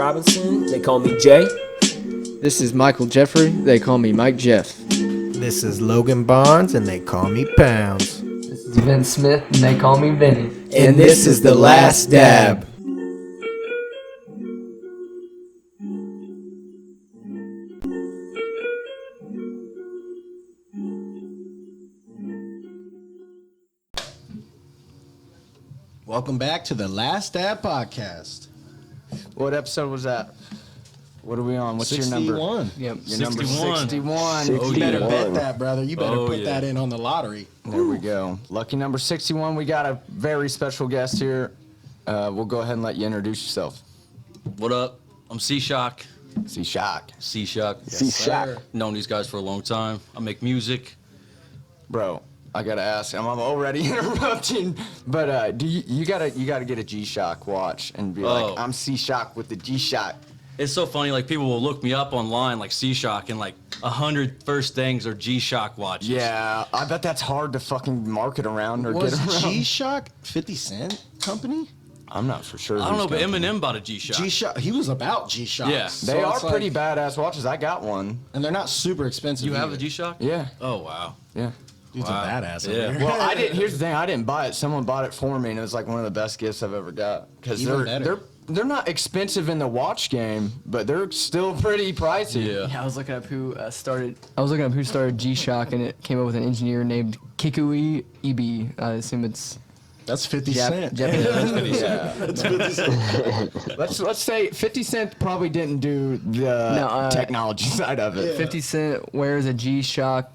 Robinson. They call me Jay. This is Michael Jeffrey. They call me Mike Jeff. This is Logan Barnes, and they call me Pounds. This is Vince Smith, and they call me Vinny. And this is The Last Dab. Welcome back to the Last Dab podcast. What episode was that? What are we on? What's 61. your number? Yep. Your number 61. You better bet that, brother. You better put that in on the lottery. There we go. Lucky number 61. We got a very special guest here. We'll go ahead and let you introduce yourself. What up? I'm C-Shock. C-Shock. C-Shock. C-Shock. Known these guys for a long time. I make music. Bro, I gotta ask. I'm already interrupting, but you gotta get a G-Shock watch and be like, I'm C-Shock with the G-Shock. It's so funny, like people will look me up online like C-Shock and like 100 first things are G-Shock watches. Yeah, I bet that's hard to fucking market around or Was get around. G-Shock 50 Cent company? I'm not for sure. I don't know, who's but got them. Eminem bought a G-Shock. G-Shock. He was about G-Shocks. Yeah. So They are it's pretty like, badass watches. I got one. and they're not super expensive. You have either. a G-Shock? Yeah. Oh, wow. Yeah. Dude's Wow. a badass. Yeah. over here. Well, I didn't. Here's the thing. I didn't buy it. Someone bought it for me, and it was like one of the best gifts I've ever got. Because Even better. they're not expensive in the watch game, but they're still pretty pricey. Yeah. Yeah, I was looking up who started G-Shock, and it came up with an engineer named Kikui Ibi. I assume it's That's 50 Cent. Japanese. That's 50 Cent. Let's say 50 Cent probably didn't do the technology side of it. 50 Cent wears a G-Shock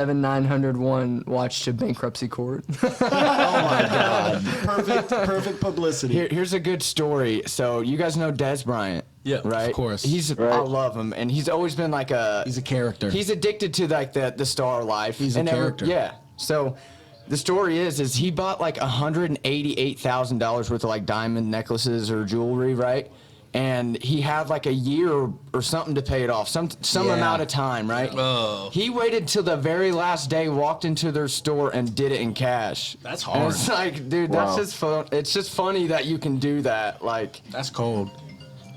G7901 watch to bankruptcy court. Oh my God. Perfect publicity. Here's a good story. So you guys know Dez Bryant. Yeah, right. of course. I love him, and he's always been like He's a character. He's addicted to like the star life. He's a character. Yeah. So the story is he bought like $188,000 worth of like diamond necklaces or jewelry, right? And he had like a year or something to pay it off, some amount of time, right? Oh. He waited till the very last day, walked into their store, and did it in cash. That's And hard. it's like, dude, that's just fun. It's just funny that you can do that, like, That's cold.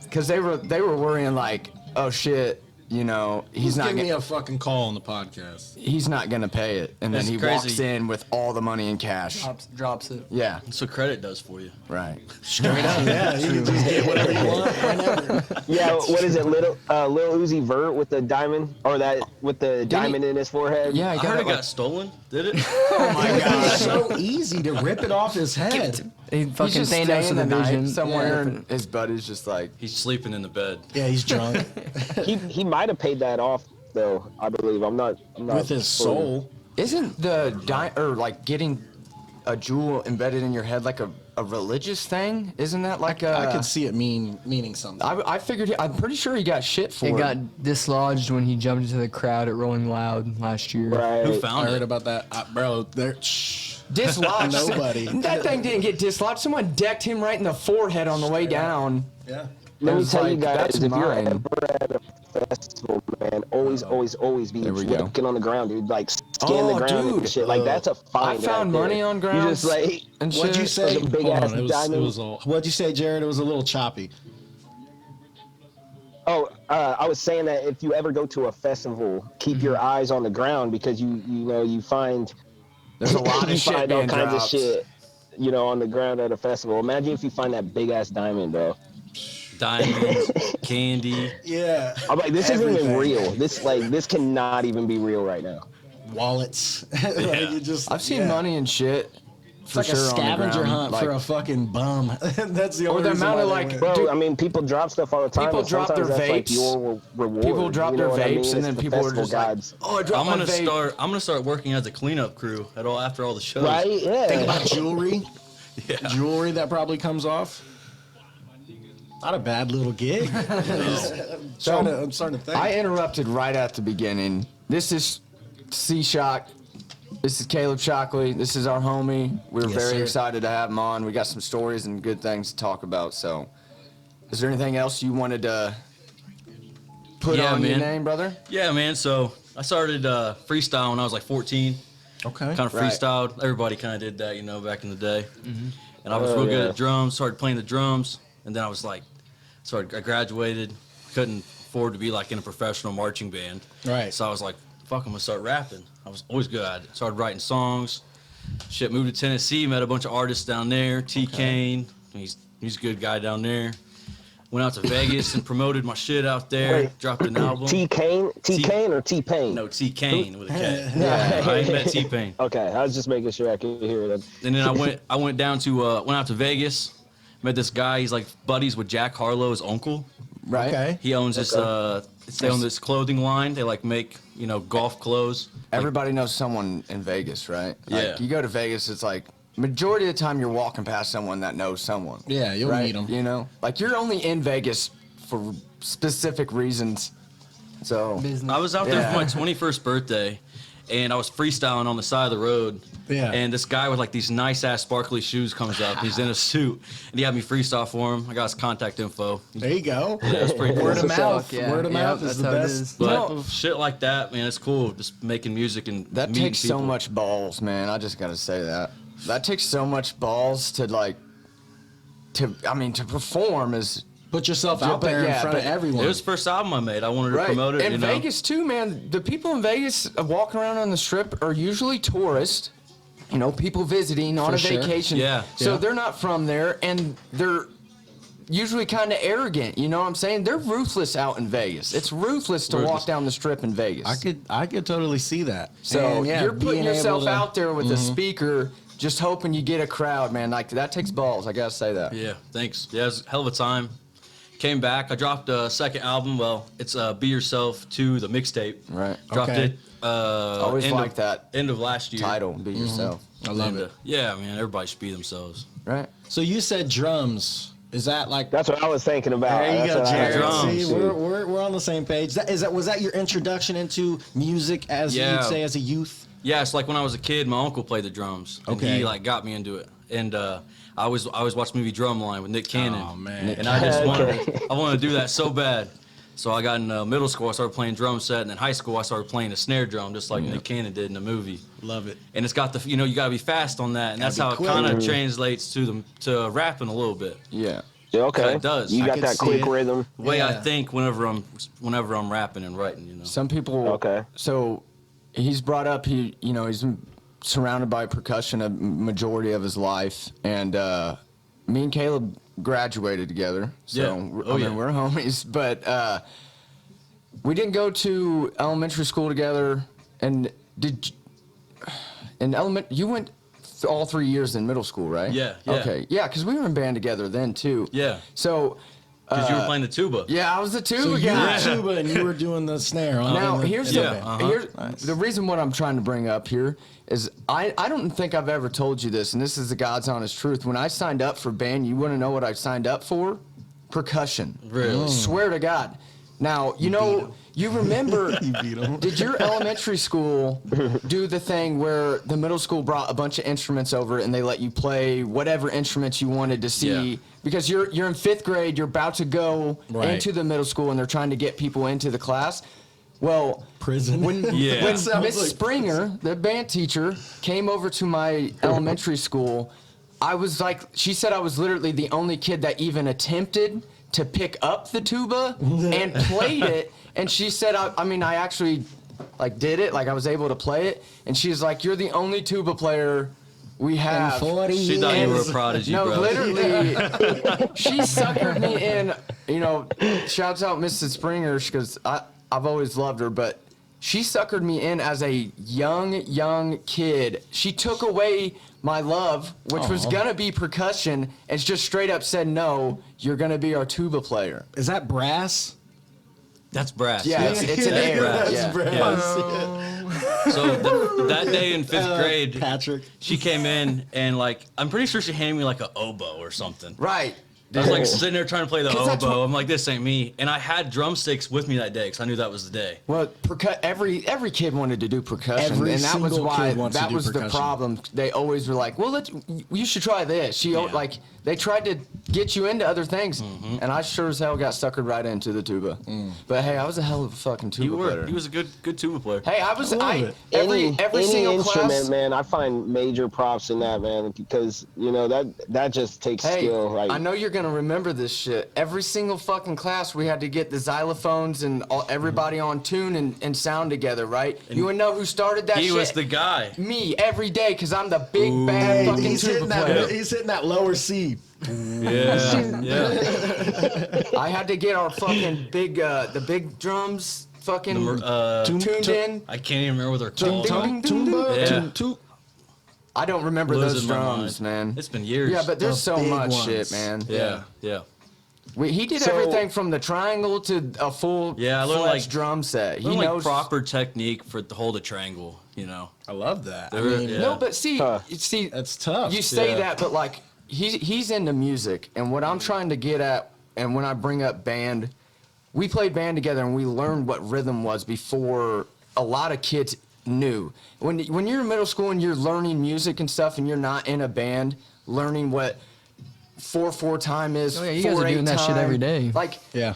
because they were worrying like, oh shit, you know, he's not Give me gonna, a fucking call on the podcast. he's not gonna pay it, and then That's he crazy. walks in with all the money in cash. Drops it. Yeah, That's what credit does for you. right. Straight up. Yeah, you can just get whatever you want whenever. Yeah, what is it, Lil Uzi Vert with the diamond, or that with the diamond in his forehead? Yeah, I heard it got stolen. Did it? Oh my god. It's so easy to rip it off his head. He He's fucking just Thanos staying in the the night vision somewhere, and his buddy's just like, He's sleeping in the bed. Yeah, he's drunk. He might have paid that off though. I believe. I'm not With his soul. isn't the like getting a jewel embedded in your head like a religious thing? Isn't that like I could see it meaning something. I figured. I'm pretty sure he got shit for it. It got dislodged when he jumped into the crowd at Rolling Loud last year. Right. Who I found heard it? about that. Bro, there. dislodged. Nobody. That thing didn't get dislodged. Someone decked him right in the forehead on the way down. Yeah. Let me was tell you like, guys, that's if you're mine. ever at a festival, man, always be There we go. looking on the ground, dude. Like scan the ground and shit. Like that's a I find. found right money there. on You ground. just like and What'd you shit. say? Like a big Hold ass on, diamond. What'd you say, Jared? It was a little choppy. Oh, I was saying that if you ever go to a festival, keep your eyes on the ground because you find There's a lot you of shit find all being kinds dropped. of shit, on the ground at a festival. Imagine if you find that big ass diamond, bro. Diamonds, candy. Yeah. I'm like, this isn't even Everything. real. This cannot even be real right now. Wallets. Like you just, I've seen money and shit. It's For like sure a on the scavenger ground, hunt like- for a fucking bum. That's the Or only the reason amount why of, they like, win. Bro, Dude, I mean, people drop stuff all the time. people and drop sometimes their that's like vapes. your reward. People drop you their know what I vapes, mean? and It's then the people are festival just like, gods. "Oh, I dropped I'm my vape." gonna start working as a cleanup crew after all the shows. Right? Yeah. Think about jewelry. Yeah. Jewelry that probably comes off. Not a bad little gig. I'm starting to think. I interrupted right at the beginning. This is C-Shock. This is Caleb Shockley. This is our homie. We're Yes, very sir. excited to have him on. We got some stories and good things to talk about. So, is there anything else you wanted to put Yeah, on your man. name, brother? Yeah, man. So I started freestyle when I was like 14. Okay. Kind of Right. freestyled. Everybody kind of did that, back in the day. And I was real good at drums. Started playing the drums, and then I was like, So I graduated, couldn't afford to be like in a professional marching band. Right. So I was like, fuck, I'm gonna start rapping. I was always good at it. Started writing songs. Shit, moved to Tennessee, met a bunch of artists down there. T. Kane, he's a good guy down there. Went out to Vegas and promoted my shit out there. Wait. Dropped an album. T Kane or T Pain? No, T. Kane with a K. Yeah, I ain't met T. Pain. Okay, I was just making sure I could hear that. And then I went down to went out to Vegas. Met this guy. He's like buddies with Jack Harlow's uncle. Right. Okay. He owns this. They own this clothing line. They like make golf clothes. Everybody knows someone in Vegas, right? Like, Yeah. You go to Vegas, it's like majority of the time you're walking past someone that knows someone. Yeah, you'll right? meet them. You know, like you're only in Vegas for specific reasons. So Business. I was out there for my Yeah. 21st birthday, and I was freestyling on the side of the road. Yeah. And this guy with like these nice ass sparkly shoes comes up. He's in a suit, and he had me freestyle for him. I got his contact info. There you go. Yeah, it's pretty cool. Word of mouth. Yeah, Word of yeah, mouth is that's the how it best. is. But shit like that, man, it's cool. Just making music and that meeting takes so people. much balls, man. I just gotta say that. That takes so much balls to to perform is Put yourself Yeah, out but there in yeah, front of but everyone. It was the first album I made. I wanted to right. promote it. In you know? Vegas too, man. The people in Vegas walking around on the strip are usually tourists. You know, people visiting on For a sure. vacation. Yeah. So Yeah. they're not from there, and they're usually kind of arrogant. You know what I'm saying? They're ruthless out in Vegas. It's ruthless to walk down the strip in Vegas. I could totally see that. So And, yeah, you're putting being able yourself to- out there with a speaker, just hoping you get a crowd, man. Like that takes balls. I gotta say that. Yeah, thanks. Yeah, it was a hell of a time. Came back. I dropped a second album. Well, it's Be Yourself 2, the mixtape. Right. Dropped Okay. it. Always end like of, that End of last year. Title, be yourself. I love And, it. yeah, man, everybody should be themselves. Right. So you said drums. Is that like? That's what I was thinking about. There you That's go, what I Jared. was Drums. See, thinking. we're on the same page. Was that your introduction into music, as Yeah. you'd say, as a youth? Yeah, it's like when I was a kid, my uncle played the drums. And Okay. he like got me into it. And I always watched the movie Drumline with Nick Cannon. Oh, man. And I just wanted to do that so bad. So I got in middle school, I started playing drum set, and in high school I started playing a snare drum, just like Nick Cannon did in the movie. Love it. And it's got the you gotta be fast on that, and that's Gotta how be it kind quick. of translates to rapping a little bit. Yeah. Yeah, okay. It does. You I got could that see quick it. rhythm. The way I Yeah. think whenever I'm rapping and writing, Some people. Okay. So he's brought up. He's been surrounded by percussion a majority of his life, and me and Caleb graduated together. So Yeah. I mean, we're homies, but we didn't go to elementary school together. And you went all 3 years in middle school, right? Yeah, yeah. Okay. Yeah, because we were in band together then too. Yeah. So. Because you were playing the tuba. Yeah, I was the tuba So you guy. were tuba and you were doing the snare. On Now, in the- here's in the the band. uh-huh. the reason what I'm trying to bring up here is I don't think I've ever told you this, and this is the God's honest truth. When I signed up for band, you want to know what I signed up for? Percussion. Really? Swear to God. Now, you remember, beat 'em. did your elementary school do the thing where the middle school brought a bunch of instruments over and they let you play whatever instruments you wanted to see? Yeah. Because you're in 5th grade, you're about to go Right. into the middle school and they're trying to get people into the class. Well, Prison. when Yeah. when Sounds Miss like Springer, the band teacher, came over to my elementary school, I was like, she said I was literally the only kid that even attempted to pick up the tuba and played it. And she said, I actually did it, I was able to play it. And she's like, you're the only tuba player we have. 40 She thought you were a years. prodigy, No, bro. literally, she suckered me in. Shouts out Mrs. Springer because I've always loved her, but she suckered me in as a young kid. She took away my love, which was gonna be percussion, and just straight up said, "No, you're gonna be our tuba player." Is that brass? That's brass. Yeah, it's an That's air. brass. Yeah. brass. So that day in 5th grade, Patrick. she came in and I'm pretty sure she handed me an oboe or something. Right. I was sitting there trying to play the 'Cause that's oboe. what- I'm like, this ain't me. And I had drumsticks with me that day because I knew that was the day. Well, every kid wanted to do percussion, Every and that was single why kid wants to that do was the percussion. problem. They always were like, "Well, you should try this." They tried to get you into other things, and I sure as hell got suckered right into the tuba. But hey, I was a hell of a fucking tuba player. He was a good tuba player. Hey, I love it. every Any single instrument, class. man, I find major props in that, man, because that just takes Hey, skill. I know you're gonna remember this shit. Every single fucking class, we had to get the xylophones and everybody on tune and sound together, right? You wanna know who started that shit? He was the guy. Me, every day, because I'm the big bad fucking He's tuba hitting, player. he's hitting that lower C. Yeah, yeah. I had to get our fucking big, the big drums fucking tuned in. I can't even remember what they're called. Yeah. I don't remember Losing those my drums, mind. man. It's been years. Yeah, but there's The so big much ones. shit, man. Yeah. He did So- everything from the triangle to a full Yeah, I learned, fledged like- drum set. He Like knows proper technique for to hold a triangle, you know. I love that. I There- mean, yeah. No, but see, that's tough. you say Yeah. that, but like he's into music, and what I'm trying to get at, and when I bring up band, we played band together, and we learned what rhythm was before a lot of kids knew. When you're in middle school and you're learning music and stuff, and you're not in a band, learning what 4/4 time is. Oh, yeah, you guys are 4/8 doing that shit time. every day. Like, Yeah.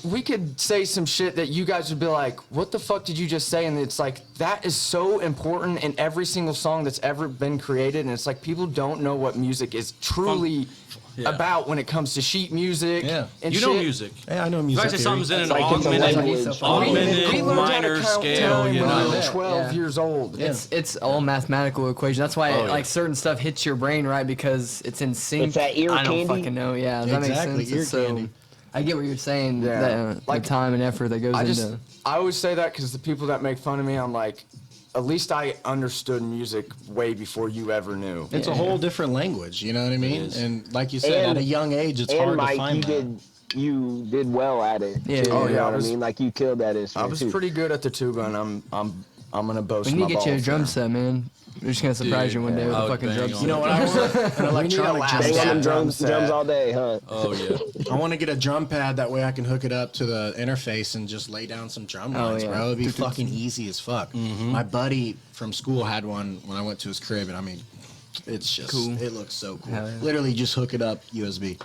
we could say some shit that you guys would be like, "What the fuck did you just say?" And it's like that is so important in every single song that's ever been created. And it's like people don't know what music is truly Yeah. about when it comes to sheet music. Yeah. And You shit. know music. Hey, I know If music I say theory. something's in an like it's a augmented, language. We augmented learned how to minor count scale, time you when we know. were 12 Yeah. years old. It's all mathematical equation. That's why Oh, yeah. like certain stuff hits your brain right because it's in sync. It's that ear I don't candy. fucking know. Yeah, does that Exactly, make sense? ear It's so, candy. I get what you're saying. Yeah. That, Like, the time and effort that goes into. I always say that because the people that make fun of me, I'm like, at least I understood music way before you ever knew. It's a whole different language, you know what I mean? is. And like you said, And- at a young age, it's And hard to Mike, find you did well at it. Yeah, too, yeah, you yeah, know I what I was- mean? Like you killed that I instrument was too. pretty good at the tuba, and I'm gonna boast We need my to get you a balls drum there. set, man. We're just gonna surprise you one day with I a would fucking bang drum on set. You know what I want? An electronic drum last Bang on Yeah, them set. drum drums, set. drums all day, huh? Oh yeah. I want to get a drum pad that way I can hook it up to the interface and just lay down some drum lines, yeah. bro. It'd be fucking easy as fuck. My buddy from school had one when I went to his crib, and I mean, it's just it looks so cool. Hell yeah. Literally, just hook it up USB.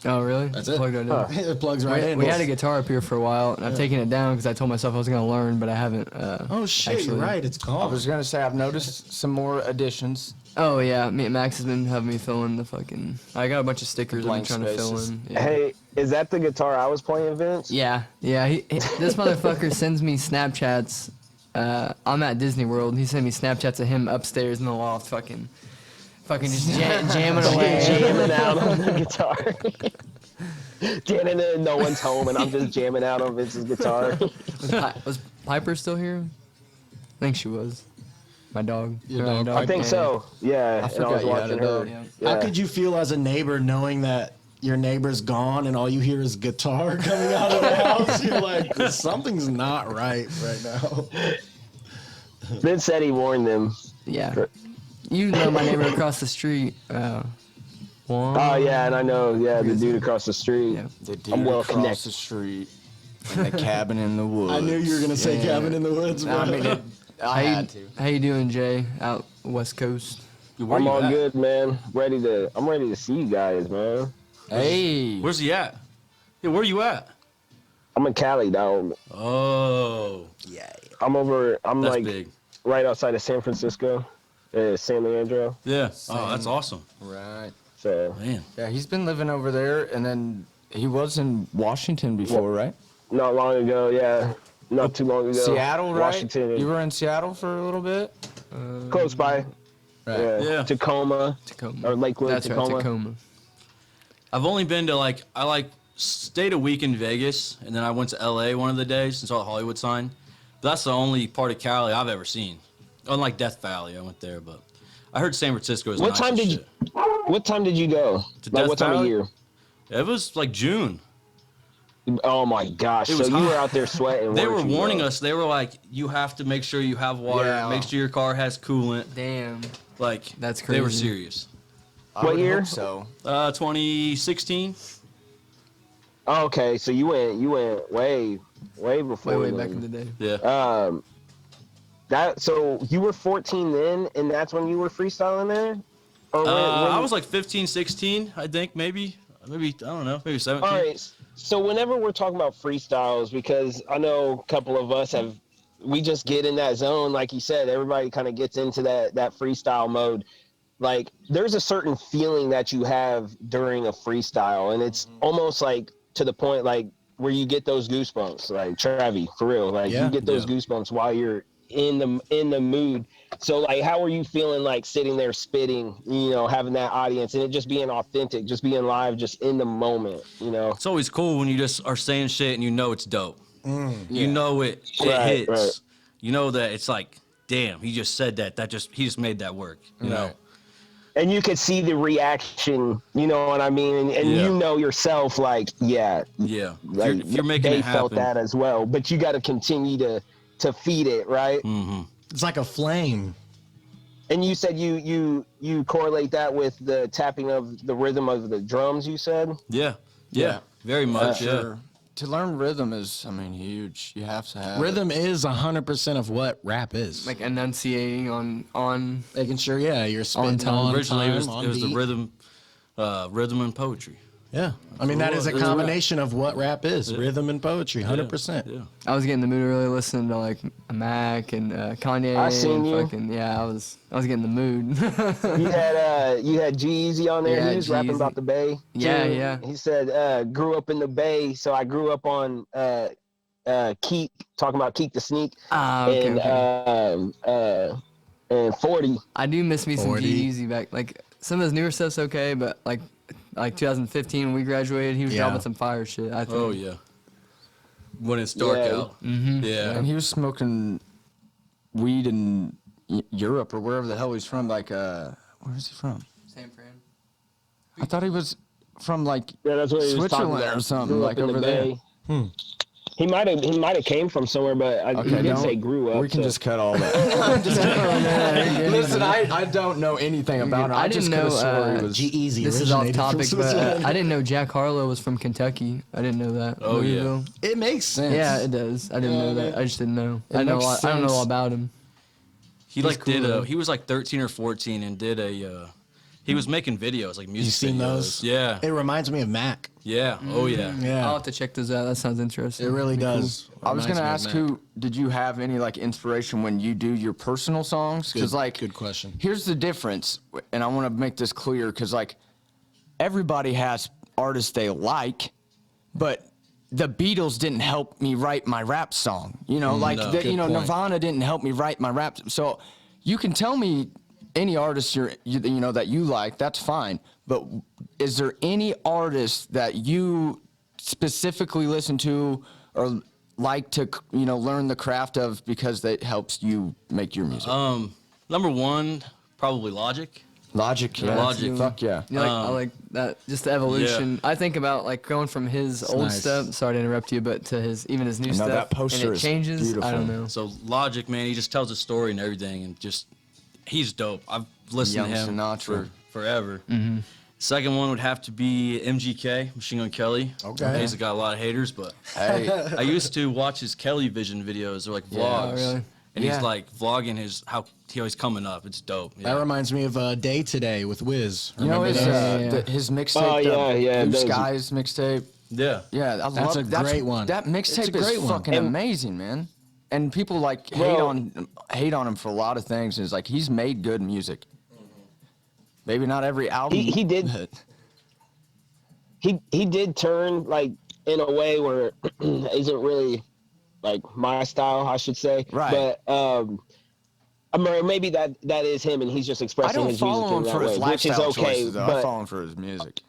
Oh, really? That's it. Plugged right in. It plugs right in. We had a guitar up here for a while, and I've taken it down because I told myself I was gonna learn, but I haven't. Oh shit! Actually- You're right. It's I gone. was gonna say I've noticed some more additions. Oh yeah, Max has been having me fill in the fucking. I got a bunch of stickers I've been blank trying to fill spaces. in. Yeah. Hey, is that the guitar I was playing, Vince? Yeah. This motherfucker sends me Snapchats. I'm at Disney World. He sent me Snapchats of him upstairs in the loft, fucking just jamming away. Jamming out on the guitar. No one's home, and I'm just jamming out on Vince's guitar. Was Piper still here? I think she was. My dog. Your Her dog, I think yeah. so. Yeah, and I forgot was you had watching a her. dog. Yeah. How could you feel as a neighbor knowing that your neighbor's gone and all you hear is guitar coming out of the house? You're like, something's not right now. Vince said he warned them. Yeah. You know my neighbor across the street. Juan. Oh yeah, and I know. Yeah, the dude across the street. Yeah. The dude I'm well across connected. the street, in the cabin in the woods. I knew you were gonna say Yeah. cabin in the woods, bro. I mean, I had to. How you doing, Jay? Out West Coast. Where I'm you all at? good, man. I'm ready to see you guys, man. Hey, Where's he at? Yeah, where you at? I'm in Cali, dog. Oh, I'm that's like big. right outside of San Francisco, San Leandro. Yeah. Oh, that's awesome. right. So Man. Yeah, he's been living over there, and then he was in Washington before, right? not long ago, yeah, not too long ago. Seattle, right? Washington, You were in Seattle for a little bit. close by. Right. Yeah. Tacoma Tacoma. or Lakewood, That's Tacoma. right, Tacoma. I've only been to I stayed a week in Vegas, and then I went to LA one of the days and saw the Hollywood sign. But that's the only part of Cali I've ever seen. Unlike Death Valley, I went there, but I heard San Francisco is What nice time as did shit. What time did you go? To Like Death what time of Valley? year? It was like June. Oh my gosh! It So was you hot. were out there sweating. They were weren't you, warning bro? us. They were like, you have to make sure you have water, Yeah. make sure your car has coolant. Damn. Like, That's They were crazy. serious. I What would year? hope so. 2016. Oh, okay, so you went way before. Way then. back in the day. Yeah. So you were 14 then, and that's when you were freestyling there? Or I was like 15, 16, I think, maybe, I don't know, maybe 17. All right. So whenever we're talking about freestyles, because I know a couple of us we just get in that zone, like you said, everybody kind of gets into that freestyle mode. like there's a certain feeling that you have during a freestyle, and it's almost like to the point like where you get those goosebumps, like Travi, for real, like you get those goosebumps while you're in the mood. So like, how are you feeling like sitting there spitting, you know, having that audience and it just being authentic, just being live, just in the moment, you know? It's always cool when you just are saying shit and you know it's dope. You know it hits. Right. You know that it's like, damn, he just said that. He just made that work. You know. And you could see the reaction, you know what I mean? And you know yourself, like, Yeah. like, If you're making they it happen. felt that as well. But you got to continue to feed it, right? It's like a flame. And you said you correlate that with the tapping of the rhythm of the drums, you said? Yeah. Very much. Sure. To learn rhythm is, I mean, huge. You have to have Rhythm is 100% of what rap is. Like enunciating on Making sure, you're spitting time. on Originally, time, it was on the beat. rhythm and poetry. Yeah. I mean, that is a That's combination of what rap is. Rhythm and poetry, 100%. Yeah. I was getting in the mood earlier listening to like Mac and Kanye. I seen and you. fucking I was getting in the mood. You had G-Eazy on there. Yeah, He was rapping G-Eazy. about the Bay. Yeah, too. yeah. He said, grew up in the Bay, so I grew up on Keek, talking about Keek the Sneak, and 40. I do miss me some 40. G-Eazy back. Like some of his newer stuff's okay, but like 2015 when we graduated, he was dropping some fire shit. I think. Oh yeah. When it's dark Yeah. out. Yeah. And he was smoking weed in Europe or wherever the hell he's from. Like, where is he from? San Fran. I thought he was from like Yeah, that's what he was talking Switzerland about. or something, Grew up like in the over there. Bay. He might have came from somewhere, but he didn't say grew up. We can so. just cut all that. Listen, I don't know anything about him. I I just didn't could have know, swore he was. G-Eazy This is off originated from topic, but Switzerland. I didn't know Jack Harlow was from Kentucky. I didn't know that. Oh, yeah. Louisville. It makes sense. Yeah, it does. I didn't know that. I just didn't know. It I know. makes I don't know sense. all about him. He He's cool, though. he was like 13 or 14 and did he was making videos, like music You seen videos. those? Yeah. It reminds me of Mac. Yeah. Oh yeah. Yeah. I'll have to check those out. That sounds interesting. It really Be cool. does. I was Reminds gonna me of ask Mac. who did you have any like inspiration when you do your personal songs? Because like, good question. Here's the difference, and I want to make this clear because like, everybody has artists they like, but the Beatles didn't help me write my rap song. You know, like no. the, Good point. Nirvana didn't help me write my rap. So you can tell me any artist you know that you like, that's fine. But is there any artist that you specifically listen to or like to learn the craft of because that helps you make your music? Number one, probably Logic. Logic, yeah. Logic. Fuck yeah. Yeah, I like that. Just the evolution. I think about like going from his old nice. stuff. Sorry to interrupt you, but to his new know, stuff. that poster and it is changes. beautiful. I don't know. So Logic, man, he just tells a story and everything, and just he's dope. I've listened Young to him Sinatra. for forever. Second one would have to be MGK, Machine Gun Kelly. Okay. He's got a lot of haters, but Hey, I used to watch his Kelly Vision videos. They're like vlogs. Oh, really? And Yeah. he's like vlogging how he's coming up. It's dope. That reminds me of Day Today with Wiz. you know Remember his that? his mixtape, Oh, yeah, Blue those- Skies mixtape. Yeah. Yeah, I That's love a great one. That It's a mixtape great is one. fucking And- amazing, man. And people like Bro. hate on him for a lot of things. And it's like he's made good music. Maybe not every album. He did. but- He did turn like in a way where isn't really like my style, I should say. Right. But I mean, maybe that is him, and he's just I expressing don't his music follow him in that for his way, which is lifestyle okay. choices, though. I But follow him for his music.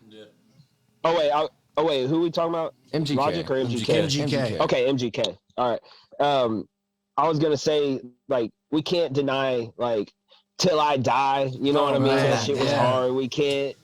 oh wait, who are we talking about? MGK. Logic or MGK? MGK. Okay, MGK. All right. I was gonna say like we can't deny like Till I Die. You know what I mean? right. That shit was Yeah. hard. We can't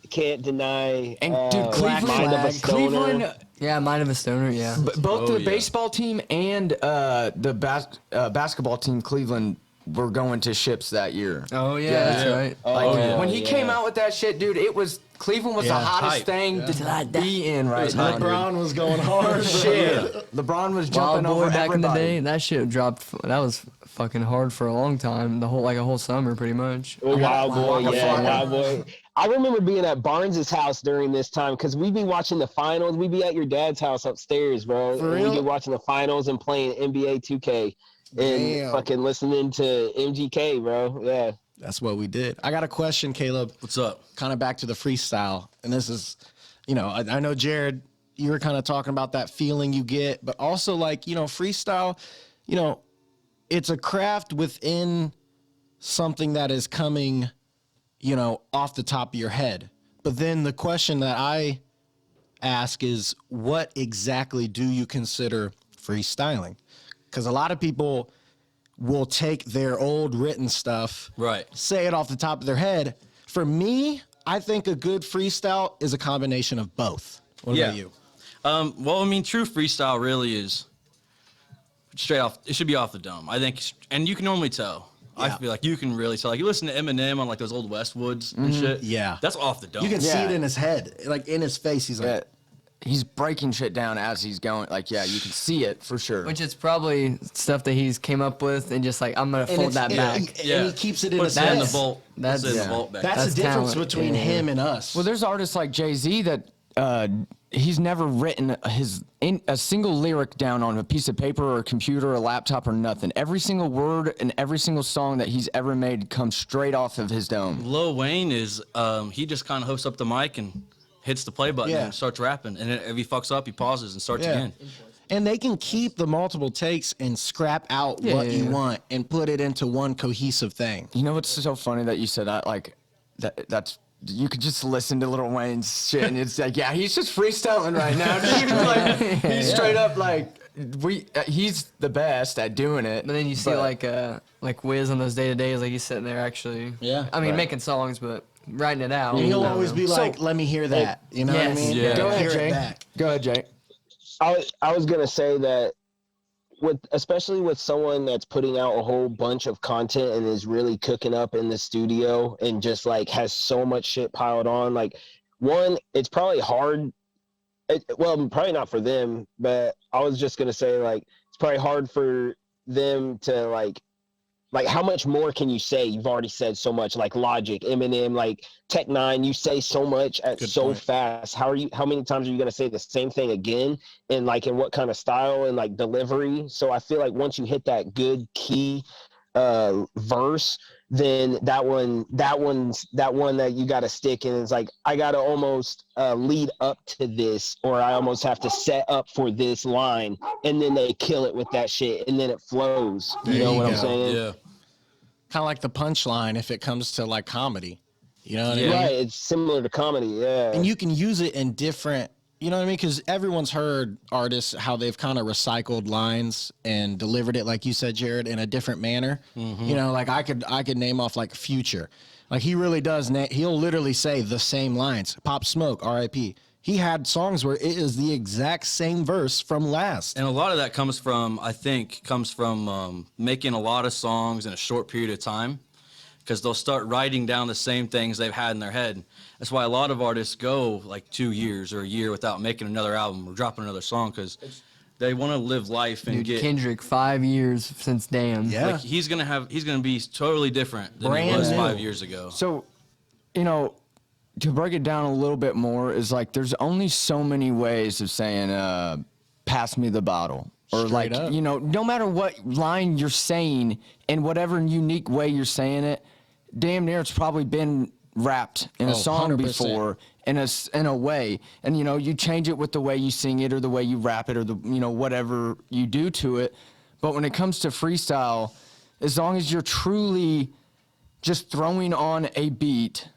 deny. And dude, Mind of a Stoner. Cleveland, Yeah, Mind of a Stoner. Yeah. both Oh, the yeah. baseball team and the basketball team, Cleveland, were going to ships that year. Oh yeah, Yeah. that's right. Like yeah. when he came out with that shit, dude, it was Cleveland was the Yeah. hottest Hype. thing to be in right now. dude. LeBron was going hard. Shit, LeBron was Wild jumping Boy over back in the everybody. day, that shit dropped. That was fucking hard for a long time. A whole summer, pretty much. Wild Boy, Waka yeah, Flocka. Wild Boy. I remember being at Barnes's house during this time because we'd be watching the finals. We'd be at your dad's house upstairs, bro. For and real? we'd be watching the finals and playing NBA 2K and Damn. fucking listening to MGK, bro. Yeah. That's what we did. I got a question, Caleb. What's up? Kind of back to the freestyle. And this is, I know, Jared, you were kind of talking about that feeling you get, but also like, freestyle, it's a craft within something that is coming, off the top of your head. But then the question that I ask is, what exactly do you consider freestyling? Because a lot of people will take their old written stuff, Right. say it off the top of their head. For me, I think a good freestyle is a combination of both. What about you? Well, I mean, true freestyle really is straight off. It should be off the dome. I think, and you can normally tell. I Yeah. feel like you can really tell. Like you listen to Eminem on like those old Westwoods and shit. Yeah. That's off the dome. You can see Yeah. it in his head, like in his face. He's like, Yeah. He's breaking shit down as he's going. Like, yeah, you can see it for sure. Which is probably stuff that he's came up with and just like, I'm going to fold that back. And he keeps it in his Puts it in head. the vault. That's- Puts it in yeah. the vault back. That's the That's difference talent. between Yeah. him and us. Well, there's artists like Jay-Z that he's never written a single lyric down on a piece of paper or a computer or a laptop or nothing. Every single word and every single song that he's ever made comes straight off of his dome. Lil Wayne is he just kind of hosts up the mic and hits the play button Yeah. and starts rapping. And then if he fucks up, he pauses and starts Yeah. again. And they can keep the multiple takes and scrap out Yeah, what yeah, you yeah. want and put it into one cohesive thing. You know what's so funny that you said that? Like, that's you could just listen to Lil Wayne's shit and it's like, yeah, he's just freestyling right now, dude. Like, he's straight up like, he's the best at doing it. But then you see but- like Wiz on those day-to-days, like he's sitting there actually. Yeah. I mean, Right. making songs, but writing it out. And he'll I don't always know. be like, let me hear that. You know what I Yes. mean? Yeah. Go ahead, Hear it Jay. back. Go ahead, Jay. I was gonna say that especially with someone that's putting out a whole bunch of content and is really cooking up in the studio and just like has so much shit piled on. Like, one, it's probably hard. Well, probably not for them, but I was just gonna say like it's probably hard for them to like how much more can you say? You've already said so much. Like Logic, Eminem, like Tech Nine, you say so much at Good so point. fast. How many times are you gonna say the same thing again? And like in what kind of style and like delivery? So I feel like once you hit that good key verse, then that one that you gotta stick in is like I gotta almost lead up to this, or I almost have to set up for this line, and then they kill it with that shit, and then it flows. You There know you what I'm go. saying? Yeah. Kind of like the punchline if it comes to like comedy. You know what I Yeah. mean? Right, it's similar to comedy, yeah. And you can use it in different, you know what I mean? Because everyone's heard artists how they've kind of recycled lines and delivered it, like you said, Jared, in a different manner. You know, like I could name off like Future, like he really does. He'll literally say the same lines. Pop Smoke, R.I.P. He had songs where it is the exact same verse from Last. And a lot of that comes from making a lot of songs in a short period of time, because they'll start writing down the same things they've had in their head. That's why a lot of artists go like 2 years or a year without making another album or dropping another song, because they want to live life and Dude, get. Kendrick, 5 years since Damn. Yeah. Like he's gonna be totally different than Brand he was new. 5 years ago. So, you know, to break it down a little bit more is like there's only so many ways of saying pass me the bottle, or Straight like up. you know, no matter what line you're saying in whatever unique way you're saying it, damn near it's probably been rapped in a song 100%. before in a way, and you know, you change it with the way you sing it or the way you rap it or the, you know, whatever you do to it. But when it comes to freestyle, as long as you're truly just throwing on a beat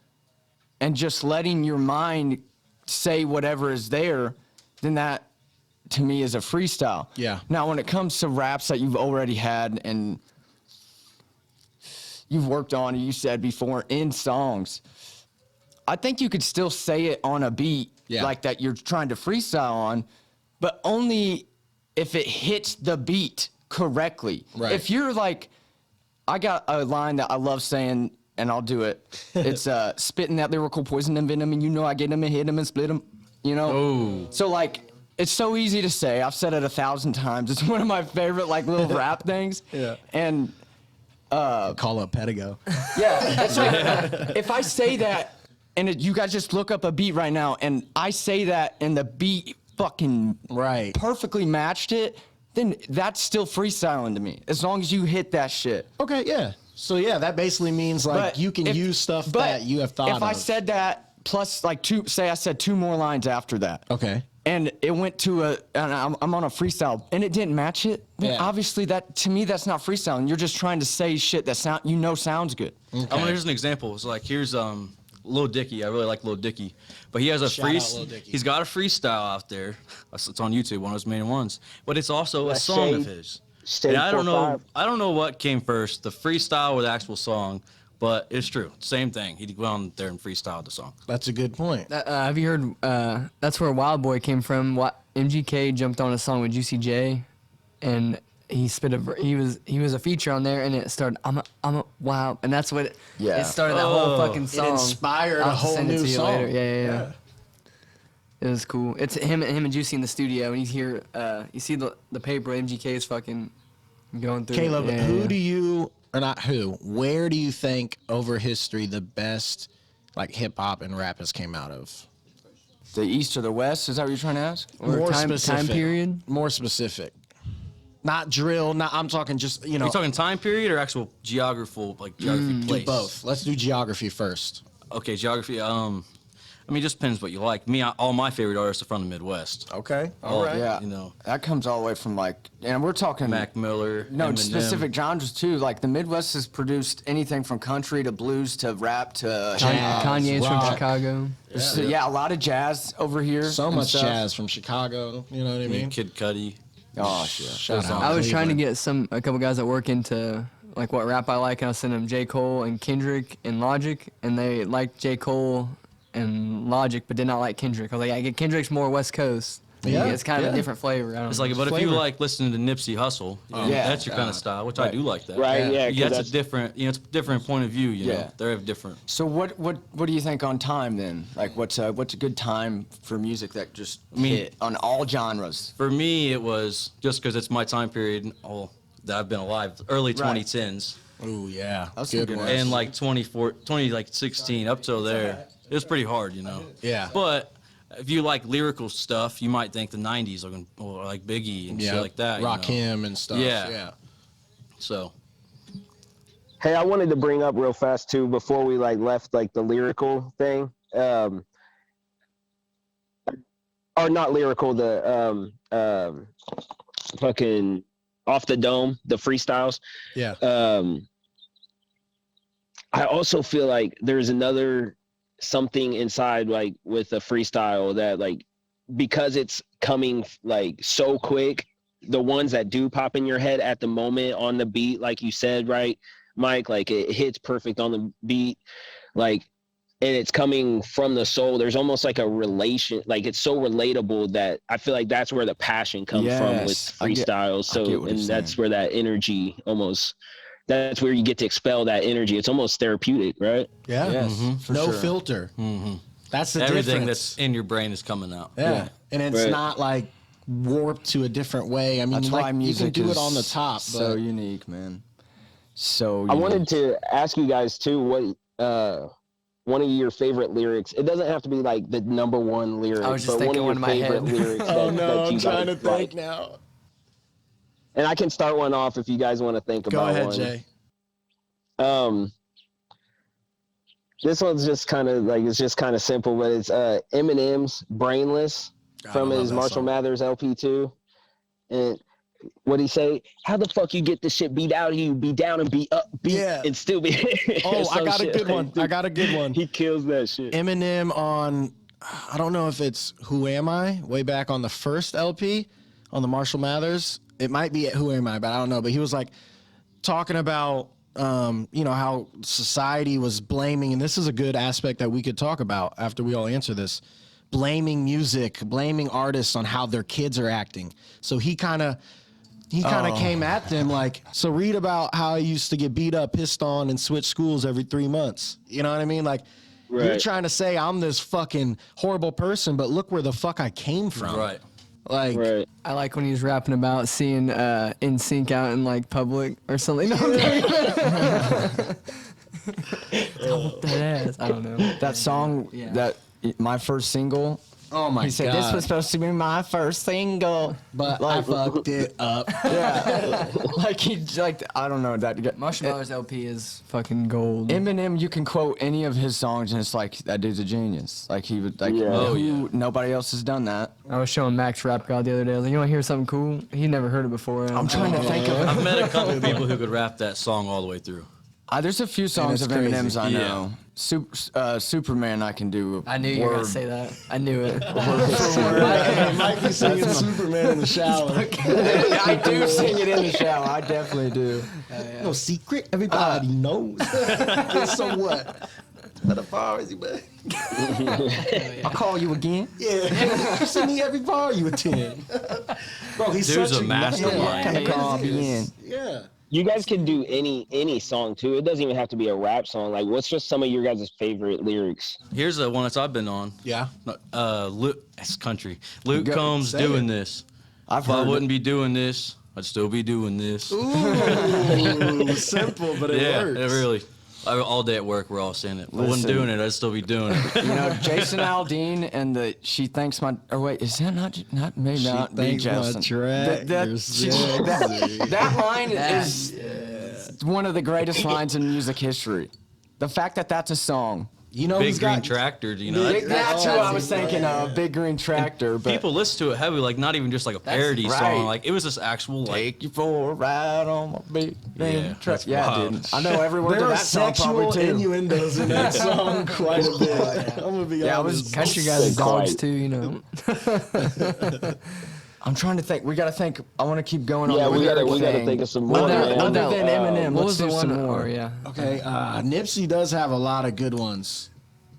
and just letting your mind say whatever is there, then that to me is a freestyle. Yeah. Now, when it comes to raps that you've already had and you've worked on, you said before, in songs, I think you could still say it on a beat like that you're trying to freestyle on, but only if it hits the beat correctly. Right. If you're like, I got a line that I love saying, and I'll do it. It's spitting that lyrical poison and venom, and you know I get them and hit them and split them, you know? Oh. So, like, it's so easy to say. I've said it 1,000 times. It's one of my favorite, like, little rap things. Yeah. And, Call up Pedigo. yeah, it's like, if I say that, and you guys just look up a beat right now, and I say that, and the beat fucking Right. perfectly matched it, then that's still freestyling to me, as long as you hit that shit. Okay, yeah. So yeah, that basically means like you can use stuff that you have thought of. If I said that plus like I said 2 more lines after that. Okay. And it went to and I'm on a freestyle, and it didn't match it. Then obviously, to me, that's not freestyling. You're just trying to say shit that sounds good. Okay. Here's an example. It's like here's Lil Dicky. I really like Lil Dicky, but he has a he's got a freestyle out there. It's on YouTube, one of his main ones. But it's also a song of his. And I don't know what came first, the freestyle or the actual song. But it's true. Same thing. He went on there and freestyled the song. That's a good point. Have you heard? That's where Wild Boy came from. MGK jumped on a song with Juicy J, and he he was a feature on there, and it started. I'm a wow, and that's what it started that whole fucking song. It inspired a whole new song. Yeah. It was cool. It's him and Juicy in the studio, and he's here. You see the paper MGK is fucking going through. Caleb, who do you? Or not who, where do you think over history the best like hip hop and rap has came out of? The East or the West? Is that what you're trying to ask? Or more time specific. period? More specific. Not drill, I'm talking just, Are you talking time period or actual geography place? Do both. Let's do geography first. Okay, geography. I mean, it just depends what you like. All my favorite artists are from the Midwest. Okay, all right. Yeah, that comes all the way from and we're talking Mac Miller. No, specific genres too. Like the Midwest has produced anything from country to blues to rap to Kanye's from Chicago. Yeah, a lot of jazz over here. So much jazz from Chicago. You know what I mean? Kid Cudi. Oh shit! Shout out I was trying to get a couple guys that work into like what rap I like, and I sent them J. Cole and Kendrick and Logic, and they liked J. Cole and Logic, but did not like Kendrick. I was like, Kendrick's more West Coast. Yeah, it's kind of a different flavor. It's like, but if you like listening to Nipsey Hussle, that's your kind of style, which I do like that. Right, yeah. That's a different, it's a different point of view. You know, they have different. So what do you think on time then? Like, what's a good time for music that just hit on all genres? For me, it was just because it's my time period that I've been alive, early 2010s. Oh yeah, that's a good one. And like 2016 up till there, it was pretty hard, Yeah. But if you like lyrical stuff, you might think the 90s or like Biggie and shit like that. Rakim and stuff. Yeah. So. Hey, I wanted to bring up real fast too before we left the lyrical thing. Or not lyrical, the fucking off the dome, the freestyles. Yeah. I also feel like there's another something inside with a freestyle that because it's coming so quick, the ones that do pop in your head at the moment on the beat, like you said, right, Mike, it hits perfect on the beat, and it's coming from the soul. There's almost a relation, it's so relatable that I feel like that's where the passion comes from with freestyles. That's where that energy that's where you get to expel that energy. It's almost therapeutic, right? Yeah. Yes, no filter. Mm-hmm. That's the Everything difference. that's in your brain is coming out. Yeah. And it's not warped to a different way. I mean, that's why music you can do it on the top. So unique, man. So unique. I wanted to ask you guys too, what one of your favorite lyrics. It doesn't have to be the number one lyric. I was just thinking one in my head. Lyrics I'm trying to think think now. And I can start one off if you guys want to think about one. Go ahead, Jay. This one's just kind of it's just kind of simple, but it's Eminem's "Brainless" from his Marshall Mathers LP2. And what he say? How the fuck you get this shit beat out of you? Be down and be up, and still be. I got a good one. I got a good one. He kills that shit. Eminem on, I don't know if it's "Who Am I?" way back on the first LP on the Marshall Mathers. It might be "Who Am I?" but I don't know. But he was talking about, how society was blaming, and this is a good aspect that we could talk about after we all answer this, blaming music, blaming artists on how their kids are acting. So he kind of came at them so read about how I used to get beat up, pissed on, and switch schools every 3 months. You know what I mean? You're trying to say I'm this fucking horrible person, but look where the fuck I came from. Right. Right. I like when he's rapping about seeing NSYNC out in public or something. No, that ass. I don't know. That song, that my first single, Oh my He said God. this was supposed to be my first single, But I fucked it up. yeah, I don't know that. Marshmallow's LP is fucking gold. Eminem, you can quote any of his songs, and it's like that dude's a genius. Like he would like, Yeah. Oh, yeah. nobody else has done that. I was showing Max Rap God the other day. I was like, you want to hear something cool? He never heard it before. I'm trying to think of. I've met a couple people who could rap that song all the way through. There's a few songs it's of crazy. Eminem's I Yeah. know. Superman, I can do. I knew you were gonna say that. I knew it. Mikey singing Superman in the shower. I do sing it in the shower. I definitely do. No secret. Everybody knows. Guess so what? What the bar is he, man? I'll call you again. Yeah. You see me every bar you attend. Bro, he's Dude's such a mastermind. Kind of call me in. Yeah. You guys can do any song too. It doesn't even have to be a rap song. Like, what's just some of your guys' favorite lyrics? Here's the one that I've been on. Yeah. Luke, it's country. Luke Go- Combs say doing it. this. I've If I heard wouldn't be doing this, I'd still be doing this. Ooh, simple, but it Yeah, works. it really. All day at work, we're all saying it. If I wasn't Listen. doing it, I'd still be doing it. You know, Jason Aldean and the she thanks my. Or wait, is that not maybe not be thanks my Jason? track, you're sexy. That line is one of the greatest lines in music history. The fact that that's a song. You know Big who's Green got Tractor, you know. That's who I was thinking of, Big Green Tractor. But People listen to it heavy, like not even just like a parody right. song. Like it was this actual like. take you for a ride on my big green Yeah, truck. that's Yeah, wild. dude. I know every word there of are that song sexual probably too. innuendos in that song quite a bit. I'm gonna be Yeah, I honest. was Country guys are dogs Quite. too, you know. I'm trying to think. We got to think. I want to keep going Yeah, on the we gotta thing. think of some more. Other man. than Eminem, What let's was the do one? some more. Yeah. Okay, Nipsey does have a lot of good ones.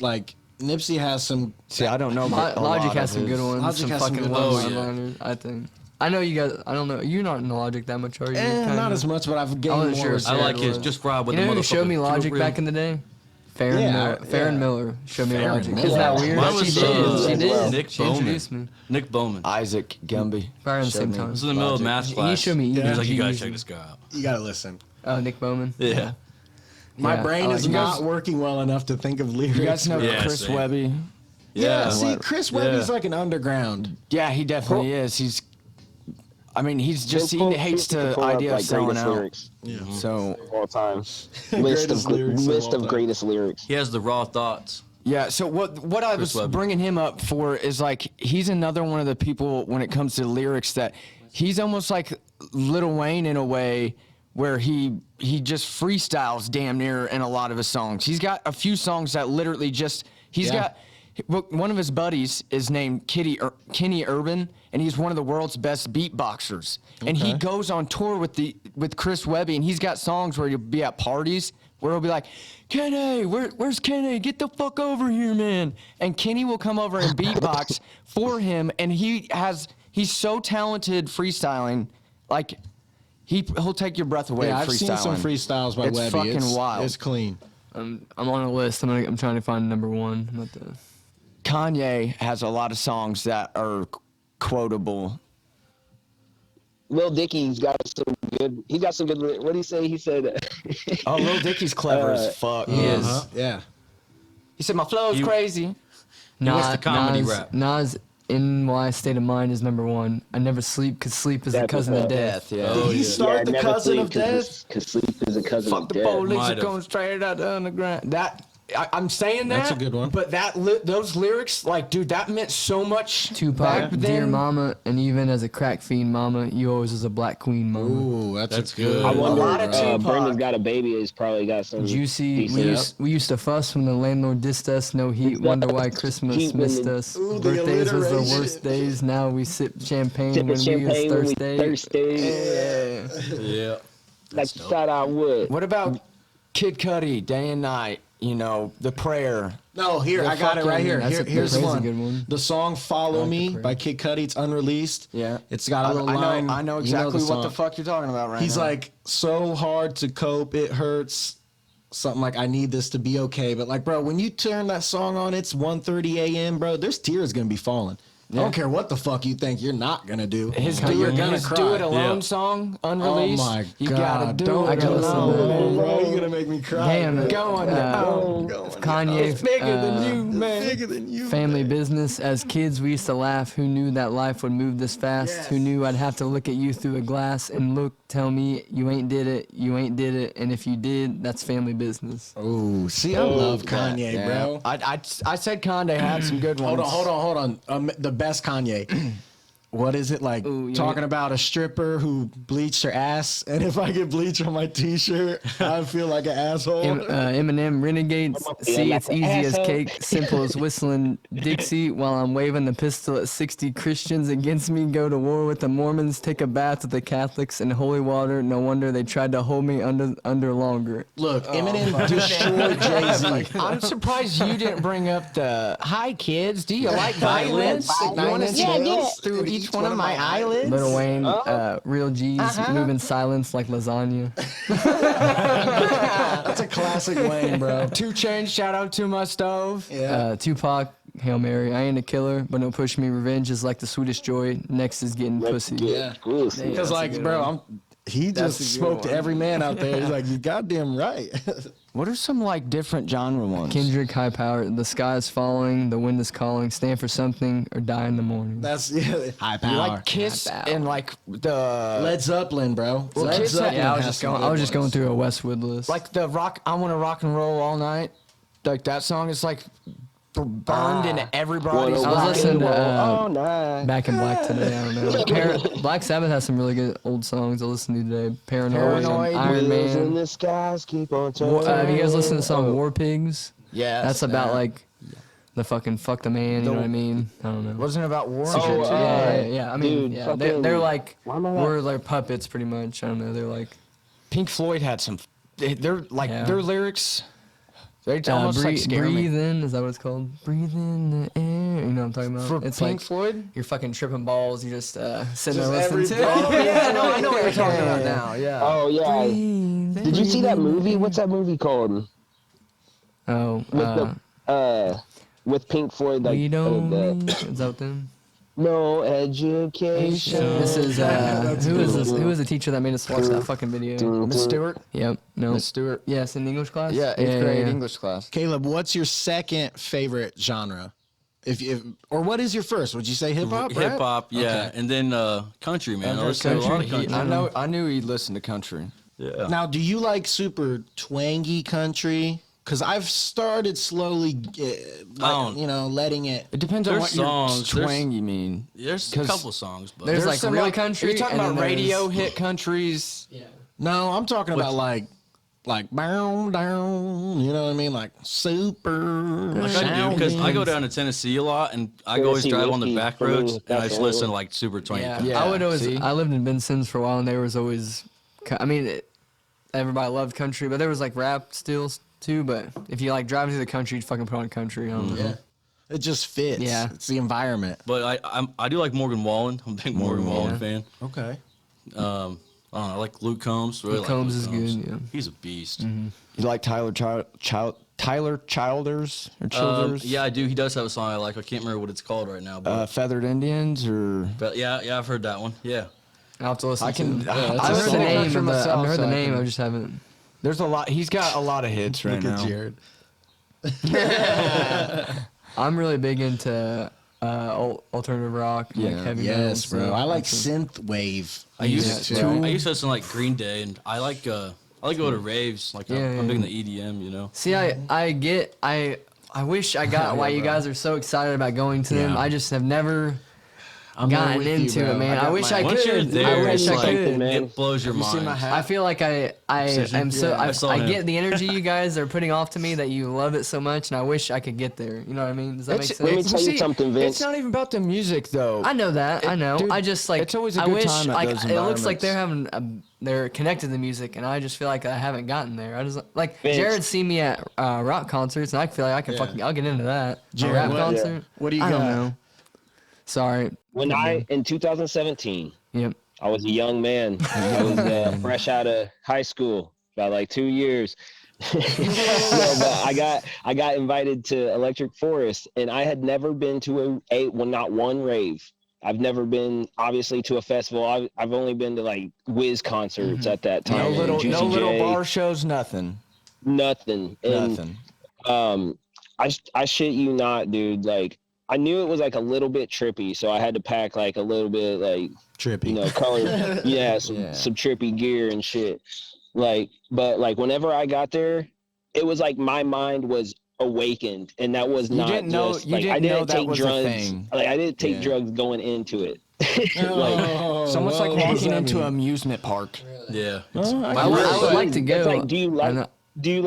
Like Nipsey has some. See, I don't know about a Logic lot has of some good his. ones. Logic some has some fucking good ones. one-liners, I think. I know you guys. I don't know. You're not in Logic that much, are you? Not as much, but I've gained wasn't more. sure. respect. I like his just ride with You know the who showed me motherfucker. Logic back in the day? Farron Yeah, Miller. Farron yeah. Miller showed me Farron Logic. Miller. Isn't that weird? Mine was, She did. She did. Nick She Bowman. introduced me. Nick Bowman. Isaac Gumby. Right around the showed same me. time. This is in the middle of math He class. showed me He was like, "You gotta EDGs. check this guy out." You gotta listen. Oh, Nick Bowman. Yeah. My Yeah. brain Oh, is you not guys- working well enough to think of lyrics. You guys know Yeah, Chris same. Webby? Yeah, Yeah. see, Chris Webby's like an underground. Yeah, he definitely is. He's. I mean, he's just he hates the Pull up, idea of like, selling greatest out. lyrics So of all time. Greatest lyrics of all time. Greatest lyrics. He has the raw thoughts. yeah, so what I was Webby. bringing him up for is like he's another one of the people when it comes to lyrics that he's almost like Lil Wayne in a way where he just freestyles damn near in a lot of his songs. He's got a few songs that literally just got. One of his buddies is named Kenny Urban, and he's one of the world's best beatboxers. And he goes on tour with Chris Webby, and he's got songs where he'll be at parties where he'll be like, Kenny, where's Kenny? Get the fuck over here, man. And Kenny will come over and beatbox for him, and he's so talented freestyling, like he'll take your breath away. Yeah, I've freestyling. seen some freestyles by It's Webby. fucking wild. It's clean. I'm on a list. I'm trying to find number one. I'm not the. Kanye has a lot of songs that are quotable. Lil Dicky's got some good. He got some good. What did he say? He said. Oh, Lil Dicky's clever as fuck. He is. Yeah. He said my flow's You- crazy. wants the comedy rap. Nas in my state of mind is number one. I never sleep because sleep is a That's cousin a of death. Yeah. Did he start the cousin of death? Because sleep is a cousin Fuck of the death. police Might are have. going straight out the underground. That I'm saying that. That's a good one. But those lyrics, like, dude, that meant so much. Tupac, back Dear then. Mama, and even as a crack fiend mama, you always was a black queen mama. Ooh, that's good. I A wonder. lot of Tupac. Brendan's got a baby. Has probably got some Juicy, decent- we used to fuss when the landlord dissed us. No heat, wonder why Christmas Heat missed when the- us. Ooh, the Birthdays was the alliteration. worst days. Now we sip champagne Sipping when we champagne when was we thirsty. thirsty. Yeah. Like fat out wood. What about Kid Cudi, Day and Night? You know, The Prayer. No, here The I got it right fucking- here. Here's Praise a one. good one. The song "Follow like Me" The Praise. by Kid Cudi. It's unreleased. Yeah. It's got a little I line. know You know exactly what the song. fuck you're talking about right He's now. like, so hard to cope, it hurts. Something like, I need this to be okay. But like, bro, when you turn that song on, it's 1:30 a.m., bro. There's tears gonna be falling. I don't care what the fuck you think you're not gonna do. His You're gonna cry. Do It Alone Yeah. song, Oh unreleased. my You god! gotta do Don't it gotta listen to alone. that. bro. You're gonna make me cry. Damn, bro. Go on, Kanye. It's bigger than you, man. Bigger than you. Family business. As kids, we used to laugh. Who knew that life would move this fast? Yes. Who knew I'd have to look at you through a glass and look, tell me you ain't did it, you ain't did it, and if you did, that's family business. Oh, see, I love Kanye, Yeah. bro. I said Kanye had some good ones. Hold on. The best Kanye. What is it like? Ooh, yeah. Talking about a stripper who bleached her ass, and if I get bleach on my T-shirt, I feel like an asshole. Eminem renegades. See, it's easy as cake, simple as whistling Dixie. While I'm waving the pistol at 60 Christians against me, go to war with the Mormons, take a bath with the Catholics in holy water. No wonder they tried to hold me under longer. Look, Eminem destroyed Jay-Z. I'm surprised you didn't bring up the hi kids. Do you like violence? You want to see through each one of my eyelids? Lil Wayne, real G's, move in silence like lasagna. That's a classic Wayne, bro. 2 Chainz, shout out to my stove. Tupac, Hail Mary. I ain't a killer, but don't push me. Revenge is like the sweetest joy. Next is getting pussy. Yeah. Because like, bro, he just a good spoke to one. every man out there. He's like, you goddamn right. What are some like different genre ones? Kendrick, high power. The sky is falling, the wind is calling. Stand for something or die in the morning. That's high You power. like Kiss and like the Led Zeppelin, bro. Well, Led Kiss- Zeppelin Yeah, I was has just some going. good I was just going ones. through a Westwood list. like the rock. I want to rock and roll all night. Like that song is like burned in everybody's I was mind. listening to Oh, nice. Back in Black today. I don't know. Black Sabbath has some really good old songs I listened to today. Paranoid, Paranoid. Iron Wheels in Man. the skies keep on turning. Have you guys listened to the song War Pigs? Yeah, That's about like the fucking fuck the man. You know what I mean? I don't know. wasn't it about war. Oh, and shit, too? Yeah. I mean, dude, yeah, fucking- they're like why am I not- we're like puppets, pretty much. I don't know. They're like Pink Floyd had some. They're like Yeah. their lyrics. They almost like scare me. breathe in. Is that what it's called? Breathe in the air. You know what I'm talking about? For it's Pink like Floyd. you're fucking tripping balls. You just sitting there Just listening every- to. Oh, Yeah, no, I know what you're talking about now. Yeah. Oh, yeah. Did you see that movie? What's that movie called? Oh, With Pink Floyd, like we don't the need. Is that them? no education. This is who is this? Who is the teacher that made us watch that fucking video? Miss Stewart. Yep. No. Miss Stewart. Yes, in English class. Yeah, 8th grade English class. Caleb, what's your second favorite genre? Or what is your first? Would you say hip hop? Hip hop, yeah, and then country, man. I listen to a lot of country. I knew he'd listen to country. Yeah. Now, do you like super twangy country? Because I've started slowly, letting it. It depends on There's what songs, your there's- twang you mean. There's a 'Cause couple songs, but there's like some real country, Are you talking and about then radio there's- hit countries? No, I'm talking about like bow down. You know what I mean? Like super. like I do because I go down to Tennessee a lot, and I always Tennessee drive on the whiskey, back for me, roads, and I just definitely. listen to like super twangy. Yeah. country. Yeah, I would always. see? I lived in Ben Sims for a while, and there was always. I mean, everybody loved country, but there was like rap still too. But if you like drive through the country, you'd fucking put on country. I don't know. Yeah. It just fits. Yeah. It's the environment. But I do like Morgan Wallen. I'm a big Morgan Wallen fan. Okay. I don't know, I like Luke Combs. Really Luke like Combs Luke is Combs. good, yeah. He's a beast. You like Tyler Childers or Childers? Yeah, I do. He does have a song I like. I can't remember what it's called right now. But, Feathered Indians or but yeah, I've heard that one. Yeah. I'll have to listen. I can- To it. yeah, that's I've a heard the song name. for Of myself, I've heard so the I name. can- I just haven't. there's a lot. He's got a lot of hits right Look now. at Jared. I'm really big into alternative rock. Yeah. Like heavy Yes, metal, bro. so I like that's synth wave. I used music, to. right? I used to listen to like Green Day, and I like to go to raves. Like I'm big in the EDM, you know. See, I wish I got why you guys are so excited about going to them. Yeah. I just have never I'm there gotten with you, into bro. it, man. I I got wish my- I Once you're could. there, I wish it's I like could. man. it blows your You see mind. my hat? I feel like I am so Yeah, I saw I him. get the energy you guys are putting off to me that you love it so much, and I wish I could get there. You know what I mean? Does that make sense? Let me tell you something, Vince. It's not even about the music though. I know that. I know. dude, I just like. it's always a I good wish time at like those it looks like environments. they're connected to music, and I just feel like I haven't gotten there. I just like Vince. Jared's seen me at rock concerts, and I feel like I can fucking I'll get into that. Jared, a rap what- concert. what do you I don't got? know. Sorry. In 2017, Yep. I was a young man. I was fresh out of high school, about like 2 years. No, but I got invited to Electric Forest, and I had never been to not one rave. I've never been, obviously, to a festival. I've only been to like Wiz concerts at that time. No Juicy little J, bar shows, nothing. nothing. And, I shit you not, dude. Like, I knew it was like a little bit trippy, so I had to pack like a little bit like Trippy. you know, color, some trippy gear and shit. Like, but like whenever I got there, it was like my mind was awakened, and that was not just like I didn't take drugs. Like I didn't take drugs going into it. Like, so much like walking into an amusement park. Yeah. I would like to go. It's like, do you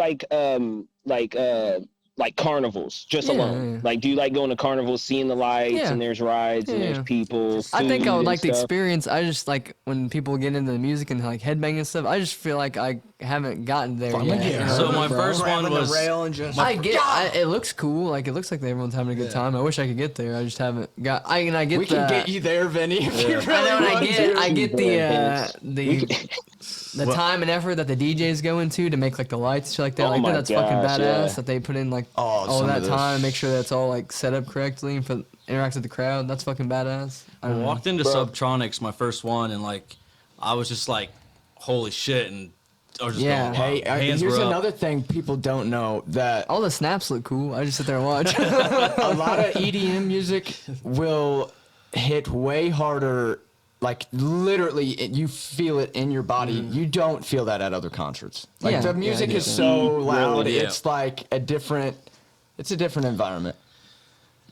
like carnivals just alone? Yeah. Like, do you like going to carnivals, seeing the lights and there's rides and there's people? I think I would like to the experience. I just like when people get into the music and like headbanging and stuff. I just feel like I haven't gotten there yet. You know? So my first one was. It looks cool. Like it looks like everyone's having a good time. I wish I could get there. I just haven't got. We can get you there, Vinny. If you really I get the time and effort that the DJs go into to make like the lights shit like that. Like that's fucking badass. That they put in like all that time, make sure that's all like set up correctly and interact with the crowd. That's fucking badass. I walked into Subtronics, my first one, and like I was just like, holy shit, and I was just going, wow. Hey, hands here's were up. another thing people don't know, that All the snaps look cool. I just sit there and watch. a lot of EDM music will hit way harder. Like literally, you feel it in your body. You don't feel that at other concerts. Like the music is so loud. Yeah. It's like a different environment.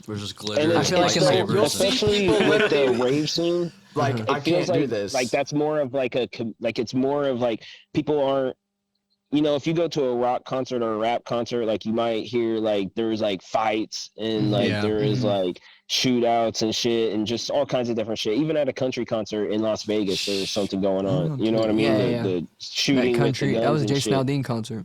There's just glitter. And I feel like it's like- especially with the rave scene, Like I it feels can't do like this. like that's more of like it's more of like people aren't. You know, if you go to a rock concert or a rap concert, like you might hear like there's like fights and like there is like shootouts and shit and just all kinds of different shit. Even at a country concert in Las Vegas, there's something going on. You know what I mean? The shooting That country. with the guns That was a and Jason shit. Aldean concert.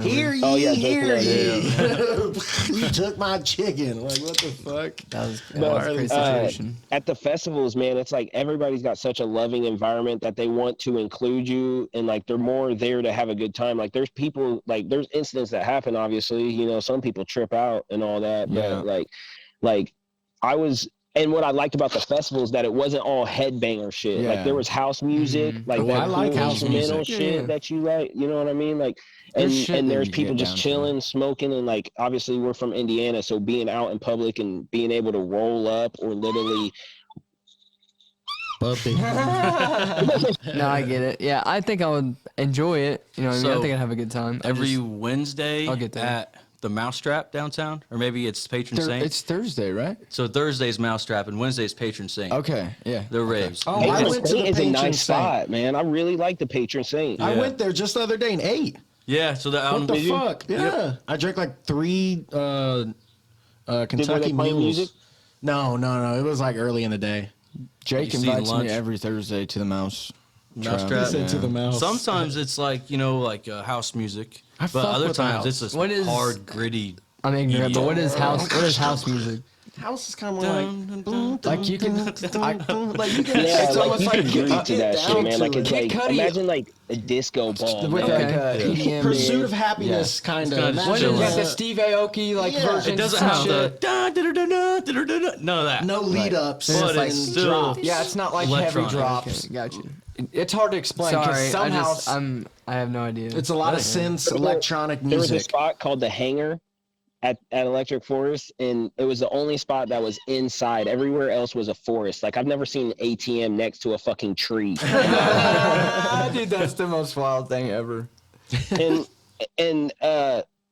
Hear ye, Oh, yeah, hear Jason ye. You took my chicken. Like, what the fuck? That was a crazy situation. At the festivals, man, it's like everybody's got such a loving environment that they want to include you, and like they're more there to have a good time. Like there's people, like there's incidents that happen, obviously, you know, some people trip out and all that, but like I was, and what I liked about the festival is that it wasn't all headbanger shit. Like there was house music, like Cool. that I like cool house instrumental music. shit that you like, you know what I mean? Like, and there's people just chilling, smoking, and like obviously we're from Indiana, so being out in public and being able to roll up or literally Puppy. No, I get it. Yeah, I think I would enjoy it. You know what I mean? I So, think I'd have a good time. Every Wednesday I'll get there. at the Mousetrap downtown, or maybe it's Patron Saint. It's Thursday, right? So Thursday's Mousetrap and Wednesday's Patron Saint. Okay, yeah. They're raves. Oh, I Patron went to the Saint is a Patron nice Saint. spot, man. I really like the Patron Saint. I went there just the other day and ate. Yeah, so they're out What in the fuck? Yeah. I drank like 3 Kentucky they play Mules. music? No. It was like early in the day. Jake You seen invites lunch? me every Thursday to the Mousetrap. Listen to the mouse. Sometimes it's like, you know, like house music. But fuck other with times house. it's just What is- hard, gritty. I'm ignorant, but what is house music? House is kind of like Like you can, like you can. Yeah, It's like almost you like can groove to that shit, man. Like it's Kid like Cudi- imagine like a disco ball. with man. like a EDM. Pursuit of Happiness, kind kinda of. just What chilling. is that? The Steve Aoki like Yeah, version. It doesn't some have the shit. none of that. No lead ups. But and it's still drops. Yeah, it's not like heavy Electronic. drops. Okay, got you. It's hard to explain because Sorry, somehow I have no idea. It's a lot of synths, electronic There was a music. spot called the Hangar at Electric Forest, and it was the only spot that was inside. Everywhere else was a forest. Like I've never seen an ATM next to a fucking tree. dude, that's the most wild thing ever. and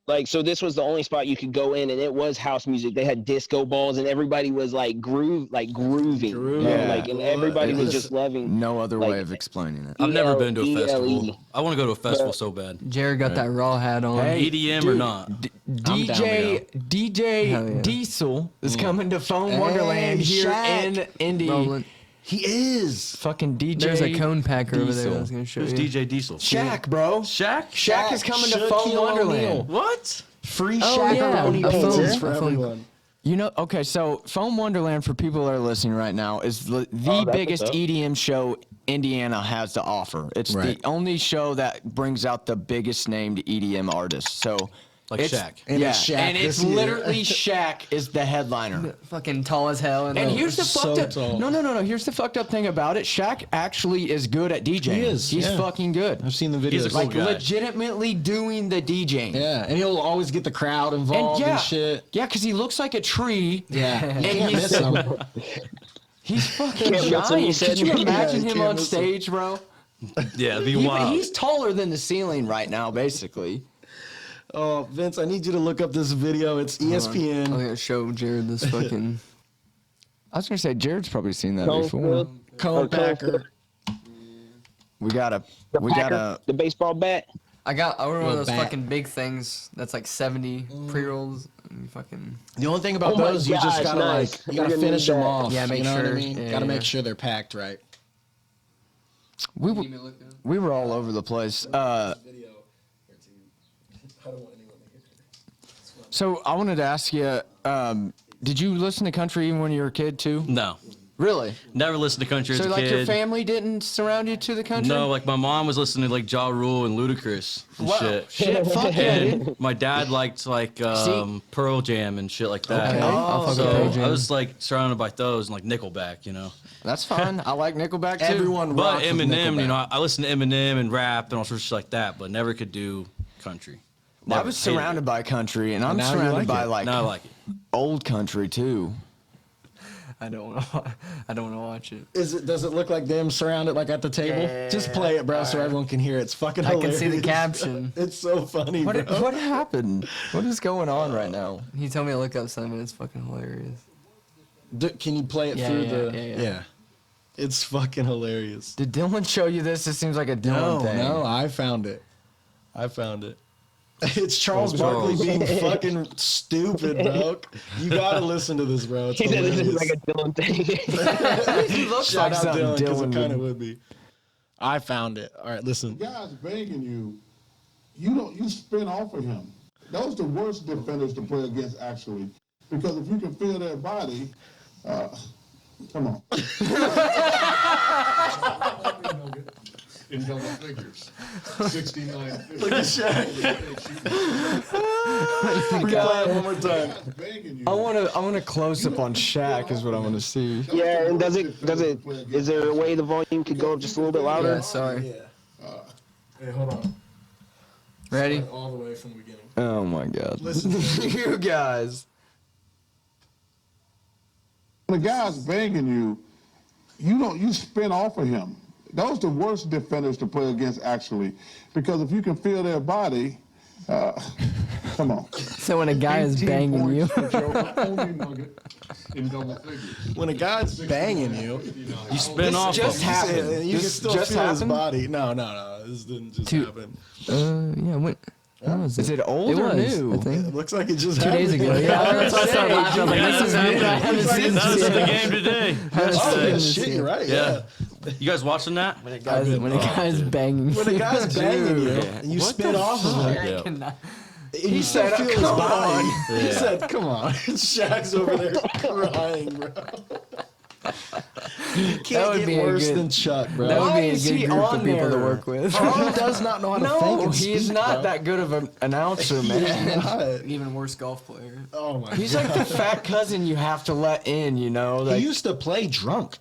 like so this was the only spot you could go in, and it was house music. They had disco balls and everybody was like grooving. You know, Yeah. like and everybody It was was just loving No other Like- way of explaining it. I've never been to a ELE. festival. I want to go to a festival so bad. Jared got that raw hat on. Hey, EDM or dude, not? DJ Hell yeah. Diesel is coming to Phone Wonderland here Shaq. in Indy. Rolling. He is. Fucking DJ. There's a cone packer over there. Diesel. I was gonna show Who's you. DJ Diesel? Shaq, bro. Shaq? Shaq is coming to Phone Shaquille Wonderland. O'Neal. What? Free Oh, yeah, Shaq-a-roni a phone- pizzas for a phone- everyone. You know, okay, so Foam Wonderland, for people that are listening right now, is the that's biggest what's up. EDM show Indiana has to offer. It's Right. the only show that brings out the biggest named EDM artists. So Like it's, Shaq. And yeah, it's Shaq and it's this year. literally Shaq is the headliner. Fucking tall as hell. And here's the so fucked up. tall. No. Here's the fucked up thing about it. Shaq actually is good at DJing. He is, He's yeah. fucking good. I've seen the videos. He's a cool Like guy. legitimately doing the DJing. Yeah, and he'll always get the crowd And involved yeah, and shit. yeah, because he looks like a tree. Yeah, you And can't he's- miss him. He's fucking Can't miss him, you giant. said? Could you Yeah, imagine you him can't on miss him. stage, bro? Yeah, it'd be wild. He's taller than the ceiling right now, basically. Oh, Vince, I need you to look up this video. It's I'm ESPN. gonna show Jared this fucking. I was gonna say Jared's probably seen that Cone before. flip, Cone or Packer. We gotta, the we Packer, gotta. the baseball bat. I ordered one of those bat. fucking big things that's like 70 pre-rolls. And fucking. The only thing about Oh my those, you just gosh, gotta nice. like, you We're gotta gonna finish need them that. off. Yeah, make you know what I sure. mean? Yeah, Gotta yeah. make sure they're packed right. We were all over the place. So I wanted to ask you, did you listen to country even when you were a kid too? No, Really? never listened to country So as a like kid. your family didn't surround you to the country? No, like my mom was listening to like Ja Rule and Ludacris and Wow. shit. Shit, fuck yeah, dude. And my dad liked like Pearl Jam and shit like that. Okay. I'll fuck with So Pearl I Jam. was like surrounded by those and like Nickelback, you know. That's fine. I like Nickelback too. Everyone But rocks with Eminem, you Nickelback. know, I listened to Eminem and rap and all sorts of shit like that, but never could do country. I Never. was Hated surrounded it. by country, and I'm now you surrounded like by it. like Now I like it. old country too. I don't want to watch it. Does it look like them surrounded like at the table? Just play it, bro, so everyone can hear it. It's fucking I hilarious. can see the caption. It's so funny, bro. What happened? What is going on right now? He told me to look up something. It's fucking hilarious. Can you play it Yeah, through yeah, the? yeah. It's fucking hilarious. Did Dylan show you this? This seems like a Dylan thing. No, I found it. It's Charles Barkley Charles. being fucking stupid, bro. You gotta listen to this, bro. It's He said this is hilarious. like a Dylan thing. He looks Shout like out something Dylan, because it Dylan kind of would. would be. I found it. All right, listen. Guys banging you, you spin off of him. Those the worst defenders to play against, actually, because if you can feel their body, come on. In double figures. 69. Look at Shaq. Replay it one more time. Banging you. I want a close up on Shaq is what I want to see. Yeah, and is there a way the volume could go up just a little bit louder? Yeah, sorry. Hey, hold on. Ready? All the way from the beginning. Oh my god. Listen. You guys. When a guy's banging you, you spin off of him. Those the worst defenders to play against, actually, because if you can feel their body, come on. So when a guy is 18 banging you, points for Joe, only nugget in double figures. When a guy's banging you, You spin off just of 'em. happened. you can This still just feel his happened? body. No. This didn't just Two- happen. yeah, when was Is it old It or was, new? I It think. looks like it just 2 happened. days ago. Yeah, that's why I started laughing. I was like, Yeah, this is that's new. I haven't It's like seen That was this the yet. game today. Oh, seen yeah, this shit, yet. you're right. Yeah. You guys watching that? When a guy's banging When a guy's banging you, Dude. and you spin off of him, Yeah. I cannot. you still said, feel his "Come body. on." He said, "Come on." Shaq's over there crying, bro. You That can't would get be a worse good- than Chuck, bro. That would Why be a is good he group on of people to there? work with. He does not know how to think No, and he's speak, not bro. that good of an announcer, man. God. Even worse golf player. Oh my He's god. like the fat cousin you have to let in, you know? He Like, used to play drunk.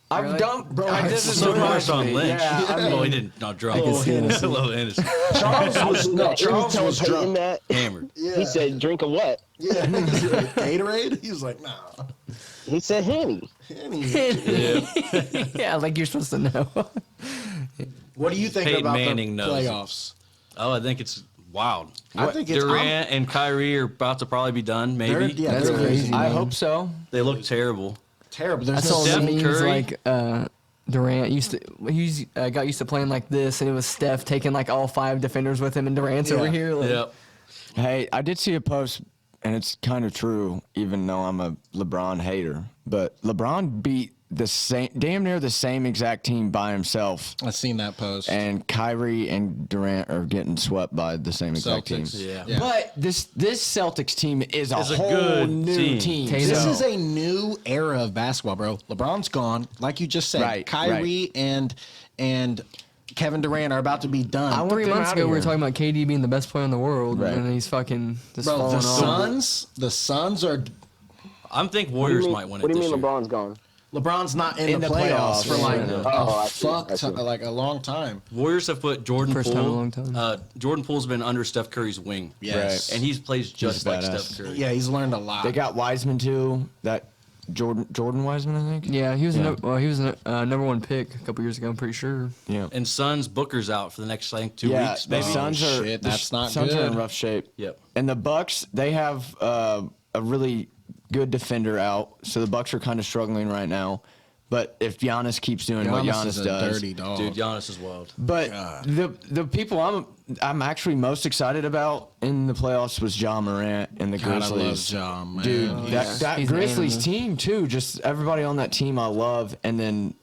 I've Really? done, Bro, I I did So this Marshawn Lynch. Yeah, I mean, Well, he didn't. Not drunk. can see it. A little innocent. Charles was Charles was Peyton drunk. that. Hammered. Yeah. He said, "Drink a what?" Yeah. He's like, Gatorade. He was like, nah. He said, "Henny." Yeah, like you're supposed to know. What do you think Peyton about Manning the knows. playoffs? Oh, I think it's wild. I think it's Durant and Kyrie are about to probably be done. Maybe. Yeah, That's they're crazy. I man. hope so. They look terrible. terrible. I There's saw no Steph some memes Curry. like Durant got used to playing like this, and it was Steph taking like all 5 defenders with him, and Durant's over Yeah. here. Like, Yep. Hey, I did see a post, and it's kind of true, even though I'm a LeBron hater. But LeBron beat the same, damn near the same exact team by himself. I've seen that post. And Kyrie and Durant are getting swept by the same exact team. Yeah. But this Celtics team is a It's a whole good new team. This So- is a new era of basketball, bro. LeBron's gone, like you just said. Right, Kyrie and Kevin Durant are about to be done. 3 months ago, we were talking about KD being the best player in the world, Right. and he's fucking just Bro, falling off. the Suns are. I'm think Warriors might win it What do you this mean year. LeBron's gone? LeBron's not in the playoffs for like I see, like a long time. Warriors have put Jordan First time in a Poole. long time. Jordan Poole's been under Steph Curry's wing. Yes. And he plays just like badass. Steph Curry. Yeah, he's learned a lot. They got Wiseman too. That Jordan Wiseman, I think. Yeah, he was Yeah. he was a number one pick a couple years ago. I'm pretty sure. Yeah. And Suns Booker's out for the next, I think, 2 Yeah, weeks. the maybe. Suns are. shit, the that's not Suns are in good. rough shape. Yep. And the Bucks, they have a really good defender out, so the Bucks are kind of struggling right now. But if Giannis keeps doing what Giannis Giannis is a does, dirty dog. Dude, Giannis is wild. but the people I'm actually most excited about in the playoffs was Ja Morant and the God, I love Grizzlies. Ja, man. Dude, that He's an Grizzlies animal. team too. Just everybody on that team I love, and then.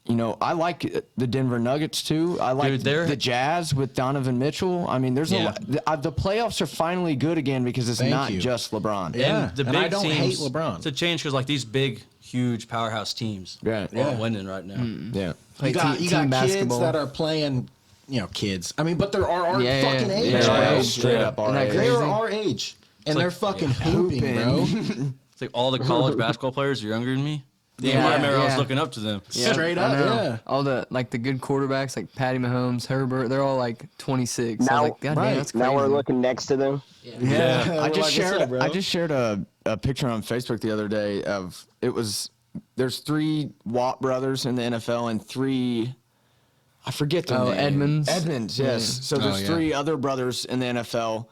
You know, I like the Denver Nuggets too. I like Dude, they're- the Jazz with Donovan Mitchell. I mean, there's Yeah. a lot. The playoffs are finally good again because it's Thank not you. just LeBron. Yeah. And the and big I don't teams, hate LeBron. It's a change because like these big, huge powerhouse teams Right. aren't winning right now. Yeah. Play You got team kids basketball. that are playing, kids. I mean, but they're our Yeah, fucking yeah, age, yeah. bro. Straight up Isn't that our age. They are crazy? our age, and like- they're fucking hooping, bro. It's like all the college basketball players are younger than me. Yeah, I remember I was yeah. looking up to them. Yeah, Straight I up, know. yeah. All the good quarterbacks like Patty Mahomes, Herbert, they're all like 26. I Now- was like, God damn, that's crazy. Now we're looking next to them. Yeah. I We're just like, shared. "What's up, bro?" I just shared a picture on Facebook the other day of it was. There's 3 Watt brothers in the NFL and 3. I forget their name. Edmonds. Edmonds, yes. So there's yeah. 3 other brothers in the NFL.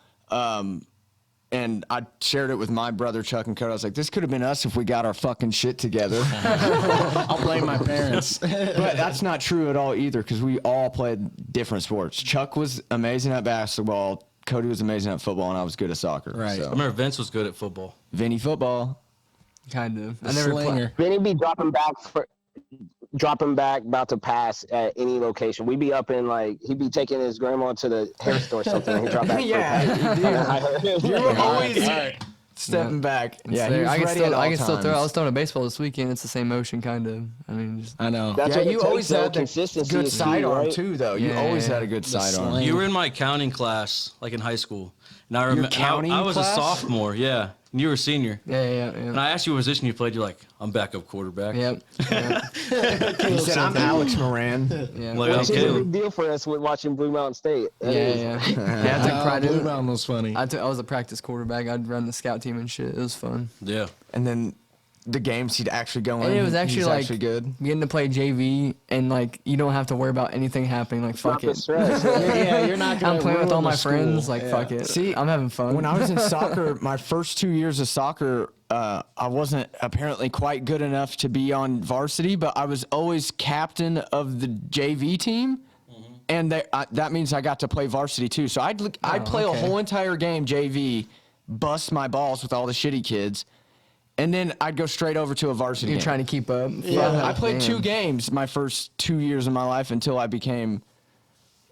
And I shared it with my brother Chuck and Cody. I was like, this could have been us if we got our fucking shit together. I'll blame my parents. But that's not true at all either because we all played different sports. Chuck was amazing at basketball. Cody was amazing at football, and I was good at soccer. Right. So. I remember Vince was good at football. Vinny football. Kind of. I The never played. slinger. Benny be dropping back, about to pass at any location. We be up in he'd be taking his grandma to the hair store or something. And he'd drop back. You were always All stepping back. Yeah, he There. was I can ready still, at all I can still throw. I times. was throwing a baseball this weekend. It's the same motion, kind of. I mean, just, I know. That's Yeah, what it you takes, always though. had the Consistency good is key, sidearm right? too, though. You Yeah, always yeah. had a good sidearm. sling. You were in my counting class, like in high school. And I Your remember counting I was class? a sophomore, yeah. And you were a senior. yeah. And I asked you what position you played. You're like, I'm backup quarterback. Yep. He said, "I'm Alex Moran." Yeah. I'm like, Which is a okay. big deal for us with watching Blue Mountain State. It Yeah, is. yeah. I took pride in Blue it. Mountain was funny. I was a practice quarterback. I'd run the scout team and shit. It was fun. Yeah. And then the games he'd actually go in. And it was actually he's like actually good. getting to play JV and like you don't have to worry about anything happening. Like fuck Not the it. stress. Yeah, you're not gonna I'm playing with ruin all the my friends. school. Like Yeah. fuck it. See, I'm having fun. When I was in soccer, my first 2 years of soccer, I wasn't apparently quite good enough to be on varsity, but I was always captain of the JV team. And that means I got to play varsity too. So I'd play okay. a whole entire game JV, bust my balls with all the shitty kids, and then I'd go straight over to a varsity You're game. trying to keep up. Yeah, I played Man. 2 games my first 2 years of my life until I became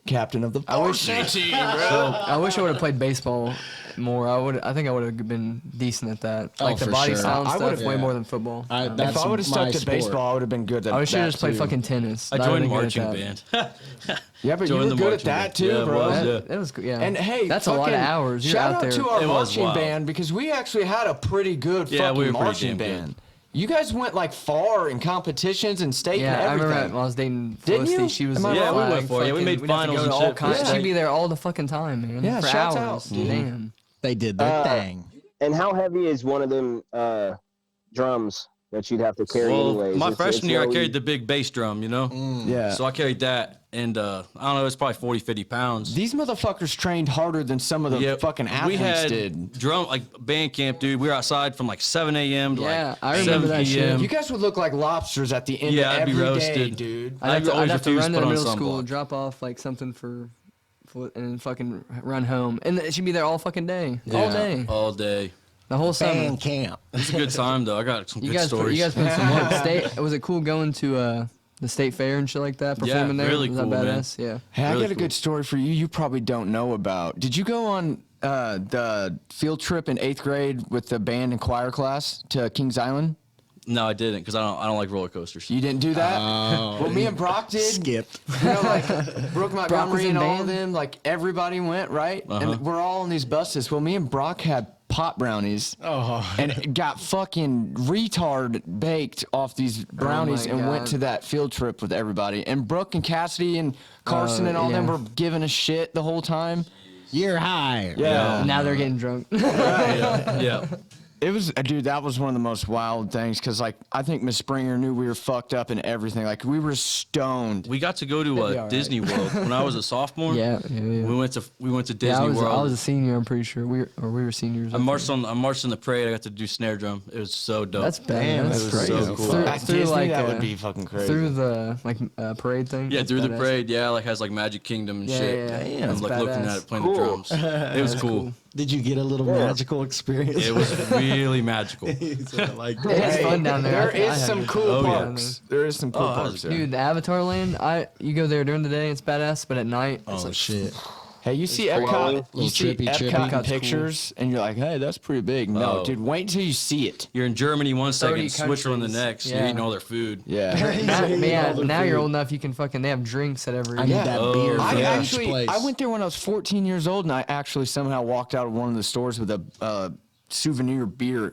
captain of the varsity team, bro. I wish I would have played baseball more. I think I would have been decent at that. Oh, Like the for body sure. sound I stuff would've- way yeah. more than football. That's If I would have stuck my to sport. baseball, I would have been good at I should have that just played too. fucking tennis. I Not joined even good at marching that. band. Yeah, but you Joined were the good at marching that band. too, Yeah, it bro. was, yeah. That was good. Yeah. And hey, that's a lot of fucking hours. You're shout out there. to our It was marching wild. band because we actually had a pretty good Yeah, we fucking were pretty marching damn good. band. You guys went like far in competitions and state Yeah, and I remember everything. when I was dating Didn't Felicity. you? She was Am I the wrong? Yeah, we went flag for it. Yeah, we fucking- made we'd have to finals go and to all shit. kinds- Yeah. She'd be there all the fucking time, man. Yeah, for shouts hours. out. Damn. They did their thing. And how heavy is one of them drums that you'd have to carry Well, anyways? my It's freshman year, I no carried easy. the big bass drum, you know? Yeah. So I carried that. And I don't know, it's probably 40, 50 pounds. These motherfuckers trained harder than some of the Yeah, fucking athletes we had did. drum, like band camp, dude. We were outside from like 7 a.m. to Yeah, like I remember 7 that shit. p.m. You guys would look like lobsters at the end Yeah, of I'd be every day, roasted. dude. I'd have always to refused run to to put the on middle school, sunblock. drop off like something and then fucking run home. And she'd be there all fucking day. All day. All day. The whole summer. Band camp. It's a good time though. I got some You good guys, stories. you guys put in some work. Was it cool going to the state fair and shit like that? Yeah, Performing there. really Was cool, that man. badass? Yeah. Hey, I Really got a cool. good story for you. You probably don't know about. Did you go on the field trip in 8th grade with the band and choir class to Kings Island? No, I didn't because I don't like roller coasters. You didn't do that? Oh, Well, me and Brock did. Skipped. You know, like Brooke Montgomery in and all band? of them, like everybody went, right? And we're all on these buses. Well, me and Brock had pot brownies and got fucking retard baked off these brownies my and went God. to that field trip with everybody. And Brooke and Cassidy and Carson and all them yeah. were giving a shit the whole time. You're high. Yeah. Now they're getting drunk. Yeah. It was, dude, that was one of the most wild things because, like, I think Miss Springer knew we were fucked up and everything. Like, we were stoned. We got to go to That'd be all right. Disney World when I was a sophomore. yeah. We went to Disney Yeah, I World. was a senior. I'm pretty sure we were seniors. I marched in the parade. I got to do snare drum. It was so dope. That's bad. Damn, That's it was so cool. At Through Disney, like that would be fucking crazy. through the parade thing. Yeah, That's through the badass. parade. Yeah, like has like Magic Kingdom and Yeah, shit. yeah, yeah. And I'm That's like looking badass. at it playing Cool. the drums. It was cool. Did you get a little magical experience? It was really magical. like, It's fun down there. There is some cool Oh, yeah. parks. There is some cool parks there. Dude, the Avatar Land. You go there during the day, it's badass, but at night, it's oh like shit. Hey, you see crazy. Epcot? You Little see trippy, Epcot trippy. in Epcot's pictures, and you're like, hey, that's pretty big. No, Oh. dude, wait until you see it. You're in Germany one 30 second, Switzerland the countries. next. Yeah. You're eating all their food. Yeah. now you're old enough you can fucking. They have drinks at every. I need that beer I from each actually, place. I went there when I was 14 years old, and I actually somehow walked out of one of the stores with a souvenir beer.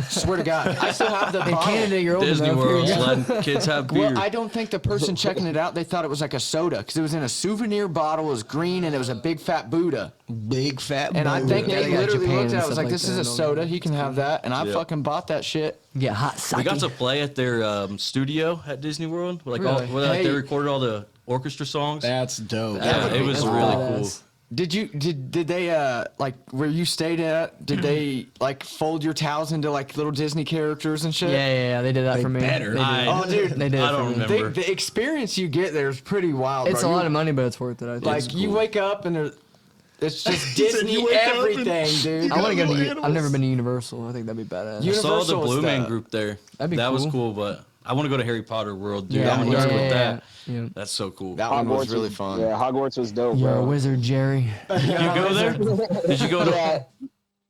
Swear to God, I still have the In bottle. Canada, you're old Disney enough. World, Here you go. letting kids have beer. Well, I don't think the person checking it out, they thought it was like a soda, because it was in a souvenir bottle, it was green, and it was a big fat Buddha. Big fat. And I think Yeah, they they got literally Japan looked and at it, was stuff like, like this is that a and all soda, that. he can have that, and I Yeah. fucking bought that shit. Yeah, hot sake. we got to play at their studio at Disney World. Like, Really? where like, Hey. they recorded all the orchestra songs. That's dope. Yeah, it was That's really badass. cool. Did they like where you stayed at? Did they like fold your towels into like little Disney characters and shit? Yeah, they did that They for me. better. They did. I- Oh, dude, They did it I for don't me. remember. the experience you get there is pretty wild. It's a bro. lot of money, but it's worth it. I think. Like you wake up and it's just said Disney you wake up and everything, dude. I want to go to. animals. I've never been to Universal. I think that'd be badass. You- I saw the Universal was Blue Man the- Group there. That'd be that was cool. cool, but I want to go to Harry Potter World, dude. Yeah, I'm gonna yeah, go yeah, with that. yeah. That's so cool. That one was Hogwarts really fun. Yeah, Hogwarts was dope, You're a bro. wizard, Jerry. You go there? Did you go to?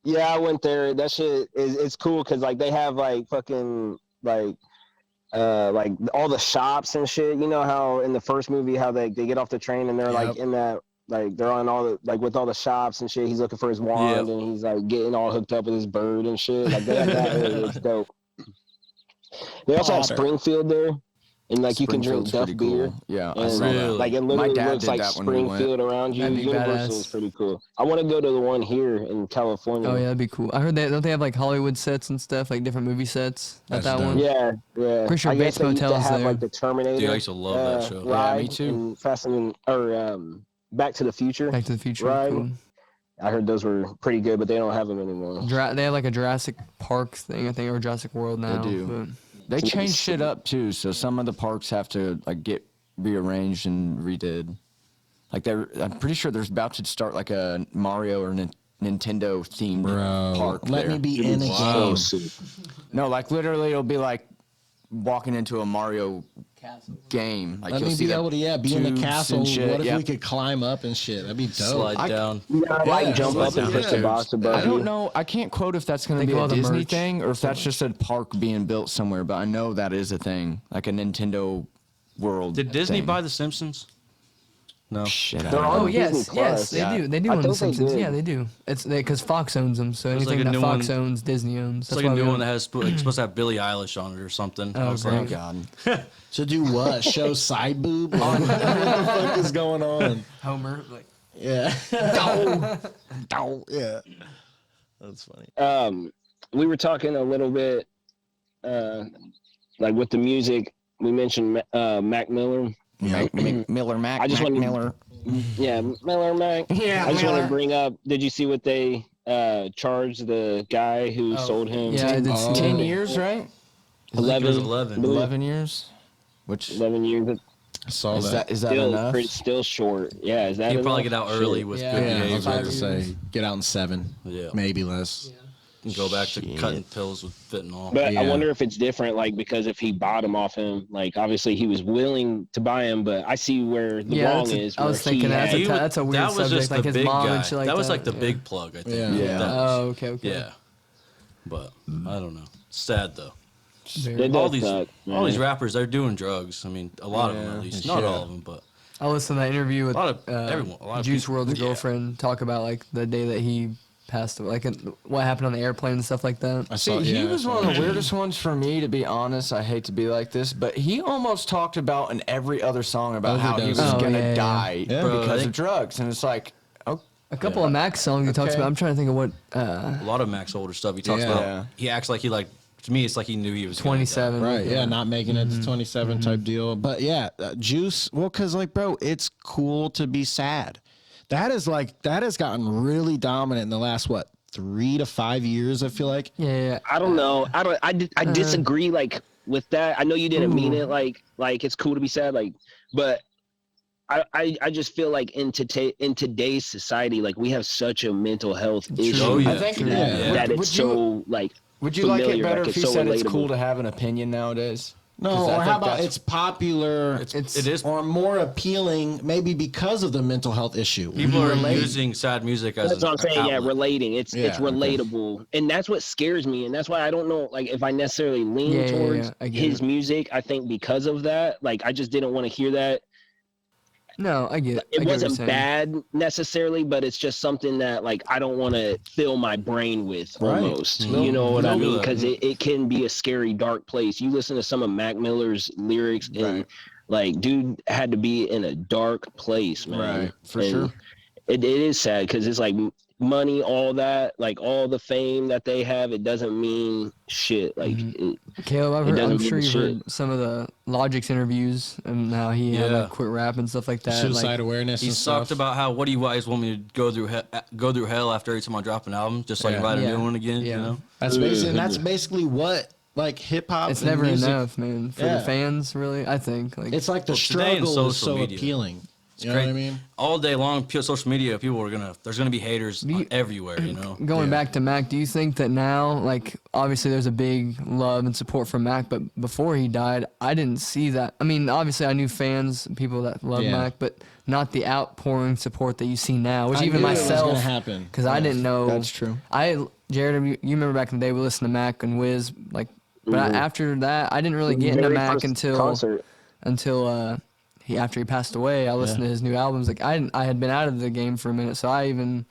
Yeah, I went there. That shit is it's cool because like they have like fucking like all the shops and shit. You know how in the first movie how they get off the train and they're like in that like they're on all the like with all the shops and shit. He's looking for his wand and he's like getting all hooked up with his bird and shit. Like they have that area. It's dope. They also have Potter. Springfield there, and like you can drink Springfield's Duff pretty beer. cool. Yeah, I And saw that. Really? like it My literally dad looks did like that when we went. Springfield around you. That'd be Universal badass. is pretty cool. I want to go to the one here in California. Oh yeah, that'd be cool. I heard don't they have like Hollywood sets and stuff, like different movie sets at That's that dope. one? Yeah, yeah. Pretty sure I guess Bates they used to Motel's have there. like the Terminator. Dude, I used to love that show. Yeah, Ride me too. and Fast and Back to the Future. Back to the Future. Right. Cool. I heard those were pretty good, but they don't have them anymore. They have like a Jurassic Park thing, I think, or Jurassic World now. do. They changed shit up too, so some of the parks have to like get rearranged and redid. Like I'm pretty sure there's about to start like a Mario or Nintendo themed Bro, park. let there. me be in a Oh, game. shit. No, like literally, it'll be like walking into a Mario game. Like Let you'll me see be the able to be in the tubes castle. and shit. What if Yeah. we could climb up and shit? That'd be dope. Slide down. You gotta like jump Yeah, up and push the yeah. box above I don't you. know. I can't quote if that's going to Think be of a all the Disney merch. thing or if that's just a park being built somewhere. But I know that is a thing, like a Nintendo World. Did Disney thing. buy The Simpsons? No. Shit, I They're don't on know. Oh yes, Disney yes, Plus. they Yeah. do. They do I own The thought they Simpsons. did. Yeah, they do. It's because Fox owns them, so There's like anything a that new Fox one- owns, Disney owns. It's That's like a why we new own one it. that has it's supposed to have Billie Eilish on it or something. I Oh, was great. Oh like, God. To do what? Show side boob? What the fuck is going on? Homer. Like, Yeah. Yeah. That's funny. We were talking a little bit, like with the music. We mentioned Mac Miller. Miller Mac. I just Mac wanted- Miller. Yeah, Miller Mac. Yeah, I just want Miller. to bring up. Did you see what they charged the guy who sold him? yeah, I did see 10 that. years, right? 11, it was 11. 11 years. Which 11 years. I saw is that. that Still, enough? still short. Yeah, is that He'll probably get enough? out early Shit. with Yeah. good Yeah, I was behavior. about to say, get out in 7. Yeah. Maybe less. and go back to cutting pills with fentanyl. But I wonder if it's different, like, because if he bought him off him, like, obviously he was willing to buy him, but I see where the wrong is. I was thinking that's a weird that was subject, just like the his big mom guy. and shit like that was that. like the big plug, I think. Yeah. That was- okay. Yeah. But I don't know. Sad though. It All does suck, all these man. rappers, they're doing drugs. I mean, a lot of them at least. Not all of them, but I listened to that interview with a lot of Juice people- WRLD's girlfriend talk about like the day that he passed away, like what happened on the airplane and stuff like that. He was one of the weirdest ones for me, to be honest. I hate to be like this, but he almost talked about in every other song about how he was gonna die because of drugs, and it's like, a couple of Mac songs he talks about. I'm trying to think of what. a lot of Mac's older stuff. He talks about. He acts like he like. To me, it's like he knew he was 27. Right, yeah, not making it to 27 type deal. But yeah, Juice, well, because, like, bro, it's cool to be sad. That has gotten really dominant in the last, 3 to 5 years, I feel like. Yeah. I don't know. I disagree, like, with that. I know you didn't mean it like it's cool to be sad, like, but I just feel like in today's society, like, we have such a mental health issue. Oh, yeah. I think that it's so, like, would you like it familiar, better like, if you it's so said it's relatable. cool to have an opinion nowadays? No, or how about it's popular, it is, or more appealing, maybe because of the mental health issue. People are using sad music as that's what I'm saying. outlet. Yeah, relating. It's relatable, and that's what scares me, and that's why I don't know, like, if I necessarily lean towards his music. I think because of that, like, I just didn't want to hear that. No, I get it. It wasn't bad necessarily, but it's just something that, like, I don't want to fill my brain with almost. You know what I mean? Because it can be a scary, dark place. You listen to some of Mac Miller's lyrics, and like, dude had to be in a dark place, man. Right, for sure. It is sad because it's like money, all that, like, all the fame that they have, it doesn't mean shit. Like, Caleb, I'm sure you've heard some of the Logic's interviews and how he had like quit rap and stuff like that. Suicide awareness. He's talked about how, what do you guys want me to go through hell after every time I drop an album, just so I can write a new one again. You know, that's basically what, like, hip hop. It's never enough, man, for the fans. Really, I think like it's like the struggle is so appealing. You know what I mean? All day long, social media, there's gonna be haters everywhere, you know? Going back to Mac, do you think that now, like, obviously there's a big love and support for Mac, but before he died, I didn't see that. I mean, obviously I knew fans, people that love Mac, but not the outpouring support that you see now, which even myself, because I didn't know. That's true. Jared, you remember back in the day, we listened to Mac and Wiz, like, but after that, I didn't really get into Mac until after he passed away. I listened to his new albums. Like, I had been out of the game for a minute, so I even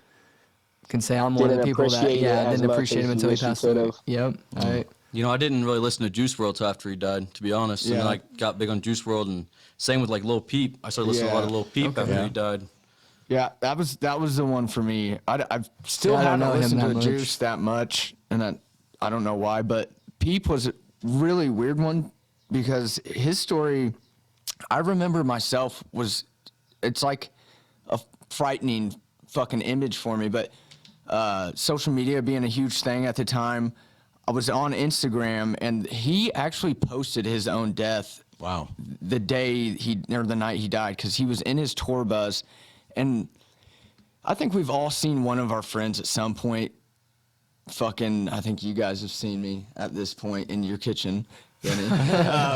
can say I'm one of the people that didn't appreciate him until he passed away. Yep. All right. You know, I didn't really listen to Juice WRLD till after he died, to be honest. And then I got big on Juice WRLD, and same with like Lil Peep. I started listening to a lot of Lil Peep after he died. Yeah, that was the one for me. I still haven't listened to Juice that much, and I don't know why, but Peep was a really weird one because his story, I remember myself, it's like a frightening fucking image for me, but social media being a huge thing at the time, I was on Instagram and he actually posted his own death. Wow. The night he died, because he was in his tour bus, and I think we've all seen one of our friends at some point. I think you guys have seen me at this point in your kitchen. We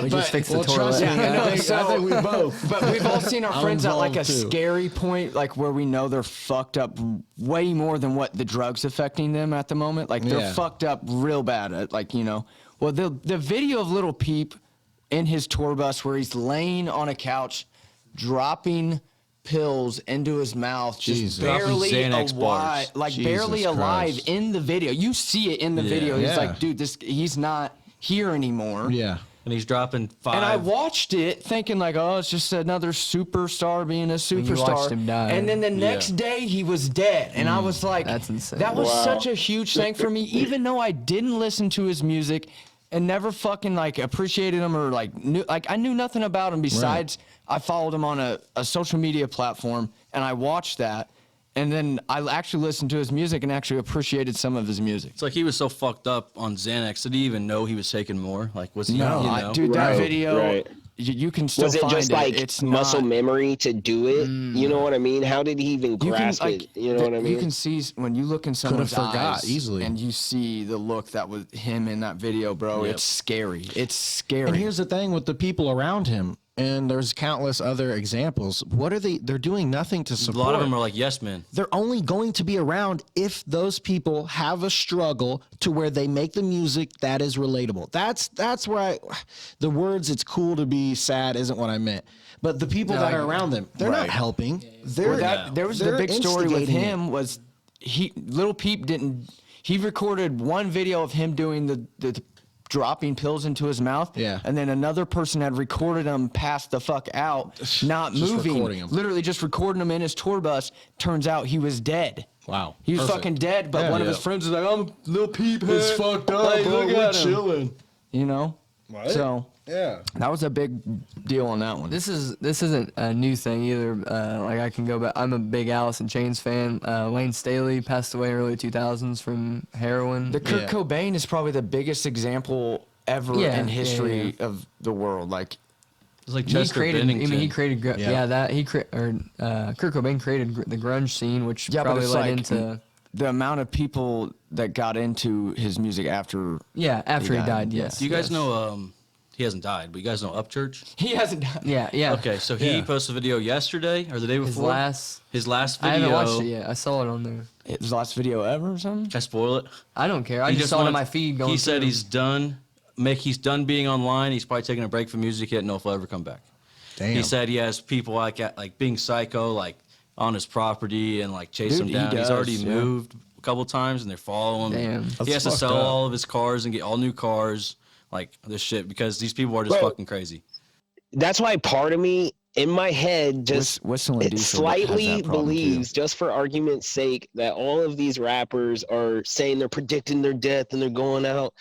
just fixed the toilet. I think we both. But we've all seen our friends at like a scary point, like where we know they're fucked up way more than what the drugs affecting them at the moment. Like they're fucked up real bad. Well, the video of Lil Peep in his tour bus where he's laying on a couch, dropping pills into his mouth, just barely alive, barely alive in the video. You see it in the video. He's like, dude, he's not here anymore. Yeah. And he's dropping 5. And I watched it thinking like, oh, it's just another superstar being a superstar. You watched him die. And then the next day he was dead. And I was like, that's insane. That was such a huge thing for me, even though I didn't listen to his music and never fucking like appreciated him or I knew nothing about him besides I followed him on a social media platform and I watched that. And then I actually listened to his music and actually appreciated some of his music. It's like he was so fucked up on Xanax. Did he even know he was taking more? Like, was he? No, dude, that video. you can still Was it find just like it's muscle not, memory to do it? You know what I mean? How did he even grasp it? You know what I mean? You can see when you look in someone's forgot eyes easily. and you see the look that was him in that video, bro. Yep. It's scary. It's scary. And here's the thing with the people around him, and there's countless other examples. What are they? They're doing nothing to A support. lot of them are like yes men. They're only going to be around if those people have a struggle to where they make the music that is relatable. That's where the words "it's cool to be sad" isn't what I meant. But the people that are around them, they're not helping. They're there was the they're big story with instigating it. him was Little Peep didn't. He recorded one video of him doing the dropping pills into his mouth. Yeah. And then another person had recorded him passed the fuck out, not Just moving. recording him. Literally just recording him in his tour bus. Turns out he was dead. Wow. He was Perfect. fucking dead, but one of his friends was like, I'm Lil Peep. It's fucked up, Like, bro. look We're at him. chilling. You know? So Yeah. that was a big deal on that one. This isn't a new thing either. Like I can go back. I'm a big Alice in Chains fan. Lane Staley passed away early 2000s from heroin. The Kurt Cobain is probably the biggest example ever Yeah, in yeah, history of the world. Like, It's like he Chester created. Bennington. I mean, he created. Yeah. Yeah, that he Kurt Cobain created the grunge scene, which yeah, but probably it's led like into. the amount of people that got into his music after. Yeah, after he died, died. yeah. Yes. Do you guys yes. know? He hasn't died, but you guys know Upchurch? He hasn't done. Yeah, yeah. Okay, so he posted a video yesterday or the day His before. last. His last I video. haven't watched it yet. I saw it on there. His last video ever or something. Can I spoil it? I don't care. I He just saw it on wanted- my feed going. He said through. he's done. He's done being online. He's probably taking a break from music. He doesn't know if he'll ever come back. Damn. He said he has people like being psycho, like on his property and like chase him Dude, he down. He's does, already yeah. moved a couple times and they're following him. Damn. He has to That's sell fucked up. all of his cars and get all new cars, like this shit, because these people are just Bro. fucking crazy. That's why part of me in my head just Whistling it Diesel has slightly that problem, too. believes, just for argument's sake, that all of these rappers are saying they're predicting their death and they're going out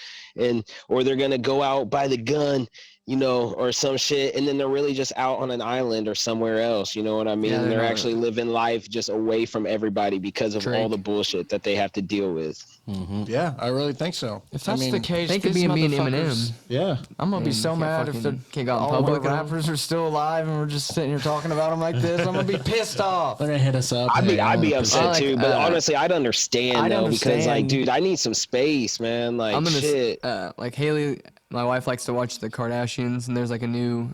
or they're gonna go out by the gun, you know, or some shit, and then they're really just out on an island or somewhere else. You know what I mean? Yeah, they're they're not- actually living life just away from everybody because of all Drake. the bullshit that they have to deal with. Yeah, I really think so. If that's the case, Think of these being me and motherfuckers- Eminem. Yeah. I'm gonna be And so can't mad if the fucking- can't go out in all public the at all. rappers are still alive and we're just sitting here talking about them like this. I'm gonna be pissed off. They're gonna hit us up. I'd be Hey, upset like, too, but honestly, I'd understand I'd though because like, understand. dude, I need some space, man. Like, I'm gonna shit. like Haley. My wife likes to watch the Kardashians, and there's like a new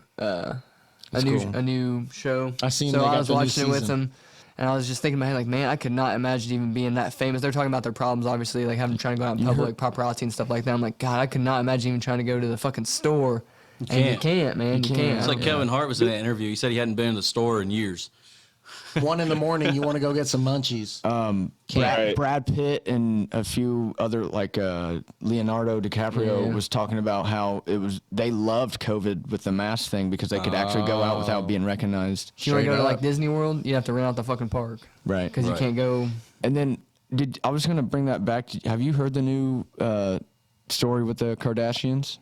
show. I seen So they I got was the new watching it with season. them, and I was just thinking in my head like, man, I could not imagine even being that famous. They're talking about their problems, obviously, like having trying to go out in public, paparazzi and stuff like that. I'm like, God, I could not imagine even trying to go to the fucking store. And you can't, man. You can't. It's like Kevin Hart was in that interview. He said he hadn't been in the store in years. 1 a.m, you want to go get some munchies. Brad Pitt and a few other like Leonardo DiCaprio Yeah. was talking about how they loved COVID with the mask thing because they could actually go out without being recognized. If you want to go to Straight like up. Disney World, you have to rent out the fucking park. Right. Because you can't go. And then I was gonna bring that back. Have you heard the new story with the Kardashians,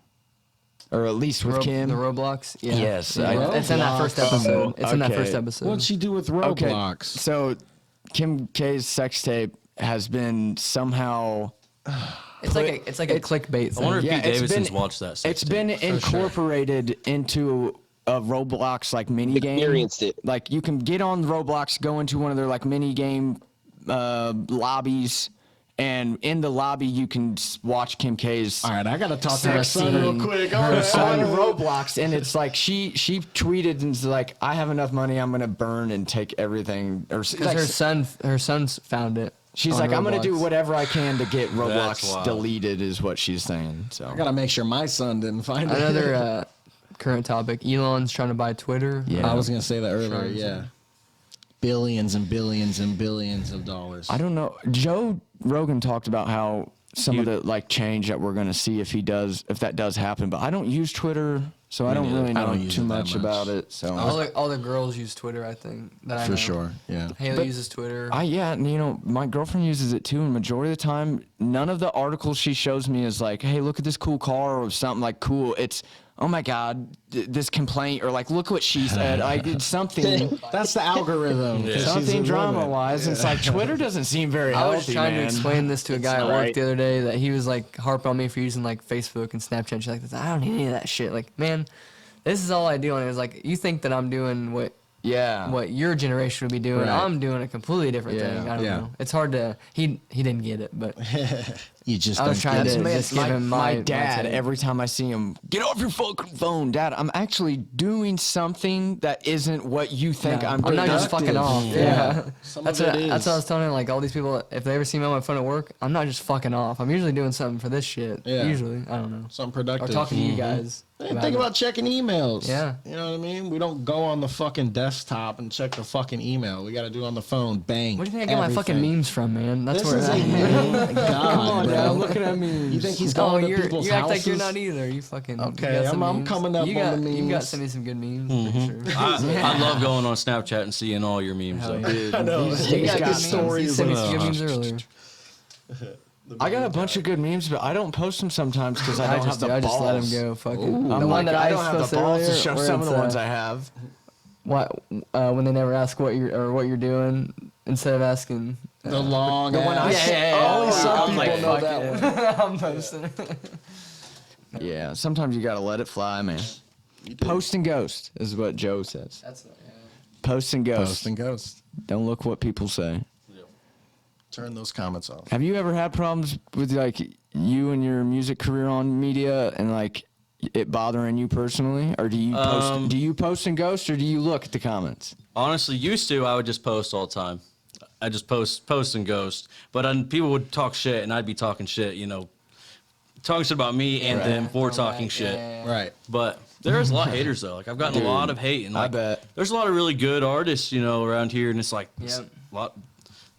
or at least with Kim? The Roblox. Yeah. Yes, Yeah. It's in that first episode. It's in that first Okay. episode. What'd she do with Okay, Roblox? so Kim K's sex tape has been somehow. It's like a clickbait I thing. wonder if Yeah, Pete it's Davidson's been- watched that. It's sex been tape. incorporated into a Roblox like mini game. Experienced it. Like you can get on Roblox, go into one of their like mini game lobbies, and in the lobby you can watch Kim K's. All right, I gotta talk to her son real quick. Her son Roblox, and it's like she tweeted and was like, "I have enough money, I'm gonna burn and take everything." Or Because like, her son's found it. she's on like, "I'm gonna do Roblox. whatever I can to get That's Roblox wild. deleted," is what she's saying. So I gotta make sure my son didn't find it. Another current topic. Elon's trying to buy Twitter. Yeah. I was gonna say that earlier. Yeah, billions and billions and billions of dollars. I don't know. Joe Rogan talked about how some of the like change that we're gonna see if that does happen. But I don't use Twitter, so I don't really I know don't use too it that much much. about it. So All the girls use Twitter, I think. That I For know. sure. Yeah. Haley uses Twitter. and my girlfriend uses it too, and majority of the time, none of the articles she shows me is like, "Hey, look at this cool car" or something like cool. It's, "Oh my God, this complaint," or like, "Look what she said." I did something. That's the algorithm. 'cause she's Something a drama woman. wise. It's like Twitter doesn't seem very I healthy, was trying to man. explain this to a guy at not work right. the other day that he was like harping on me for using like Facebook and Snapchat. She's like, I don't need any of that shit. Like, man, this is all I do, and it's like you think that I'm doing what Yeah. what your generation would be doing. Right. I'm doing a completely different Yeah, thing. I don't yeah. know. It's hard to. He didn't get it, but You just I was don't trying get to it. Man, just give him my my dad, take. every time I see him, get off your fucking phone, Dad. I'm actually doing something that isn't what you think No, I'm I'm doing. not just fucking off. Yeah. Yeah. Some That's of what, it that's what I is. was telling like all these people. If they ever see me on my phone at work, I'm not just fucking off. I'm usually doing something for this shit. Yeah. Usually, I don't know. Something Or productive. talking to you guys. Hey, think about checking emails. Yeah. You know what I mean? We don't go on the fucking desktop and check the fucking email. We got to do it on the phone. Bang. Where do you think I get my fucking Everything. memes from, man? That's This where. is a meme. God, Come on, bro. now looking at memes. You think he's Oh, going to you're, people's you act houses? like you're not either. You fucking. Okay, you got some I'm memes. coming up you on got, the You got memes. to send me some good memes for sure. I love going on Snapchat and seeing all your memes. Hell though. yeah. I know. He's He's got got good memes. He stories. sent me of- some good memes earlier. I got a bunch of good memes, but I don't post them sometimes because I don't have the I balls. just let him go. Fucking. I'm The one like, that I I don't have the posted balls to earlier, show where some of the it's, ones I have. What when they never ask what you're doing instead of asking. The long The one I ass. said. Only some I'm people like, know fuck that it. one. I'm posting. Yeah, sometimes you gotta let it fly, man. Post and ghost is what Joe says. That's Post and ghost. Post and ghost. Don't look what people say. Turn those comments off. Have you ever had problems with like you and your music career on media and like it bothering you personally, or do you post? Do you post and ghost, or do you look at the comments? Honestly, used to I would just post all the time. I just post and ghost. But people would talk shit, and I'd be talking shit. You know, talking shit about me and them for talking shit. Right. But there's a lot of haters though. Like I've gotten a lot of hate, and I like bet. there's a lot of really good artists, you know, around here, and it's like it's Yep. a lot.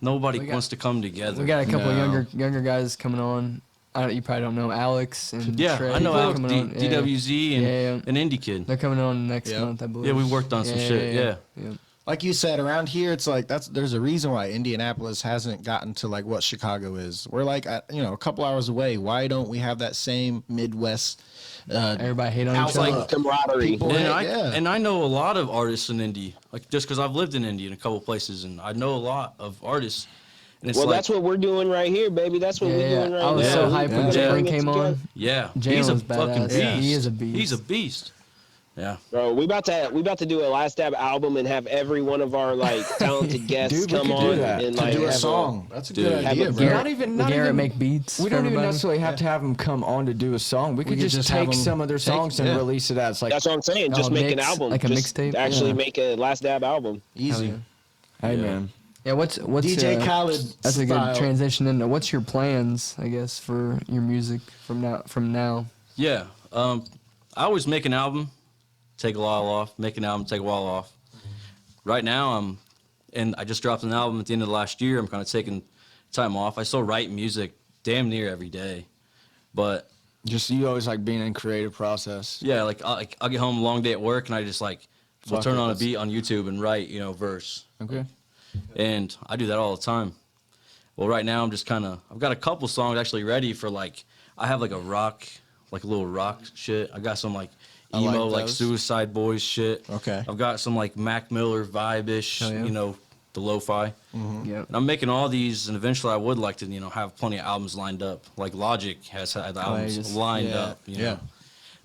Nobody We got- wants to come together. We got a couple No. younger guys coming on. You probably don't know Alex and yeah, Trey. I know They're Alex, coming on. Yeah. DWZ, and Yeah. an indie kid. They're coming on next Yep. month, I believe. Yeah, we worked on some shit. Yeah. Like you said, around here, it's like there's a reason why Indianapolis hasn't gotten to like what Chicago is. We're like, a couple hours away. Why don't we have that same Midwest? Everybody hate on each Outlook? other. Camaraderie. People- And I know a lot of artists in Indy, like just because I've lived in Indy in a couple places, and I know a lot of artists. And it's Well, like, that's what we're doing right here, baby. That's what we're doing right I was now. so Yeah. hyped when We gotta Jalen get came together. on. yeah, Jalen's he's a fucking badass. beast. Yeah, he is a beast. He's a beast. Yeah. Bro, we about to do a Last Dab album and have every one of our like talented guests Dude, we come could do on that. and To like do a have song. That's a good Dude. idea, Have a bro. Not even. Not Garrett even make beats. We for don't even everybody. necessarily have to have them come on to do a song. We could could just just have take them some of their take- songs and yeah. release it as like. That's what I'm saying. Just Oh, make an mix, album. like a Just mixtape? Actually Yeah. make a Last Dab album. Easy. Yeah. Hey Yeah. man. Yeah, what's DJ Khaled. That's a style. good transition into what's your plans, I guess, for your music from now. Yeah. I always make an album, take a while off, make an album, take a while off. Right now, and I just dropped an album at the end of the last year. I'm kind of taking time off. I still write music damn near every day. But Just you always like being in creative process. yeah, like I'll get home a long day at work, and I just like will Fuck turn it, on a let's- beat on YouTube and write, verse. Okay. And I do that all the time. Well, right now I'm just I've got a couple songs actually ready for I have like a little rock shit. I got some like I like emo, like those. Suicide Boys shit. Okay. I've got some like Mac Miller vibe-ish, Hell yeah. The lo-fi. Yep. And I'm making all these, and eventually I would like to, have plenty of albums lined up. Like Logic has had albums just- lined yeah, up. You know? yeah.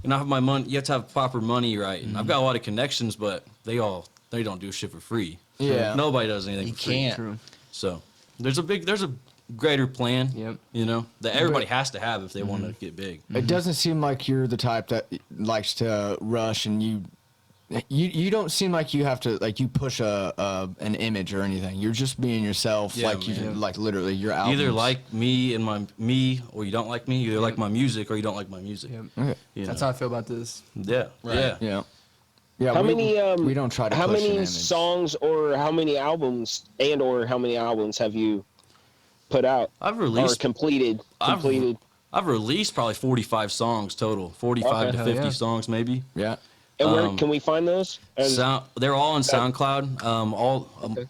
And I have my money. You have to have proper money, right? And I've got a lot of connections, but they don't do shit for free. Yeah. Nobody does anything You for free. can't. True. So there's a greater plan. Yep. That everybody has to have if they want to get big. It doesn't seem like you're the type that likes to rush, and you don't seem like you have to you push an image or anything. You're just being yourself, Yeah, you man. like literally your album. Either like me and me, or you don't like me. Either like my music or you don't like my music. Yep. Okay. You That's know? how I feel about this. Yeah. Right. Yeah. Yeah. Yeah. How we, many we don't try to how push an many image. songs or how many albums have you put out I've or released. completed? I've released probably 45 songs total. 45 to Hell 50 yeah. songs maybe. Yeah. And where can we find those? They're all on SoundCloud.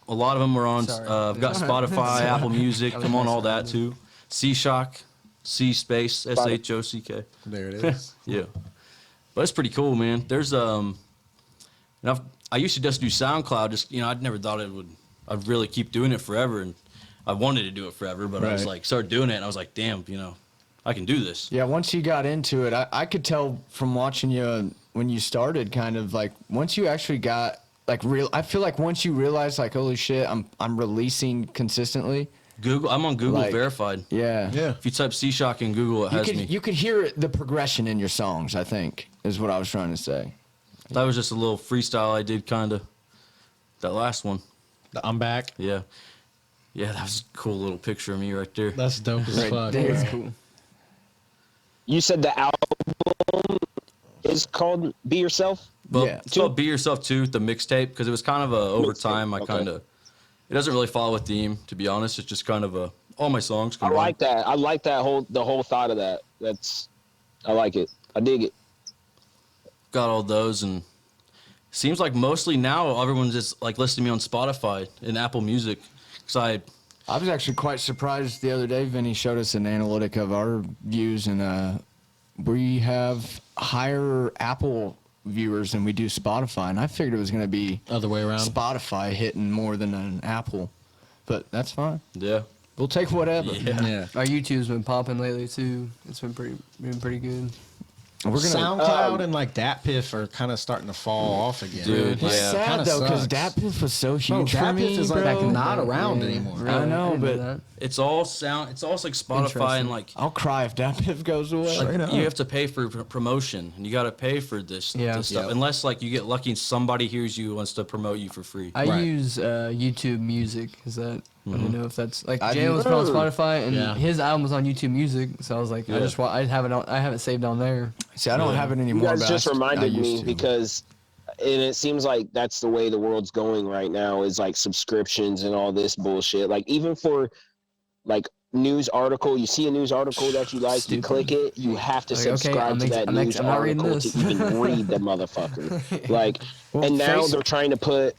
A lot of them are on. Sorry. I've got Spotify, Apple Music. I'm on all that too. C-Shock, C-Space, SHOCK. There it is. Yeah, but it's pretty cool, man. There's and I used to just do SoundCloud. Just I'd never thought I'd really keep doing it forever, and I wanted to do it forever. But I was Right. like, started doing it, and I was like, damn, I can do this. Yeah. Once you got into it, I could tell from watching you when you started, kind of like once you actually got like real. I feel like once you realize like, holy shit, I'm releasing consistently. Google. I'm on Google Like, verified. Yeah. If you type C-Shock in Google, it has me. You could hear the progression in your songs. I think is what I was trying to say. That was just a little freestyle I did, kind of. That last one. I'm back. Yeah. Yeah, that was a cool little picture of me right there. That's dope as fuck. That's cool. You said the album is called Be Yourself? Well, Yeah. it's called Be Yourself 2, the mixtape, because it was kind of a over Mixtape, time. I okay. kind of, it doesn't really follow a theme, to be honest. It's just kind of all my songs I combined. like that. I like that the whole thought of that. I like it. I dig it. Got all those, and seems like mostly now everyone's just like listening to me on Spotify and Apple Music. Because I was actually quite surprised the other day. Vinny showed us an analytic of our views, and we have higher Apple viewers than we do Spotify. And I figured it was going to be Other way around. Spotify hitting more than an Apple, but that's fine. yeah. We'll take whatever. Yeah. Our YouTube's been popping lately too. It's been pretty good. We're gonna. SoundCloud and like DatPiff are kind of starting to fall off again. Dude, It's yeah. sad Kinda though, because sucks. DatPiff was so Bro, huge for me, DatPiff is like bro. not around anymore. Really? I know, didn't but- that. It's all like Spotify and Interesting. like I'll cry if DatPiff goes away. you have to pay for promotion, and you got to pay for this stuff. Yep. Unless like you get lucky and somebody hears you and wants to promote you for free. I Right. use YouTube Music. Is that I don't know if that's like I Jay was do- put on Spotify and Yeah. his album was on YouTube Music, so I was like, Yeah. I have it saved on there. See, I don't have it You anymore. guys but just I reminded used me to. because, and it seems like that's the way the world's going right now is like subscriptions and all this bullshit. Like even for like news article, you see a news article that you like, you Stupid. click it, you have to Like, okay, subscribe to that news I'm not reading article this. to even read the motherfucker. Like, and now they're trying to put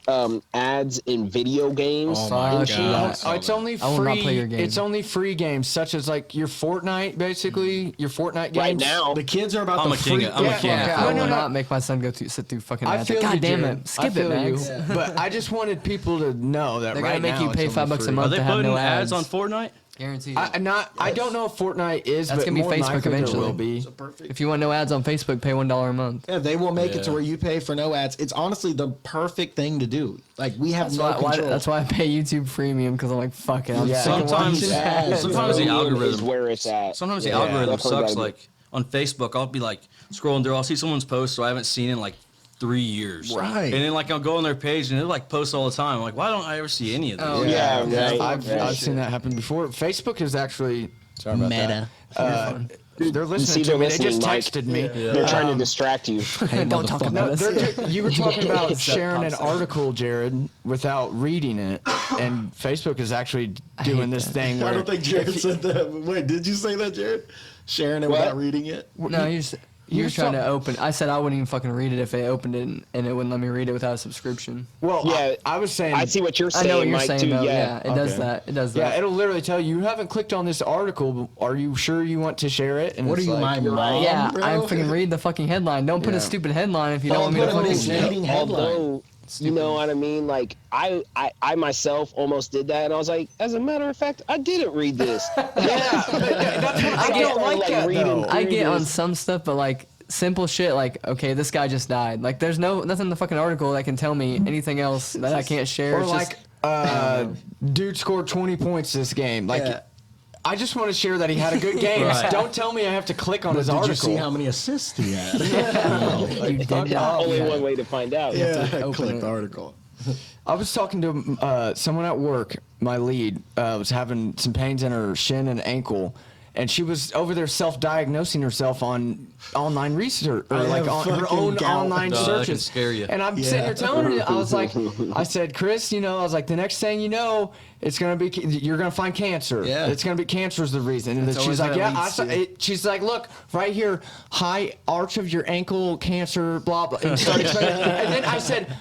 ads in video games. Oh my Fuck God. yeah. Oh, it's only I will not free. play your game. It's only free games, such as like your Fortnite, basically your Fortnite games. Right now, The kids are about I'm to a king. freak. I'm a Yeah, king. yeah. I No, will no, no. not make my son sit through fucking I ads. feel God you, damn Jared. it, skip I it, feel Max. you. But I just wanted people to know that They're right gonna make now you pay it's only $5 a free. month Are they to have putting no ads on ads. Fortnite? Guaranteed. I don't know if Fortnite is, That's but gonna be more than Facebook likely eventually. There will be. If you want no ads on Facebook, pay $1 a month. Yeah, they will make it to Yeah. where you pay for no ads. It's honestly the perfect thing to do. Like we have That's no why, control. that's why I pay YouTube Premium, because I'm like, fuck it. I'm Yeah. sick of Sometimes, watching ads. sometimes the Premium is algorithm. where it's at. Sometimes the Yeah, algorithm definitely sucks. gotta be- Like on Facebook, I'll be like scrolling through. I'll see someone's post, so I haven't seen in like 3 years. Right. And then like I'll go on their page and they'll like post all the time. I'm like, why don't I ever see any of these? Oh, Yeah, right. I've seen that happen before. Facebook is actually sorry about Meta. that. They're You listening see to they're me. They just listening, Mike. texted me. They're trying to distract you. Don't talk No, about us. you were talking about It's that sharing an pop song. article, Jared, without reading it, and Facebook is actually doing this thing I where don't think Jared said that. Wait, did you say that, Jared? Sharing it without reading it? No, you were trying to open. I said I wouldn't even fucking read it if they opened it, and it wouldn't let me read it without a subscription. Well, Yeah, I was saying. I see what you're I saying, know what you're Mike, saying, too. though. Yeah. It does Okay. that. It does Yeah, that. it'll literally tell you haven't clicked on this article. Are you sure you want to share it? And What are it's you, like, my mom? Yeah, bro? I fucking read the fucking headline. Don't put Yeah. a stupid headline if you Don't don't want me to put a fucking. misleading headline. Although, you know what I mean? Like, I myself almost did that, and I was like, as a matter of fact, I didn't read this. Yeah, that's what I I don't started, like that reading though. I through get on this. some stuff, but like simple shit, like okay, this guy just died. Like there's nothing in the fucking article that can tell me anything else that I can't share. Or It's like, dude scored 20 points this game. Like, Yeah. I just want to share that he had a good game. Right. Don't tell me I have to click on his Did article. you see how many assists he had? you did not. Only Yeah. one way to find out. Open Click it. article. I was talking to someone at work. My lead was having some pains in her shin and ankle, and she was over there self-diagnosing herself on online research or I like have on her fucking own gout. online That searches. can scare you. And I'm sitting Yeah. here telling her, I was like, I said, Chris, you know, I was like, the next thing you know, it's gonna be you're gonna find cancer. Yeah. It's gonna be cancer's the reason. And That's then she's always like, what it yeah. I leads saw, to. she's like, look right here, high arch of your ankle, cancer, blah blah. And, started explaining. And then I said,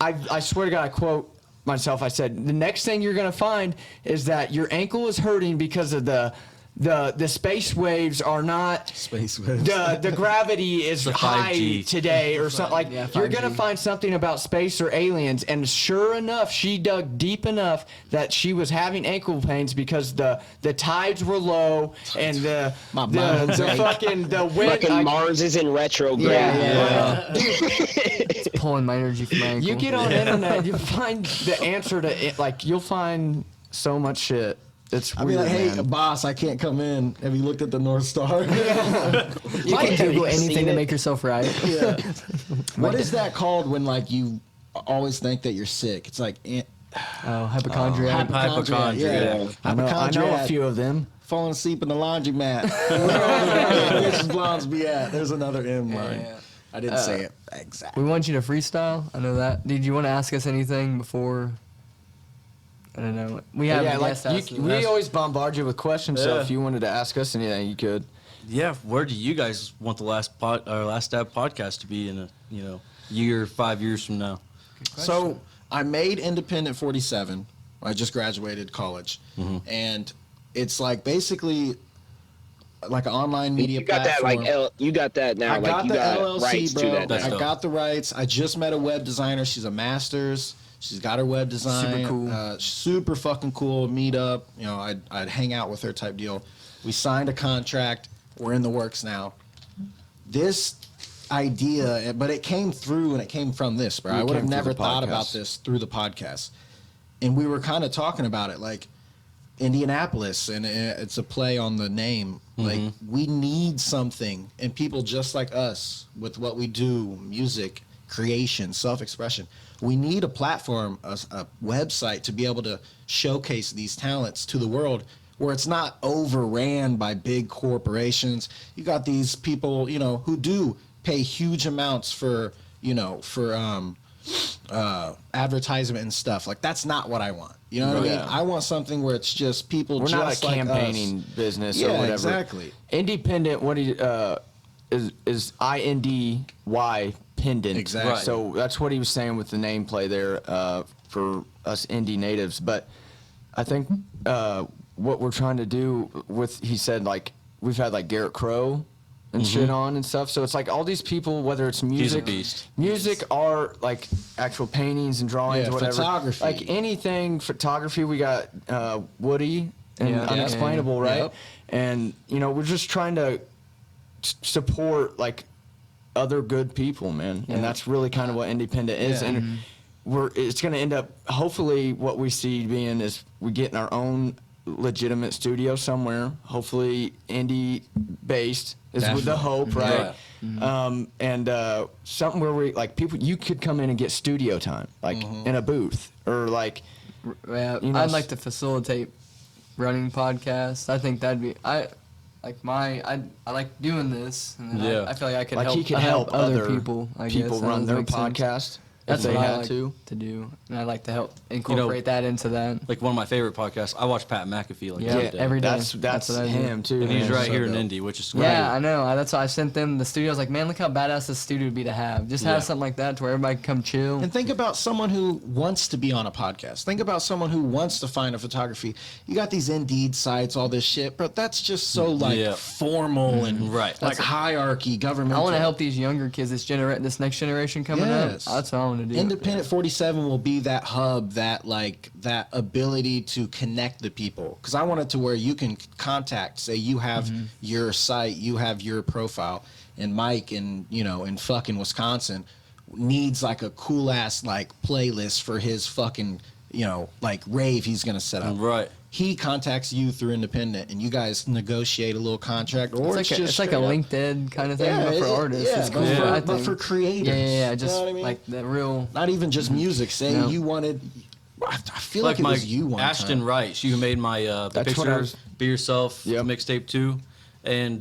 I swear to God, I quote myself. I said, the next thing you're gonna find is that your ankle is hurting because of the the space waves are not Space waves. the gravity is The high 5G. today or something like Yeah, you're gonna 5G. find something about space or aliens, and sure enough she dug deep enough that she was having ankle pains because the tides were low and the fucking the wind. Fucking Mars is in retrograde. Yeah. It's pulling my energy from my ankle. You get on the internet, you find the answer to it. Like you'll find so much shit. It's I'll weird, be like, hey, man. boss, I can't come in. Have you looked at the North Star? You can Google anything seen to it? make yourself right. Yeah. What is that called when like you always think that you're sick? It's like Oh, hypochondriac. Hypochondria. I know a few of them. Falling asleep in the laundromat. Where's blondes be at? There's another M line. Yeah. I didn't say it exactly. We want you to freestyle. I know that. Did you want to ask us anything before? I don't know. We have Yeah, a like guest ask us. we always bombard you with questions. So Yeah. if you wanted to ask us anything, you could. Yeah, where do you guys want the last Stab podcast to be in a year, 5 years from now? So I made Independent 47. I just graduated college, and it's like basically like an online media You got platform. that you got that now. I like got you the got LLC, rights bro. to that. That's now. dope. I got the rights. I just met a web designer. She's a master's. She's got her web design. Super cool. Super fucking cool. Meet up. I'd hang out with her type deal. We signed a contract. We're in the works now. This idea, but it came through and it came from this, bro. It I would have came through never the thought podcast. about this through the podcast. And we were kind of talking about it, like Indianapolis, and it's a play on the name. Like, we need something, and people just like us with what we do, music, creation, self-expression. We need a platform, a website to be able to showcase these talents to the world where it's not overran by big corporations. You got these people, who do pay huge amounts for advertisement and stuff. Like, that's not what I want. You know what I mean? Yeah. I want something where it's just people We're not a just like campaigning us. business Yeah, or whatever. exactly. Independent. What do you, is INDY pendant. Exactly. Right. So that's what he was saying with the name play there for us indie natives. But I think what we're trying to do with, he said, like, we've had like Garrett Crow and shit on and stuff. So it's like all these people, whether it's music, beast. art, like actual paintings and drawings, Yeah, whatever. photography. Like anything, photography. We got Woody and Yeah. Unexplainable, right? Yep. And, we're just trying to support like other good people, man. Yeah. And that's really kind of what independent is. Yeah. And it's going to end up, hopefully what we see being is we get in our own legitimate studio somewhere, hopefully indie based is with the Definitely. hope, right? And something where we like people, you could come in and get studio time, like in a booth or like, Yeah, You know, I'd like to facilitate running podcasts. I think that'd be I like doing this, and then Yeah. I feel like I could like help. he could help other people. I guess. That run their makes sense. podcast. That's if they what I had like to. do, and I like to help incorporate that into that. Like one of my favorite podcasts. I watch Pat McAfee like Yeah, every day. every day. That's what I do. him too. and he's man. right so here in dope. Indy, which is great. Yeah, I know. That's why I sent them the studio. I was like, man, look how badass this studio would be to have. Just Yeah. have something like that to where everybody can come chill. And think about someone who wants to be on a podcast. Think about someone who wants to find a photography. You got these Indeed sites, all this shit, but that's just so like Yeah. formal and Right. like hierarchy, government. I want to help these younger kids, this next generation coming Yes. up. That's what I want to do. Independent 47 will be that hub, that ability to connect the people. Because I want it to where you can contact, say you have your site, you have your profile, and Mike in fucking Wisconsin needs like a cool ass like playlist for his fucking like rave he's gonna set up. Right. He contacts you through Independent, and you guys negotiate a little contract, or It's just like a straight up- LinkedIn kind of thing Yeah, but for artists. yeah, It's but, cool. for, I but think. for creators. Yeah. Just you know what I mean? like the real. Not even just music. Say No. you wanted. I feel like, Like it my was you one Ashton time. Wright, she who made my the That's what I picture was- "Be Yourself" Yep. mixtape 2, and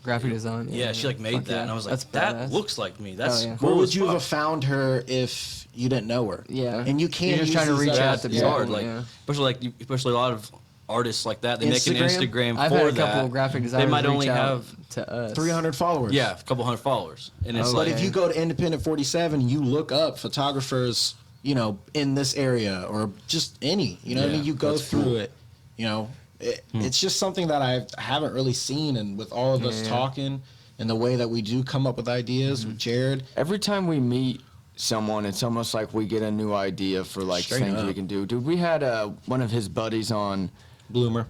Graphic design. yeah, she like made Fuck that, yeah. and I was like, That's that badass. looks like me. That's yeah. cool Where would as you fuck. have found her if you didn't know her? Yeah. And you can't You're just use trying to these reach other- out to It's people. hard, like yeah. especially a lot of artists like that. They make an Instagram? Instagram I've for had a that. couple of graphic designers They might reach only out have to us. 300 followers. a couple hundred followers, and it's But like if you go to Independent 47, you look up photographers, in this area or just any, what I Yeah, mean? You go that's through cool. it, It's just something that I haven't really seen, and with all of us talking and the way that we do come up with ideas with Jared. Every time we meet someone, it's almost like we get a new idea for like Straight things we up. can do. Dude, we had one of his buddies on Bloomer.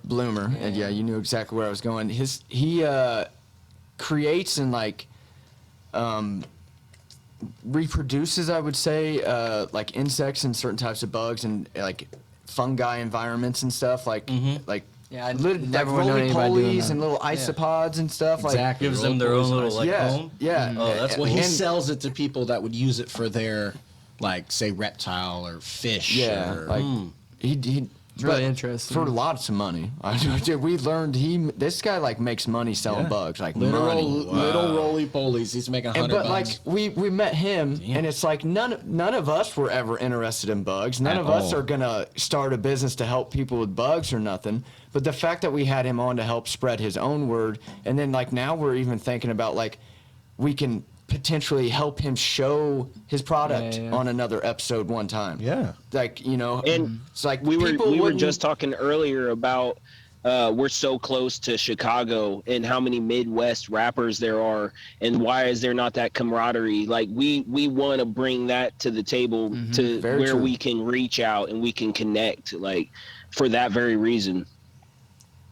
and you knew exactly where I was going. He creates and like reproduces, I would say, like insects and certain types of bugs and like fungi environments and stuff like Yeah, I like never would know anybody doing roly-polies that. and little isopods and stuff. Exactly. Gives them their own little like yeah, home. yeah. Oh, that's Well, he And- sells it to people that would use it for their, like, say, reptile or fish. Yeah, or, like he It's really but interesting. for lots of money. We learned this guy like makes money selling bugs, like money. little roly-polies. He's making $100. But like we met him, and it's like none of us were ever interested in bugs. None At of us all. are gonna start a business to help people with bugs or nothing. But the fact that we had him on to help spread his own word, and then like now we're even thinking about like we can potentially help him show his product on another episode one time. Yeah. Like, you know, And it's like we were wouldn't- just talking earlier about we're so close to Chicago and how many Midwest rappers there are, and why is there not that camaraderie? Like we want to bring that to the table to Very where true. we can reach out and we can connect, like for that very reason.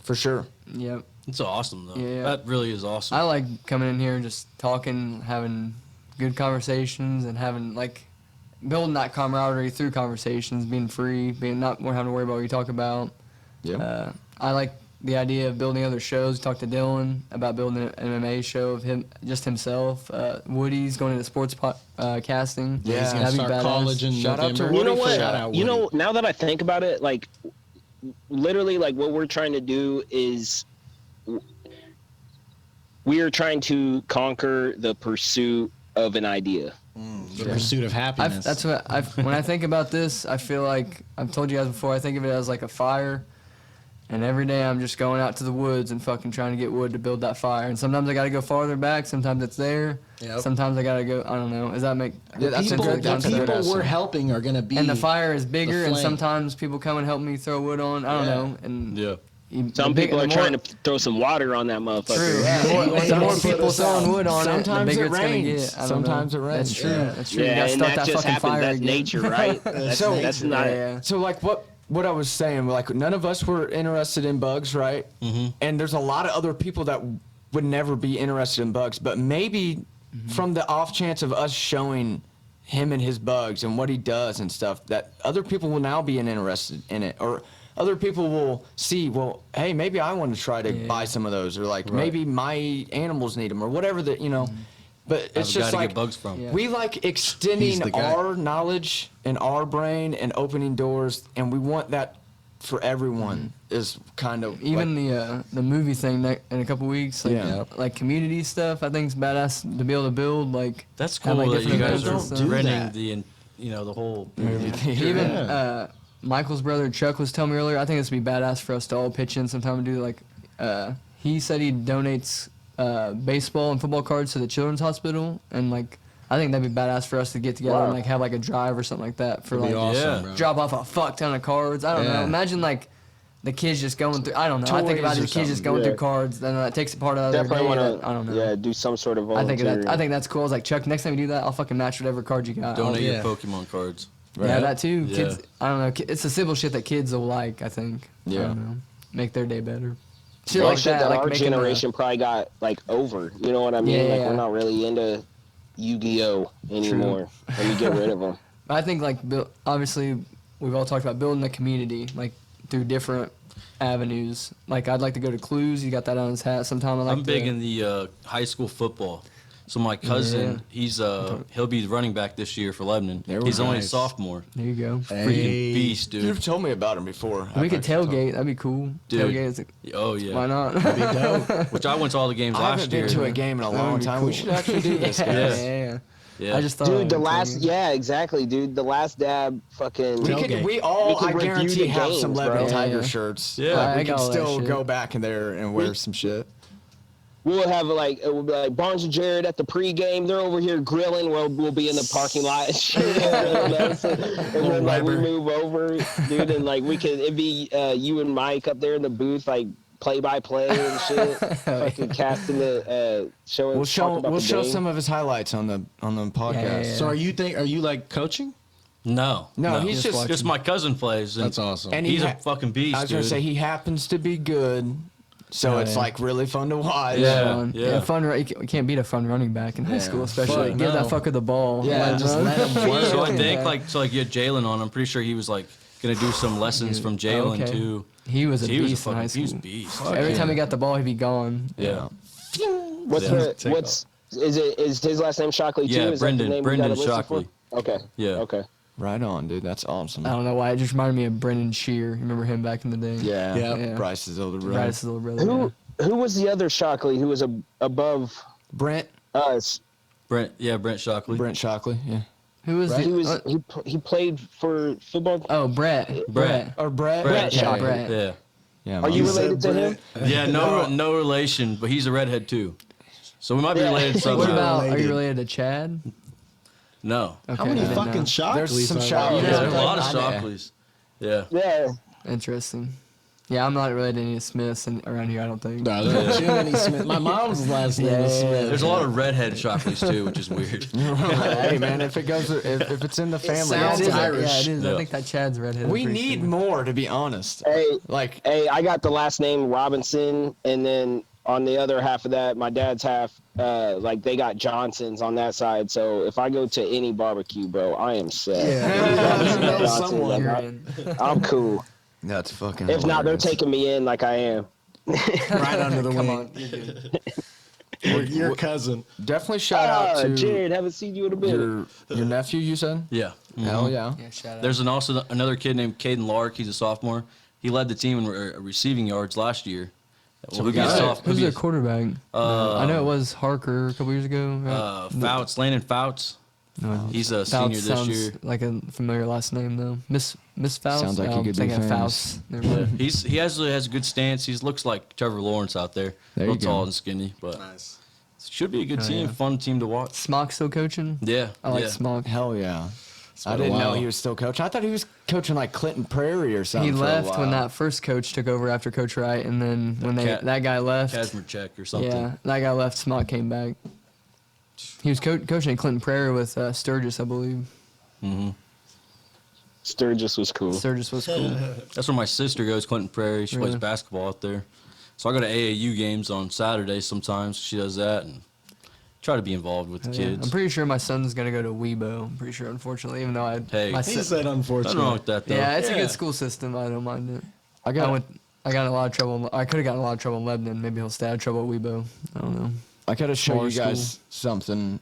for sure. Yep. It's awesome though. Yeah. That really is awesome. I like coming in here and just talking, having good conversations, and having like building that camaraderie through conversations, being free, being not more having to worry about what you talk about. Yeah. I like the idea of building other shows. Talked to Dylan about building an MMA show of him, just himself. Woody's going into sports casting. Yeah, he's gonna that'd be start badass. college in Shout out to November. You know Woody for Shout what? out You Woody. know, now that I think about it, like literally, like what we're trying to do is we are trying to conquer the pursuit of an idea. The pursuit of happiness. That's what when I think about this, I feel like I've told you guys before. I think of it as like a fire, and every day I'm just going out to the woods and fucking trying to get wood to build that fire. And sometimes I got to go farther back. Sometimes it's there. Yep. Sometimes I got to go. I don't know. Does that make? Yeah, that's a people, good the concept. people we're helping are going to be. And the fire is bigger, and flame. sometimes people come and help me throw wood on. I don't Yeah. know. And yeah. Some people are trying to throw some water on that motherfucker. True. Yeah. The more Sometimes people it's, throwing wood on sometimes it, the bigger it it's gonna rains. get. I don't Sometimes know. it rains. That's true. Yeah. That's true. You Yeah, gotta and start that that just fucking happens. fire That's again. nature, right? That's not. Yeah. So like what I was saying, like none of us were interested in bugs, right? Mm-hmm. And there's a lot of other people that would never be interested in bugs, but maybe from the off chance of us showing him and his bugs and what he does and stuff, that other people will now be interested in it, or other people will see, well, hey, maybe I want to try to buy some of those, or like maybe my animals need them, or whatever that, you know. But it's Have a guy just to like get bugs from. Yeah. we like He's extending the guy. our knowledge and our brain and opening doors, and we want that for everyone. Is kind of Even like, the movie thing that in a couple weeks, like Yeah. like community stuff, I think is badass to be able to build. Like That's have, cool like, that you different guys events and are stuff. renting the whole movie. Even Michael's brother Chuck was telling me earlier. I think this would be badass for us to all pitch in sometime and do like. He said he donates baseball and football cards to the Children's Hospital, and like I think that'd be badass for us to get together and like have like a drive or something like that for That'd like be awesome, Yeah. bro. drop off a fuck ton of cards. I don't know. Yeah. Imagine like the kids just going through. I don't know. I think about Toys or these kids just something. going Yeah. through cards, then that takes a part out of their Definitely day. want I don't know. to, do some sort of I think volunteering. I think that's cool. I was like, Chuck, next time you do that, I'll fucking match whatever card you got. Donate yeah. your Pokemon cards. Yeah, that too. Yeah. Kids, I don't know. It's the simple shit that kids will like. I think. I Yeah. don't know. Make their day better. Shit All like shit that like our making generation probably got like over. You know what I mean? Yeah, Like yeah. we're not really into Yu-Gi-Oh anymore. Let me get rid of them. I think like obviously we've all talked about building a community like through different avenues. Like I'd like to go to Clues. You got that on his hat. Sometime I like I'm big in the high school football. So my cousin, he'll be the running back this year for Lebanon. He's only a Nice. sophomore. There you go. Freaking beast, dude. You've told me about him before. We could tailgate. That'd be cool. Dude. Tailgate. Oh yeah. Why not? Which I went to all the games I last haven't been year. to a game in a long time. We should actually do this, yeah, guys. yeah. Yeah. I just thought. Dude, the I'd last, tell you. yeah, exactly, dude. The last dab fucking. We all, We could I review guarantee, the have games, some bro. Lebanon Yeah, Tiger yeah. shirts. Yeah. Like, I we got can all that still shit. go back in there and wear some shit. we'll have like it will be like Barnes and Jared at the pregame. They're over here grilling. We'll be in the parking lot and shit. And then like we move over, dude, and like it'd be you and Mike up there in the booth, like play-by-play and shit, fucking casting the showing. We'll show some of his highlights on the podcast. Yeah. So are you like coaching? No, he's just my cousin plays. And That's awesome. And he's a fucking beast. I was gonna say he happens to be good, so it's like really fun to watch. Yeah. Fun. You can't beat a fun running back in high school, especially. Fuck Give no. that fucker the ball. Yeah, just let him work. So I think like you had Jalen on. I'm pretty sure he was like gonna do some lessons from Jalen Okay. too. He was a He was a beast in high fucking school. beast. Every time he got the ball, he'd be gone. Yeah. Is his last name Shockley too? Yeah, Is that the name we Brendan gotta listen Shockley. for? Okay. Yeah. Okay. Right on, dude. That's awesome. I don't know why. It just reminded me of Brendan Shear. You remember him back in the day? Yeah. Yeah. Bryce's older brother. Bryce's little brother. Who was the other Shockley who was above Brent us? Brent Shockley. Brent Shockley. Yeah. Who was He was the? he played for football. Oh, Brett. Or Brett. Brett Shockley. Brett. Yeah. Yeah. Are you related to him? Yeah, no relation, but he's a redhead too. So we might be related What somehow. about? Are you related to Chad? No. Okay, How many I didn't fucking know. Shockleys? There's some are there? Shockleys. Yeah, there's a Yeah. lot of I know. Shockleys. Yeah. Yeah. Interesting. Yeah, I'm not related to any Smiths around here. I don't think. No, there's too many Smith. My mom's last name is Smith. There's a lot of redhead Shockleys too, which is weird. Hey man, if it's in the family, sounds it's Irish. Yeah, it is. Yeah. I think that Chad's redheaded. We pretty need sure. more, to be honest. Hey, Like, I got the last name Robinson, and then on the other half of that, my dad's half, like they got Johnsons on that side. So if I go to any barbecue, bro, I am set. You know Johnson, someone. like, You're in. I'm cool. that's fucking. If not, they're hilarious. taking me in like I am. Right under the Come wing. on. You're good. Your cousin. Definitely shout out to Jared, haven't seen you in a minute. your nephew. You said? Yeah. Hell yeah. Yeah, shout out. There's also another kid named Caden Lark. He's a sophomore. He led the team in receiving yards last year. Well, who gets Who's their quarterback? I know it was Harker a couple years ago. Right? Fouts, Landon Fouts. No, He's a Fouts senior this sounds year. like a familiar last name though. Miss Fouts. Sounds like he I'm could be thinking famous. Fouts. Never mind. He has a good stance. He looks like Trevor Lawrence out there. There Real you go. tall and skinny, but should be a good team, yeah. fun team to watch. Smock still coaching? Yeah, I like yeah. Smock. Hell yeah. I been a didn't know while. he was still coaching. I thought he was coaching like Clinton Prairie or something. He for a left when while. that first coach took over after Coach Wright, and then when that guy left, Kazmarchek or something. yeah, that guy left. Smock came back. He was coaching at Clinton Prairie with Sturgis, I believe. Sturgis was cool. Sturgis was cool. That's where my sister goes, Clinton Prairie. She plays Really? basketball out there. So I go to AAU games on Saturdays sometimes. She does that and try to be involved with the Yeah. kids. I'm pretty sure my son's gonna go to Weibo. I'm pretty sure, unfortunately, even though Hey. my He He said Nothing unfortunate. wrong with that though. yeah, it's a Yeah. good school system. I don't mind it. I got I got in a lot of trouble. I could have gotten in a lot of trouble in Lebanon. Maybe he'll stay out of trouble at Weibo. I don't know. I gotta show Smaller you guys something.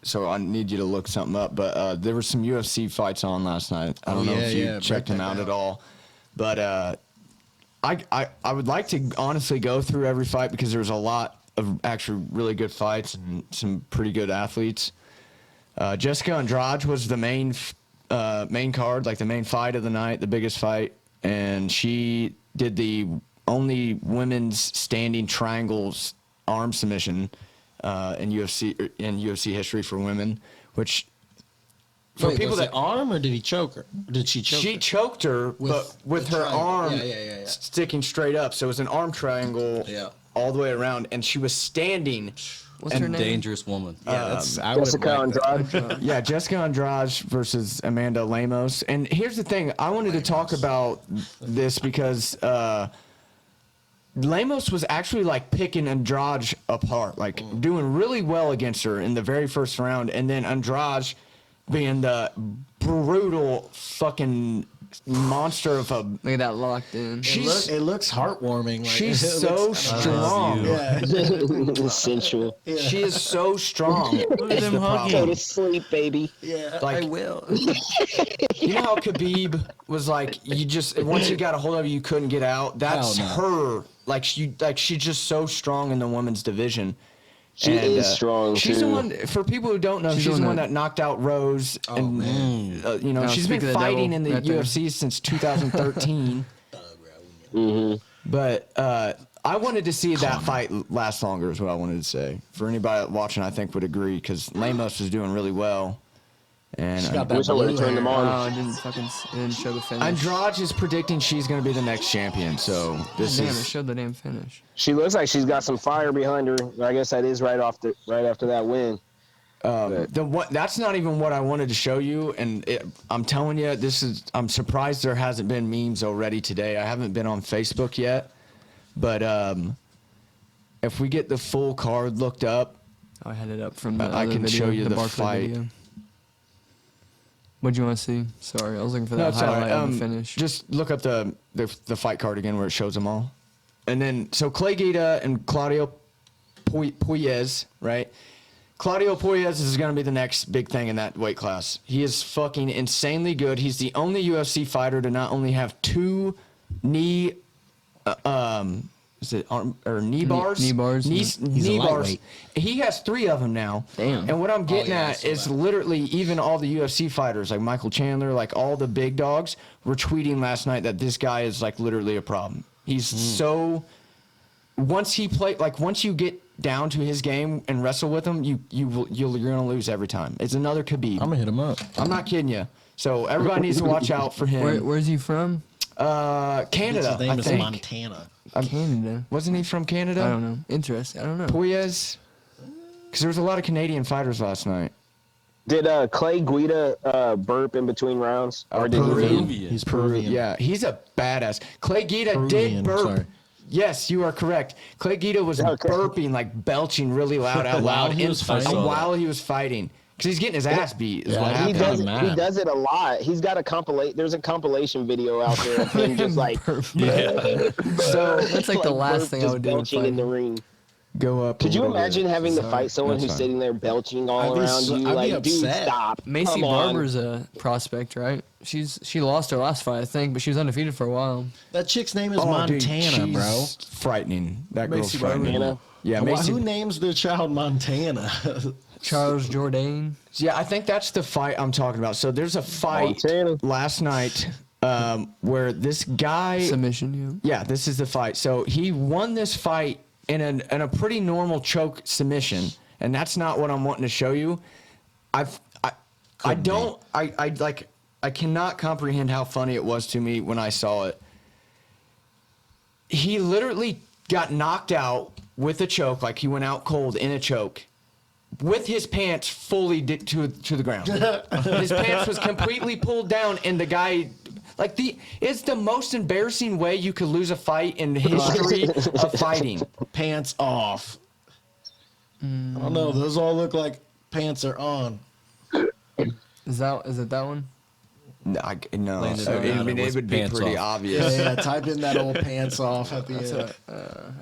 So I need you to look something up. But there were some UFC fights on last night. I don't know if you checked them out at all. But I would like to honestly go through every fight because there's a lot of actually really good fights and some pretty good athletes. Jessica Andraj was the main card, like the main fight of the night, the biggest fight, and she did the only women's standing triangles arm submission in UFC history for women, which for Wait, people was that it arm or did he choke her? Did she choke she her? choked her, but with her triangle. arm Yeah. sticking straight up, so it was an arm triangle Yeah. all the way around, and she was standing. What's her name? Dangerous woman. Yeah, that's I would Jessica like that. Andrade. Yeah, Jessica Andrade versus Amanda Lamos. And here's the thing. I wanted to talk about this because Lamos was actually like picking Andrade apart, like doing really well against her in the very first round. And then Andrade being the brutal fucking monster of a... Look at that locked in. She's, It looks heartwarming. Like, she's it so looks- strong. Yeah. Sensual. She is so strong. Look at them Go hugging. to sleep, baby. Yeah. Like, will. you know how Khabib was like, you just once you got a hold of you couldn't get out. That's Hell her. Like she's just so strong in the women's division. She is strong, She's too. the one. For people who don't know, she's the one that knocked out Rose, and you know Now, she's speak been of the fighting devil in the right there. UFC since 2013. Mm-hmm. But I wanted to see that fight last longer is what I wanted to say. For anybody watching, I think would agree because Lamos was doing really well. And She got I wish I would have turned them Oh, on. it didn't show the finish. Andraj is predicting she's going to be the next champion. So this Damn, it is showed the damn finish. She looks like she's got some fire behind her. I guess that is right after that win. that's not even what I wanted to show you. And I'm telling you, I'm surprised there hasn't been memes already today. I haven't been on Facebook yet, but if we get the full card looked up, Oh, I had it up from the I other can video, show you the Barkley fight. video. What'd you want to see? Sorry, I was looking for No, that it's all highlight right. of the finish. Just look up the fight card again where it shows them all. And then, so Clay Guida and Claudio Puelles, right? Claudio Puelles is going to be the next big thing in that weight class. He is fucking insanely good. He's the only UFC fighter to not only have 2 knee, is it arm or knee bars? Knee bars. He's a Knee bars. lightweight. He has 3 of them now. Damn. And what I'm getting yeah, I at saw is that. literally even all the UFC fighters, like Michael Chandler, like all the big dogs, were tweeting last night that this guy is like literally a problem. He's so. Once you get down to his game and wrestle with him, you're gonna lose every time. It's another Khabib. I'm gonna hit him up. I'm not kidding you. So everybody needs to watch out for him. Where's he from? Canada, His name I is think. Montana. Canada. Wasn't he from Canada? I don't know. Interesting. I don't know. Puelles? Because there was a lot of Canadian fighters last night. Did Clay Guida burp in between rounds? Or did he Peruvian. leave? He's Peruvian. Yeah, he's a badass. Clay Guida did Peruvian, burp. sorry. Yes, you are correct. Clay Guida was Okay. burping, like belching really loud out While loud he was fighting? while he was fighting. Because he's getting his ass beat. Is Yeah, what he happened. does- He mad. does it a lot. He's got there's a compilation video out there of him just like So That's like the last thing I just would do in belching in the fighting. ring. go up. a Could you little bit. imagine having to fight someone That's who's fine. sitting there belching all I'd be around so- you? I'd be Like, dude, upset. stop. Macy Come on. Barber's a prospect, right? She lost her last fight, I think, but she was undefeated for a while. That chick's name is Oh, dude, Montana, she's bro. frightening. That girl's Macy frightening. Montana? Yeah, Why- Macy. Who names their child Montana? Charles Jourdain. Yeah, I think that's the fight I'm talking about. So there's a fight Montana. last night where this guy. Submission, yeah. Yeah, this is the fight. So he won this fight in a pretty normal choke submission, and that's not what I'm wanting to show you. I cannot comprehend how funny it was to me when I saw it. He literally got knocked out with a choke, like he went out cold in a choke, with his pants fully to the ground. His pants was completely pulled down, and the guy, it's the most embarrassing way you could lose a fight in the history of fighting. Pants off. I don't know. Those all look like pants are on. Is it that one? No, Landed I on that, mean, it it was would be pants pretty off. obvious. Yeah, type in that old pants off at the end.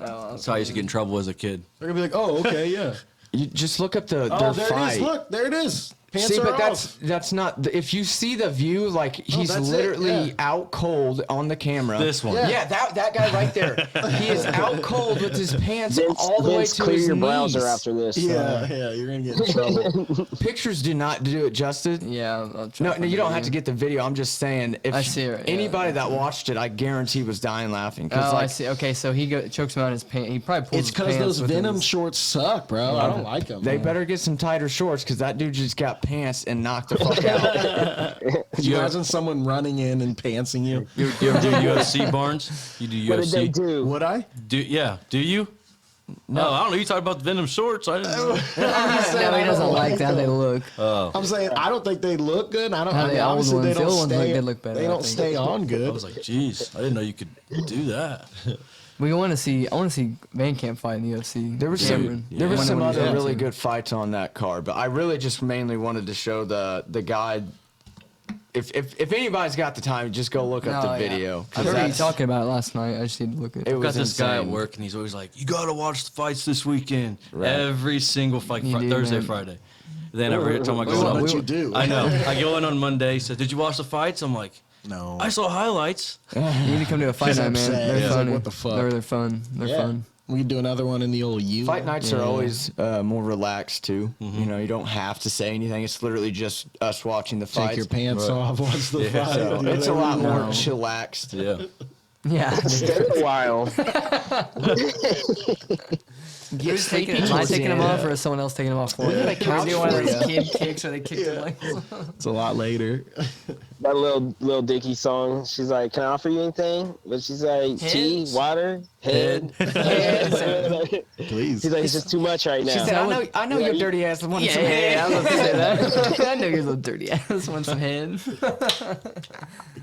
That's how I used to get in trouble as a kid. They're gonna be like, oh, okay, yeah. You just look up their Oh, there fight. it is. Look, there it is. Pants See, are but off. that's not. If you see the view, like he's that's it, literally yeah. out cold on the camera. This one. Yeah, that guy right there. He is out cold with his pants all the way Vince, to clear his your knees. browser after this. Yeah, you're gonna get in trouble. Pictures do not do it justice. Yeah. I'll try No, to no, you find don't the have to video. get the video. I'm just saying, if I see it, yeah. anybody that watched it, I guarantee was dying laughing. Oh, I see. Okay, so he chokes him out in his pants. He probably pulls It's his because pants those with Venom his- shorts suck, bro. I don't like them. They better get some tighter shorts because that dude just got pants and knocked the fuck out. Could you imagine someone running in and pantsing you? You ever do UFC, Barnes? You do What did they UFC? do? Would I? Do you? No, I don't know. You talked about the Venom shorts. I didn't know. No, he doesn't like how they look. I'm saying I don't think they look good. I don't. How I mean, the old obviously ones, they the don't old ones stay. they look better, They I don't think. stay on I good. was like, geez, I didn't know you could do that. I want to see Van Camp fight in the UFC. There was Cameron. some When he's other out, really too. good fights on that card, but I really just mainly wanted to show the guy. If anybody's got the time, just go look up No, the yeah. video. I 'cause heard you that's- talking about it last night. I just need to look at It it. I've got was this guy at insane. work, and he's always like, "You gotta watch the fights this weekend. Right. Every single fight, You do, Thursday, man. Friday." Then every time I That's go not in, what you do. I know. I go in on Monday. Says, "Did you watch the fights?" I'm like, No. "I saw highlights." You need to come to a fight He's night, man. upset. They're He's like, funny. what the fuck? They're fun. They're Yeah. fun. We could do another one in the old U. Fight nights are always more relaxed too. Mm-hmm. You know, you don't have to say anything. It's literally just us watching the Take fights. your pants Right. off. Watch the fight. So Do it's a whatever lot you more want. chillaxed. Yeah. Yeah. Stay a while. Who's taking Am I taking them off, or is someone else taking them off for you? Like, We're doing one of those for kid kicks where they kick the legs. It's a lot later. That little Dicky song. She's like, "Can I offer you anything?" But she's like, "Tea, Heads. water, head." Please. She's like, "It's just too much right now." She said, I know your dirty ass wants some head. I was about to say that. I know you're a little dirty ass. Want some head?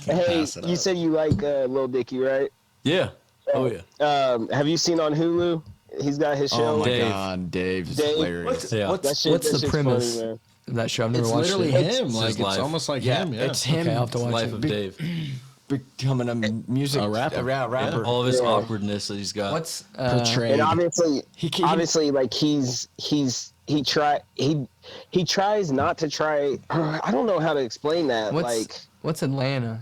Hey, you said you like Lil Dicky, right? Yeah. Oh yeah. Have you seen on Hulu? He's got his show. Oh my Dave. God, Dave is Dave. hilarious. Yeah. That shit, What's that the shit's premise? funny, man. Of that show. I've never It's watched literally it. him. It's Like his it's life. almost like Yeah, him. Yeah. it's him Okay, I'll have to watch Life it. of Dave. becoming a music A rapper. rapper. All of his Yeah. awkwardness that he's got. What's Portrayed. And obviously, He like he tries not to try. I don't know how to explain that. what's Atlanta?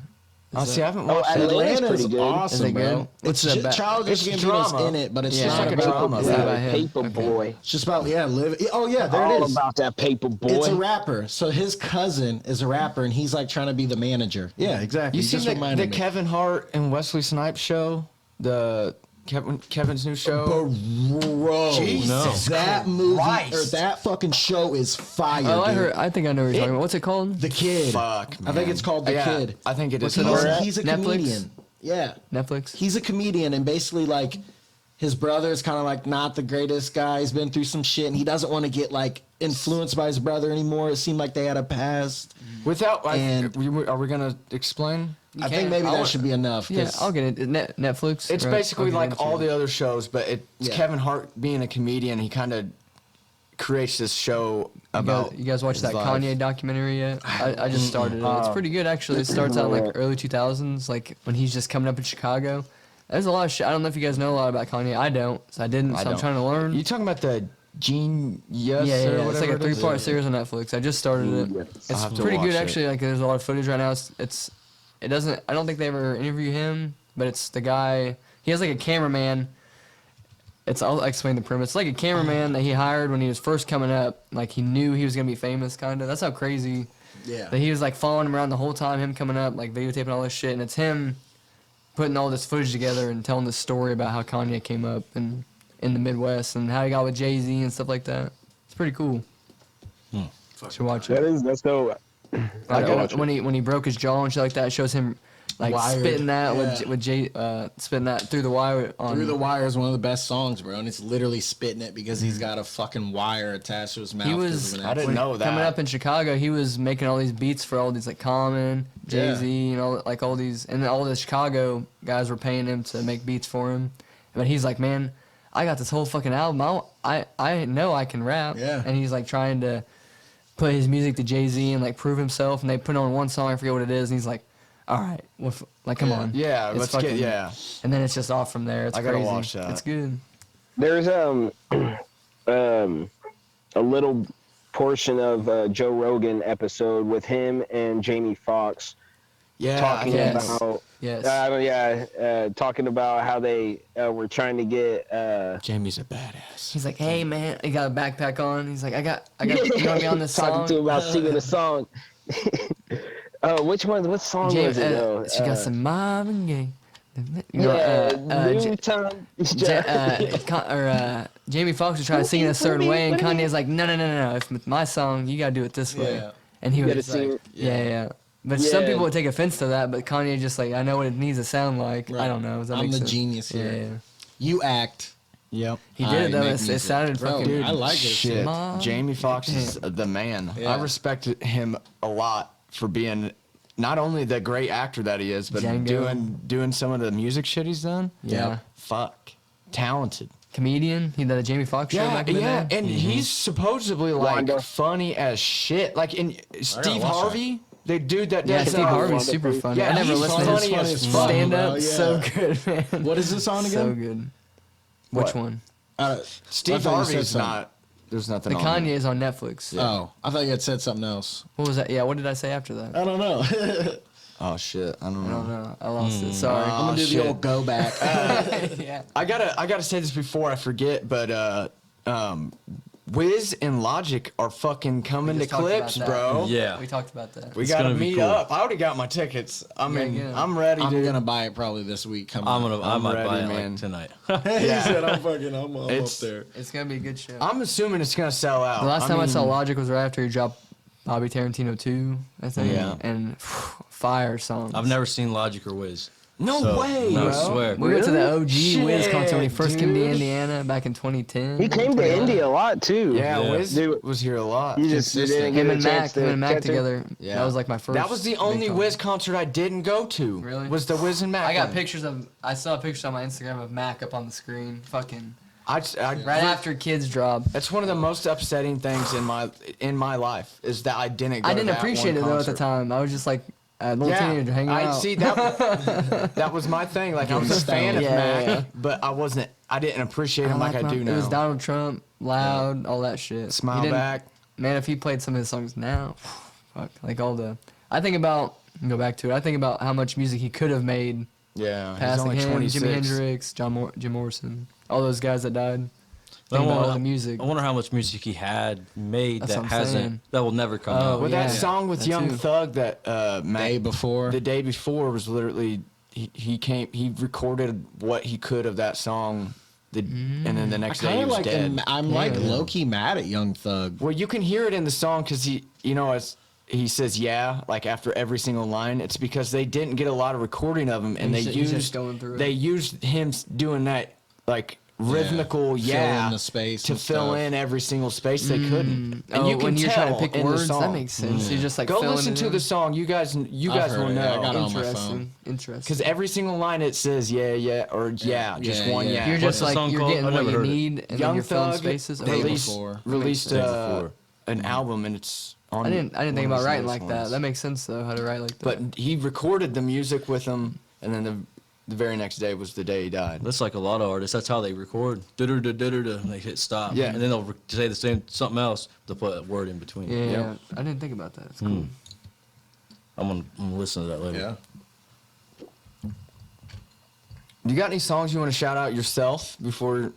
Oh, see, I haven't Oh, watched it. Atlanta's Atlanta's pretty good. awesome, Is it bro. good? What's It's it about? Childish It's Gambino's drama. in it, but it's Yeah. just like like a about drama. Is that about him? Paper Okay. boy. It's just about live. Oh yeah, there All it is. about that paper boy. It's a rapper. So his cousin is a rapper, and he's like trying to be the manager. Yeah, exactly. You He seen just the reminded me. Kevin Hart and Wesley Snipes show? The Kevin's new show? Bro, Jesus that movie Christ. or that fucking show is fire. Oh, I dude. heard. I think I know what you're talking about. What's it called? The Kid. Fuck, I think it's called The Yeah, Kid. I think it is. He's a Netflix? comedian. Yeah, Netflix. he's a comedian, and basically like his brother is kind of like not the greatest guy. He's been through some shit, and he doesn't want to get like influenced by his brother anymore. It seemed like they had a past. Without, And- are we gonna explain? I think maybe that should be enough. Yeah, 'cause- I'll get it. Netflix. It's right? basically I'll get like into all it. the other shows, but it's Yeah. Kevin Hart being a comedian. He kind of creates this show about. You guys watch his that life. Kanye documentary yet? I just started it. It's pretty good actually. It starts out in like early 2000s, like when he's just coming up in Chicago. There's a lot of shit. I don't know if you guys know a lot about Kanye. I don't. So I didn't. I So I'm don't. trying to learn. You talking about the Genius yeah. or whatever? It's like a it is? 3-part series on Netflix. I just started it. I'll It's have to pretty good watch it. actually. Like there's a lot of footage right now. It doesn't. I don't think they ever interview him, but it's the guy. He has like a cameraman. I'll explain the premise. It's like a cameraman that he hired when he was first coming up. Like he knew he was gonna be famous, kind of. That's how crazy. Yeah. That he was like following him around the whole time, him coming up, like videotaping all this shit, and it's him putting all this footage together and telling this story about how Kanye came up and in the Midwest and how he got with Jay-Z and stuff like that. It's pretty cool. Should watch it. That's dope. Like, when he broke his jaw and shit like that, it shows him like Wired. spitting that Yeah. with Jay spitting that through the wire on Through the Wire is one of the best songs, bro, and it's literally spitting it because he's got a fucking wire attached to his mouth. He 'cause was of an I didn't when- know that. coming up in Chicago. He was making all these beats for all these like Common, Jay-Z, you know, like all these, and then all the Chicago guys were paying him to make beats for him. But he's like, man, I got this whole fucking album. I know I can rap. Yeah. And he's like trying to put his music to Jay-Z and like prove himself. And they put on one song, I forget what it is, and he's like, all right, well, like come on. Yeah, It's let's fucking- get yeah. And then it's just off from there. It's I gotta crazy. watch that. It's good. There's a little portion of a Joe Rogan episode with him and Jamie Foxx Yeah, talking Yes. about Yes. talking about how they were trying to get Jamie's a badass. He's like, hey man, he got a backpack on. He's like, I got, you want to be on this talking song? to him about singing a song. What song was it though? She got some Marvin Gaye. Jamie Foxx was trying to sing it a certain way, and Kanye's like, no. If it's my song, you gotta do it this way. Yeah. And he You was gotta like, sing it. yeah. But some Yeah. people would take offense to that, but Kanye just like, I know what it needs to sound like. Right. I don't know. Does that I'm make the sense? genius here. Yeah. You act. Yep. He did it though. make It music. sounded Bro, fucking. I like it. Shit. Mom. Jamie Foxx is the man. Yeah. I respect him a lot for being not only the great actor that he is, but Django. doing some of the music shit he's done. Yeah. Fuck. Talented. Comedian. He did a Jamie Foxx show back in the day. and he's supposedly like Wanda. funny as shit. Like in Steve watch Harvey, the dude that Yeah, does Steve Harvey's super funny. Yeah, I never he's listened to funny his as fuck, stand bro, up. yeah. So good, man. What is this on again? So good. Which What? one? Steve I thought you said Harvey's something. not. There's nothing The on Kanye there. is on Netflix. Oh, I thought you had said something else. What was that? Yeah, what did I say after that? I don't know. Oh shit, I don't I know. don't know. I lost it. Sorry. I'm gonna do shit. the old go back. yeah. I gotta say this before I forget, but Wiz and Logic are fucking coming to just talked about Clips, that. bro. Yeah. We talked about that. We It's gotta gonna be meet cool. up. I already got my tickets. I mean, yeah. I'm ready, I'm dude. gonna buy it probably this week. I might ready, buy it man. like tonight. He Yeah. said I'm up It's- there. It's gonna be a good show. I'm assuming it's gonna sell out. The last time I saw mean, Logic was right after he dropped Bobby Tarantino 2, I think. Yeah. And fire songs. I've never seen Logic or Wiz. No So, way, no, bro. I swear. We went to the OG Shit, Wiz concert when he first came to dude. Indiana back in 2010. He came to 2011. India a lot too. Yeah, Yeah. Wiz Dude, was here a lot. you just didn't get Him a and chance Mac, to him and Mac catch him? together. Yeah. That was like my first. That was the big only concert. Wiz concert I didn't go to. Really? Was the Wiz and Mac? I got one. pictures of. I saw pictures on my Instagram of Mac up on the screen. Fucking I right after Kids drop. That's one of the most upsetting things in my life is that I didn't go I to didn't that appreciate one it though at the concert. time. I was just like a little teenager hanging I out. see that. That was my thing. Like I was a fan of Yeah, Mac, yeah. but I didn't appreciate him like I do now. It was Donald Trump, loud, all that shit. Smile He didn't- back. Man, if he played some of his songs now, fuck, like all the. I think about. Go back to it. I think about how much music he could have made. Yeah, he's Passing only him, 26. Jimi Hendrix, Jim Morrison, all those guys that died. I Think about all wonder, the music. I wonder how much music he had made That's that what I'm hasn't, saying. that will never come Oh, out. Well, yeah. that song with That Young too. Thug that Mac, Day before. the day before was literally he recorded what he could of that song, and then the next day he Kind of was like dead. I'm like low key mad at Young Thug. Well, you can hear it in the song because he says yeah like after every single line. It's because they didn't get a lot of recording of him, and He's just used going through it. they used him doing that like rhythmical Fill in the space to and fill stuff. in every single space they couldn't. And Oh, you can when you're tell trying to pick in words, the song. that makes sense. You just like Go filling listen it to in. the song. You guys I've will heard it. I know. got it on my Interesting. Because Interesting. every single line it says yeah or yeah, just Yeah, one yeah. yeah. You're What's just the like song you're called? getting I've what never you heard it. need, and then Young you're filling Thug spaces. Day Okay. released Day before. an album, and it's on. I didn't think one of about his writing latest like that. ones. That makes sense though. How to write like that. But he recorded the music with him, and then the very next day was the day he died. That's like a lot of artists. That's how they record. And they hit stop. Yeah. And then they'll say the same something else. They'll put a word in between. yeah, I didn't think about that. It's cool. I'm gonna listen to that later. Yeah. You got any songs you want to shout out yourself before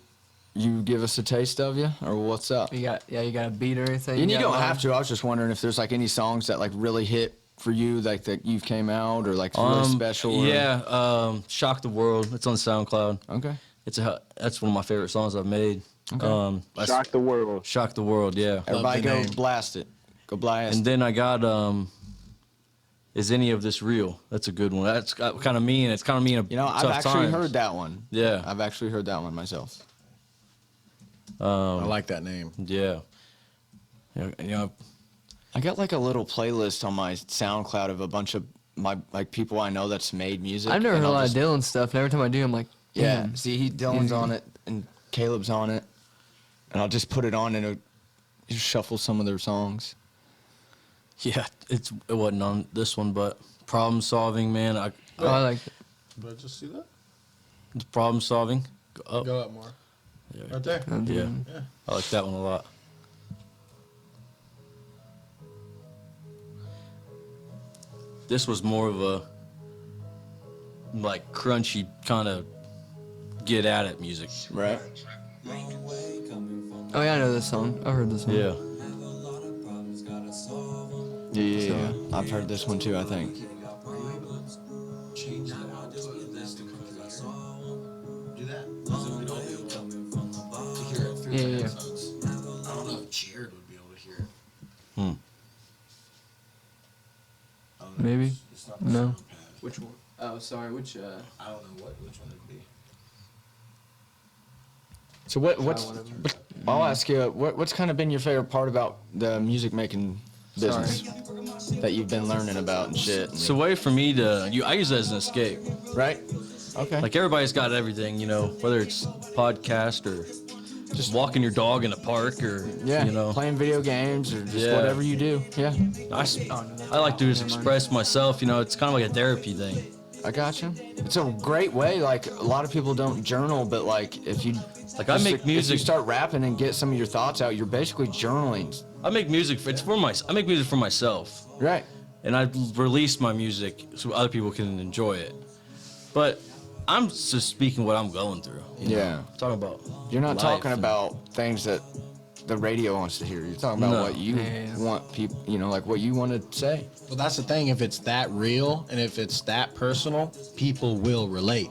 you give us a taste of you, or what's up? You got a beat or anything? And you got don't one? have to. I was just wondering if there's like any songs that like really hit for you, like that you've came out, or like really special. Or... Yeah, Shock the World. It's on SoundCloud. Okay. That's one of my favorite songs I've made. Shock the world. Shock the World, yeah. Everybody the go name. blast it. Go blast. And then I got Is Any of This Real? That's a good one. That's kind of me, and it's kind of me in a You know, I've tough actually times. heard that one. Yeah. I've actually heard that one myself. I like that name. Yeah. I got like a little playlist on my SoundCloud of a bunch of my like people I know that's made music. I've never and heard a I'll lot just- of Dylan stuff, and every time I do, I'm like, Yeah. damn. See, Dylan's Easy. on it and Caleb's on it, and I'll just put it on and it'll just shuffle some of their songs. Yeah, it wasn't on this one, but Problem Solving, man. Oh, I like it. But just see that? It's Problem Solving. Go up. Go up more. Right there. Yeah. Yeah. I like that one a lot. This was more of a like crunchy kind of get at it music. Right. Oh yeah, I know this song. I've heard this one. Yeah. Yeah. I've heard this one too, I think. Yeah. Maybe. No. Which one? Oh, sorry. Which? So I'll ask you, what's kind of been your favorite part about the music making business that you've been learning about and shit? It's a way for me to I use it as an escape. Right? Okay. Like everybody's got everything, whether it's podcast or just walking your dog in a park or playing video games or just Yeah. whatever you do. Yeah. I like to just express myself. It's kind of like a therapy thing. I gotcha. It's a great way. Like a lot of people don't journal, but like if you I make if music. you start rapping and get some of your thoughts out, you're basically journaling. I make music. I make music for myself, Right. and I release my music so other people can enjoy it. But I'm just speaking what I'm going through. Yeah. Talking about. You're not life talking and- about things that the radio wants to hear. You're talking about No. what you want people, you know, like what you want to say. Well, that's the thing. If it's that real and if it's that personal, people will relate.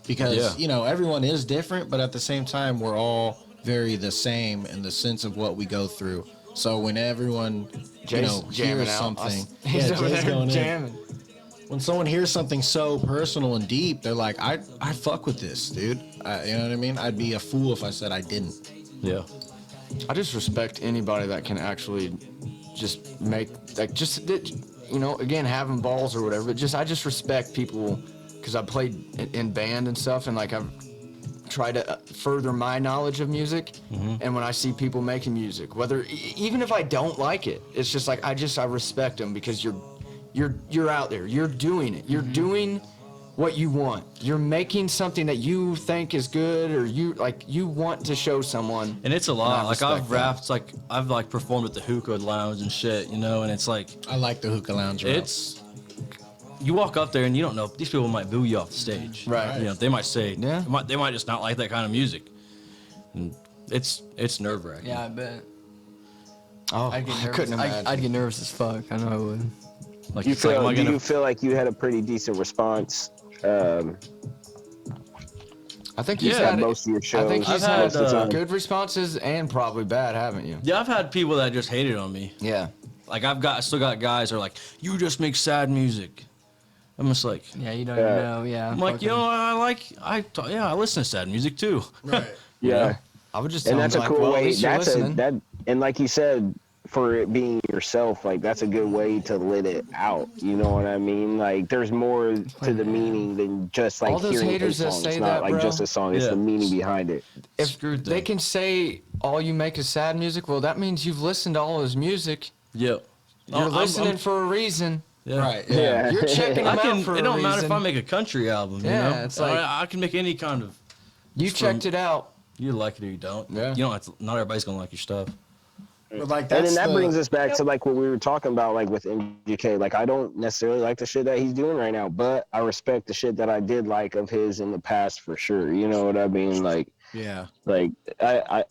Because, you know, everyone is different, but at the same time, we're all very the same in the sense of what we go through. So when everyone, you know, hears something, He's over Jay's there going in. jamming. When someone hears something so personal and deep, they're like, I fuck with this, dude. You know what I mean? I'd be a fool if I said I didn't. Yeah. I just respect anybody that can actually just make, like, just, you know, again, having balls or whatever. But I just respect people because I played in band and stuff, and like I've tried to further my knowledge of music. And when I see people making music, whether even if I don't like it, it's just like I respect them because you're out there, you're doing it, you're doing what you want, you're making something that you think is good, or you want to show someone. And it's a lot. Like I've respect rapped, like I've like performed at the hookah lounge and shit, you know, and it's like I like the hookah lounge route. it's you walk up there and you don't know, these people might boo you off the stage. Right. You know, they might say, Yeah. they might just not like that kind of music. And it's nerve wracking. Yeah, I bet. Oh, I'd get nervous. couldn't imagine. I'd get nervous as fuck. I know I would. Like, You it's like, am I do gonna you feel like you had a pretty decent response? I think he's Yeah. had most of your shows. I think he's I've had had, good responses and probably bad, haven't you? Yeah, I've had people that just hated on me. Yeah. Like I still got guys that are like, you just make sad music. I'm just like, Yeah, you don't even know. Yeah. I'm like, you know, I listen to sad music too. Right. Yeah. I would just And tell that's him, a like, cool well, at way. least you're listening. And like you said, for it being yourself, like that's a good way to let it out. You know what I mean? Like there's more to the meaning than just like All those hearing a haters that song. say It's that, not like bro. just a song. It's Yeah. the meaning behind it. If Screwed they them. can say all you make is sad music, well, that means you've listened to all his music. Yep. You're listening for a reason. Yeah. Right. Yeah. Yeah. You're checking I them can. out for It a don't matter if reason. I make a country album. Yeah, you know? it's like- I can make any kind of. You It's from- checked it out. You like it or you don't. Yeah. You don't have to. Not everybody's gonna like your stuff. But like And that's then that the- brings us back to like what we were talking about, like with MGK. Like I don't necessarily like the shit that he's doing right now, but I respect the shit that I did like of his in the past for sure. You know what I mean? Like I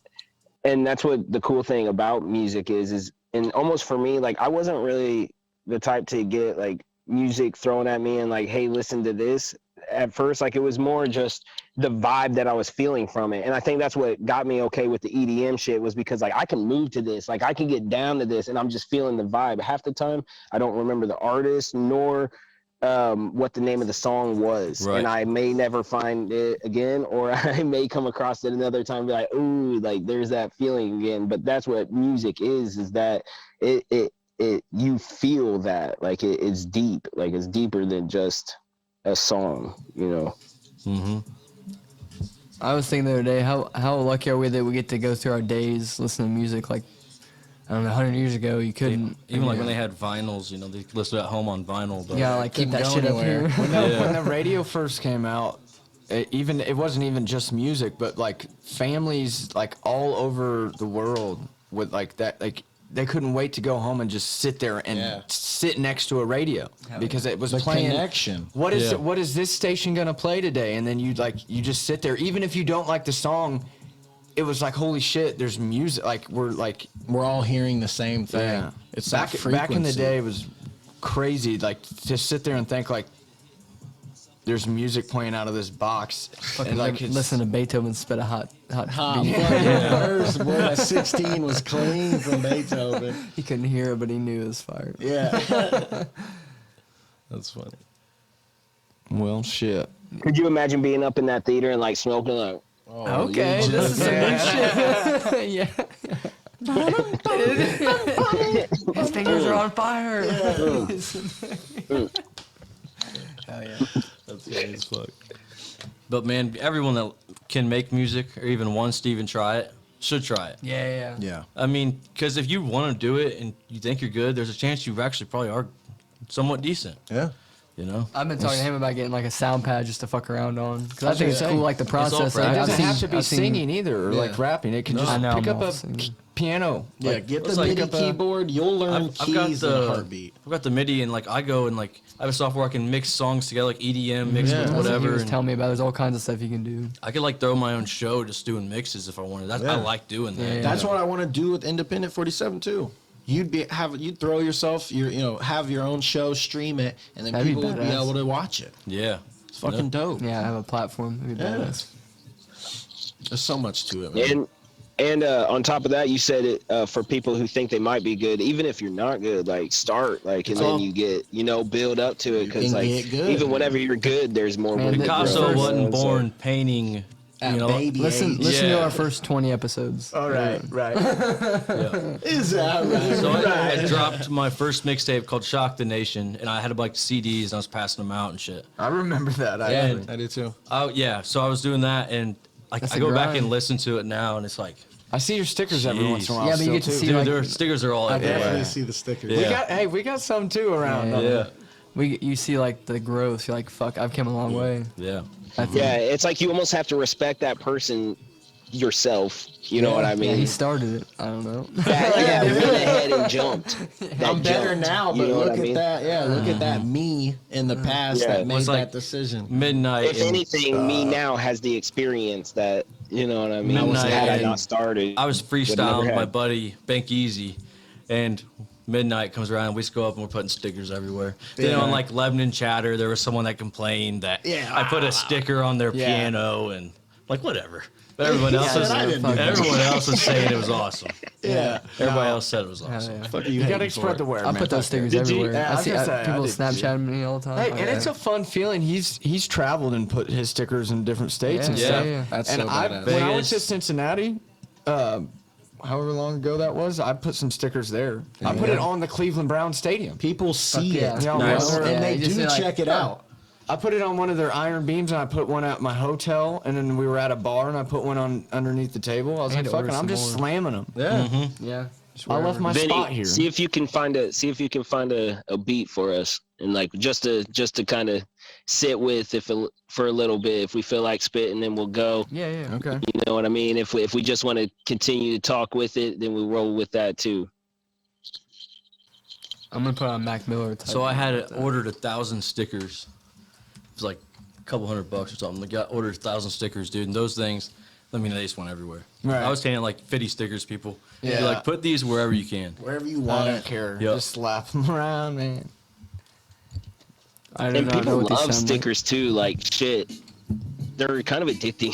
and that's what the cool thing about music is and almost for me, like I wasn't really the type to get like music thrown at me and like, hey, listen to this. At first, like it was more just the vibe that I was feeling from it. And I think that's what got me okay with the EDM shit was because like I can move to this, like I can get down to this and I'm just feeling the vibe. Half the time I don't remember the artist nor what the name of the song was. Right. And I may never find it again, or I may come across it another time and be like, ooh, like there's that feeling again. But that's what music is that it you feel that like it's deep, like it's deeper than just a song, you know. Mm-hmm. I was thinking the other day, how lucky are we that we get to go through our days listening to music like, I don't know, 100 years ago you couldn't. Even like when they had vinyls, you know, they listed at home on vinyl. But Yeah, like keep couldn't that go shit anywhere. up here. When the radio first came out, it wasn't even just music, but like families like all over the world with like that, like they couldn't wait to go home and just sit there and sit next to a radio because it was The playing. connection. What is Yeah. what is this station gonna play today? And then you just sit there, even if you don't like the song. It was like, holy shit, there's music. Like We're all hearing the same thing. yeah. It's back that back in the frequency. day, it was crazy. Like to sit there and think like there's music playing out of this box, and like it's, Listen to Beethoven spit a hot beat. First one at 16 was clean from Beethoven. He couldn't hear it, but he knew it was fire. Yeah. that's funny. well, shit. Could you imagine being up in that theater and like smoking like Okay, this is some good shit. Yeah. His fingers are on fire. Hell yeah. That's funny as fuck. But man, everyone that can make music or even wants to even try it should try it. Yeah. Yeah. I mean, because if you want to do it and you think you're good, there's a chance you actually probably are somewhat decent. Yeah. You know, I've been talking to him about getting like a sound pad just to fuck around on because I think it's gonna cool, say, like the process. all Like, It practice. doesn't have to be I've seen- singing either, or like rapping. It can I just know, pick I'm up all a singing. piano. Yeah, Like, get the let's, like, MIDI up a- keyboard. You'll learn I've got keys in a the heartbeat. I've got the MIDI and like I go and like I have a software I can mix songs together like EDM mixed with That's what he whatever. was And telling me about. There's all kinds of stuff you can do. I could like throw my own show just doing mixes if I wanted. That's, I like doing that. Yeah. That's what I want to do with Independent 47 too. You'd throw yourself, have your own show, stream it, and then That'd be people would be badass. able to watch it. Yeah. It's fucking dope. Yeah, I have a platform. That'd be Yeah. badass. There's so much to it, man. And on top of that, you said it for people who think they might be good. Even if you're not good, like start, like, and then you get, build up to it. Because can like, get good. even whenever you're good, there's more Man, room to Picasso grow. wasn't So- born painting. Baby Listen age. to Yeah. our first 20 episodes. all right. Is that right? So I dropped my first mixtape called Shock the Nation, and I had like CDs and I was passing them out and shit. I remember that. And I do too. so I was doing that, and I That's a go back grind. and listen to it now, and it's like, I see your stickers every once in a while. Yeah, but you still, get to too. see, dude, like- their stickers are all Definitely everywhere. see the stickers. Yeah. We got some too around. Yeah. Yeah, You see like the growth. You're like, fuck, I've come a long way. yeah. Yeah, it's like you almost have to respect that person yourself. You know what I Yeah, mean? he started it. I don't know. Yeah, went ahead and jumped. I'm better now, You but know what look I at mean? that. Yeah, look at that me in the past Yeah. that made It's like- that decision. Midnight. If and anything, me now has the experience that, you know what I mean? Midnight Had I and- not started, I was would never freestyling with my had. buddy Bank Easy, and midnight comes around. We just go up and we're putting stickers everywhere. Then on like Lebanon Chatter, there was someone that complained that I put a sticker on their piano and like whatever. But everyone else was I didn't do that. everyone else was saying it was awesome. Yeah. Everybody else said it was awesome. Yeah. Fuck You gotta hating for spread it. the word. I man. put those stickers Did you- everywhere. Yeah, I I was see gonna say, I people did too. Snapchatting me all the time. Hey, Oh, and yeah. it's a fun feeling. He's traveled and put his stickers in different states and Yeah, stuff. yeah. That's And so I, badass. when I went to Vegas. Cincinnati, however long ago that was, I put some stickers there. I put it on the Cleveland Browns stadium. People see yeah. it, Yeah, Nice. well, and Yeah, they you just do say, like, check it out. I put it on one of their iron beams, and I put one at my hotel, and then we were at a bar, and I put one on underneath the table. I was I like, need to order "Fucking, I'm some just more. slamming them." Yeah. Yeah. I love my Vinny, spot here. see if you can find a beat for us, and like just to kind of sit with for a little bit. If we feel like spitting, then we'll go. Yeah, yeah. Okay. You know what I mean? If we just want to continue to talk with it, then we roll with that too. I'm gonna put on Mac Miller. Type So I had like that. ordered 1,000 stickers. It was like a couple $100 or something. I got ordered 1,000 stickers, dude. And those things, I mean, they just went everywhere. Right. I was handing like 50 stickers, people. Yeah. Be like, put these wherever you can. Wherever you I want don't it. care. Yep. Just slap them around, man. I do And not know people what these love sound like. stickers too. Like shit, they're kind of addicting.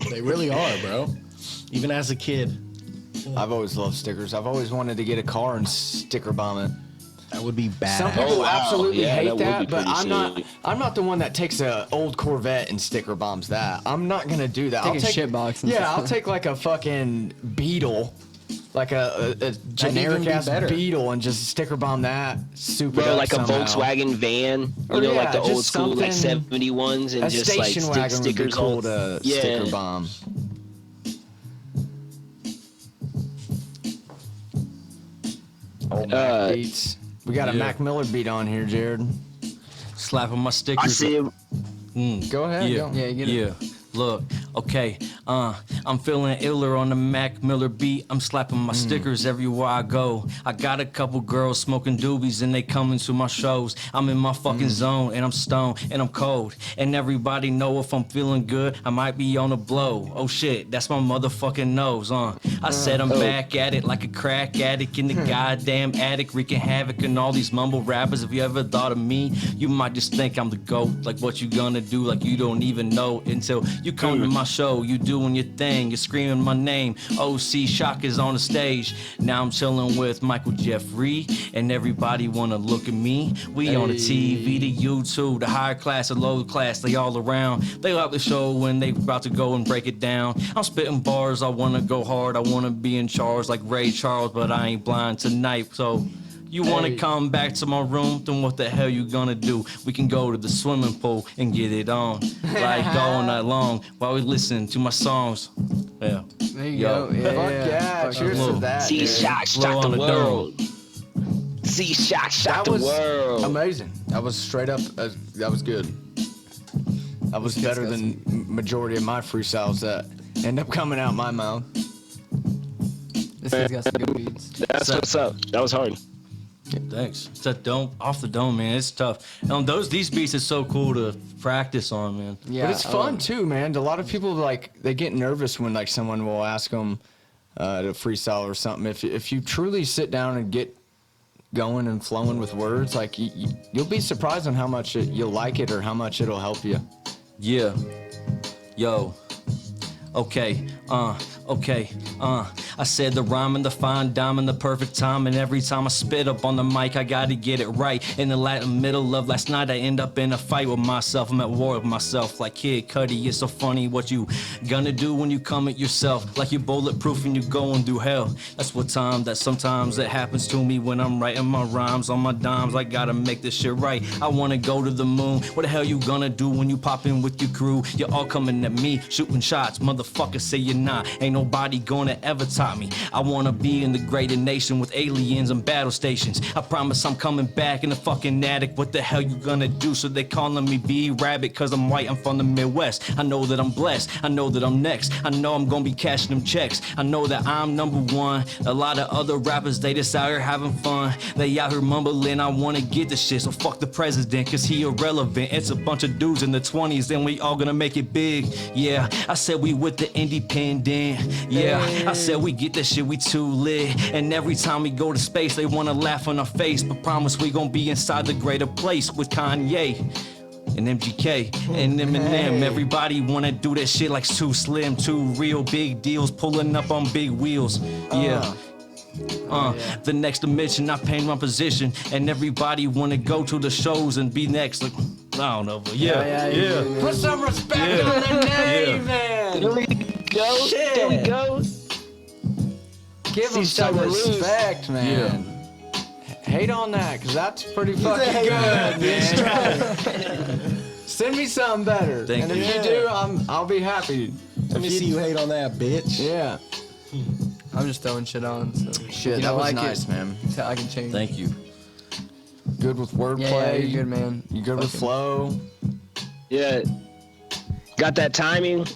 They really are, bro. Even as a kid, I've always loved stickers. I've always wanted to get a car and sticker bomb it. that would be bad. Some people wow. absolutely Yeah, that hate would be that, but pretty sick. I'm not the one that takes a old Corvette and sticker bombs that. I'm not gonna do that. Take I'll a take shit box and Yeah, stuff. I'll take like a fucking Beetle, like a generic be ass better. Beetle, and just sticker bomb that. Super. Bro, like a Volkswagen van, Or like yeah, the old just school, like something- 70 ones, and A just like station stick wagon would be stickers cool on. to Yeah. sticker bomb. Beats. We got a Yeah. Mac Miller beat on here, Jared. Slapping my stickers. I see him. Go ahead. Yeah, Go. Yeah, get it. yeah. Look, okay, I'm feeling iller on the Mac Miller beat. I'm slapping my stickers everywhere I go. I got a couple girls smoking doobies and they coming to my shows. I'm in my fucking zone and I'm stoned and I'm cold. And everybody know if I'm feeling good, I might be on a blow. Oh shit, that's my motherfucking nose, I said I'm back at it like a crack addict in the goddamn attic, wreaking havoc and all these mumble rappers. If you ever thought of me, you might just think I'm the GOAT. Like what you gonna do, like you don't even know until you come to my show, you doing your thing, you're screaming my name. OC Shock is on the stage. Now I'm chilling with Michael Jeffrey, and everybody wanna look at me. We on the TV, the YouTube, the higher class, the low class, they all around. They like the show when they about to go and break it down. I'm spitting bars, I wanna go hard, I wanna be in charge like Ray Charles, but I ain't blind tonight, so. You wanna come back to my room? Then what the hell you gonna do? We can go to the swimming pool and get it on, like all night long while we listen to my songs. Yeah. There you Yo. go. Yeah, Fuck yeah. Fuck Cheers yeah. to that. See, dude. shock Blow on the the world. See, shock That the was world. amazing. That was straight up. That was good. That was better than majority of my freestyles that end up coming out my mouth. This kid's got some good beats. That's what's up. That was hard. Thanks. It's a dome off the dome, man. It's tough. These beats is so cool to practice on, man. Yeah, But it's fun too, man. A lot of people they get nervous when someone will ask them to freestyle or something. If you truly sit down and get going and flowing with words, you'll be surprised on how much you'll like it or how much it'll help you. Yeah. Yo. Okay. I said the rhyme and the fine dime and the perfect time, and every time I spit up on the mic, I gotta get it right. In the middle of last night, I end up in a fight with myself. I'm at war with myself, like Kid Cudi. It's so funny what you gonna do when you come at yourself, like you're bulletproof and you going through hell. That's sometimes it happens to me when I'm writing my rhymes on my dimes. I gotta make this shit right. I wanna go to the moon. What the hell you gonna do when you pop in with your crew? You're all coming at me, shooting shots. Motherfuckers say you're not. Ain't nobody gonna ever top me. I wanna be in the greater nation with aliens and battle stations. I promise I'm coming back in the fucking attic. What the hell you gonna do? So they calling me B-Rabbit cause I'm white, I'm from the Midwest. I know that I'm blessed, I know that I'm next. I know I'm gonna be cashing them checks. I know that I'm number one. A lot of other rappers, they just out here having fun. They out here mumbling, I wanna get the shit. So fuck the president cause he irrelevant. It's a bunch of dudes in the 20s and we all gonna make it big. Yeah, I said we with the independent. Yeah, I said we get that shit, we too lit. And every time we go to space, they wanna laugh on our face. But promise we gon' be inside the greater place with Kanye and MGK and Eminem. Everybody wanna do that shit like it's too slim, too real. Big deals pulling up on big wheels. Yeah. The next dimension, I paint my position, and everybody wanna go to the shows and be next. Like, I don't know, but yeah. Put some respect on the name, man. There we go. Shit. There we go. Give him some respect, man. Hate on that, cause that's pretty fucking good, man. Send me something better. Thank and you. if you do, I'll be happy. Let me see you hate on that, bitch. Yeah. I'm just throwing shit on. So. Shit, that was nice, man. I can change. Thank you. Good with wordplay. Yeah, you're good, man. You good with flow. Yeah. Got that timing.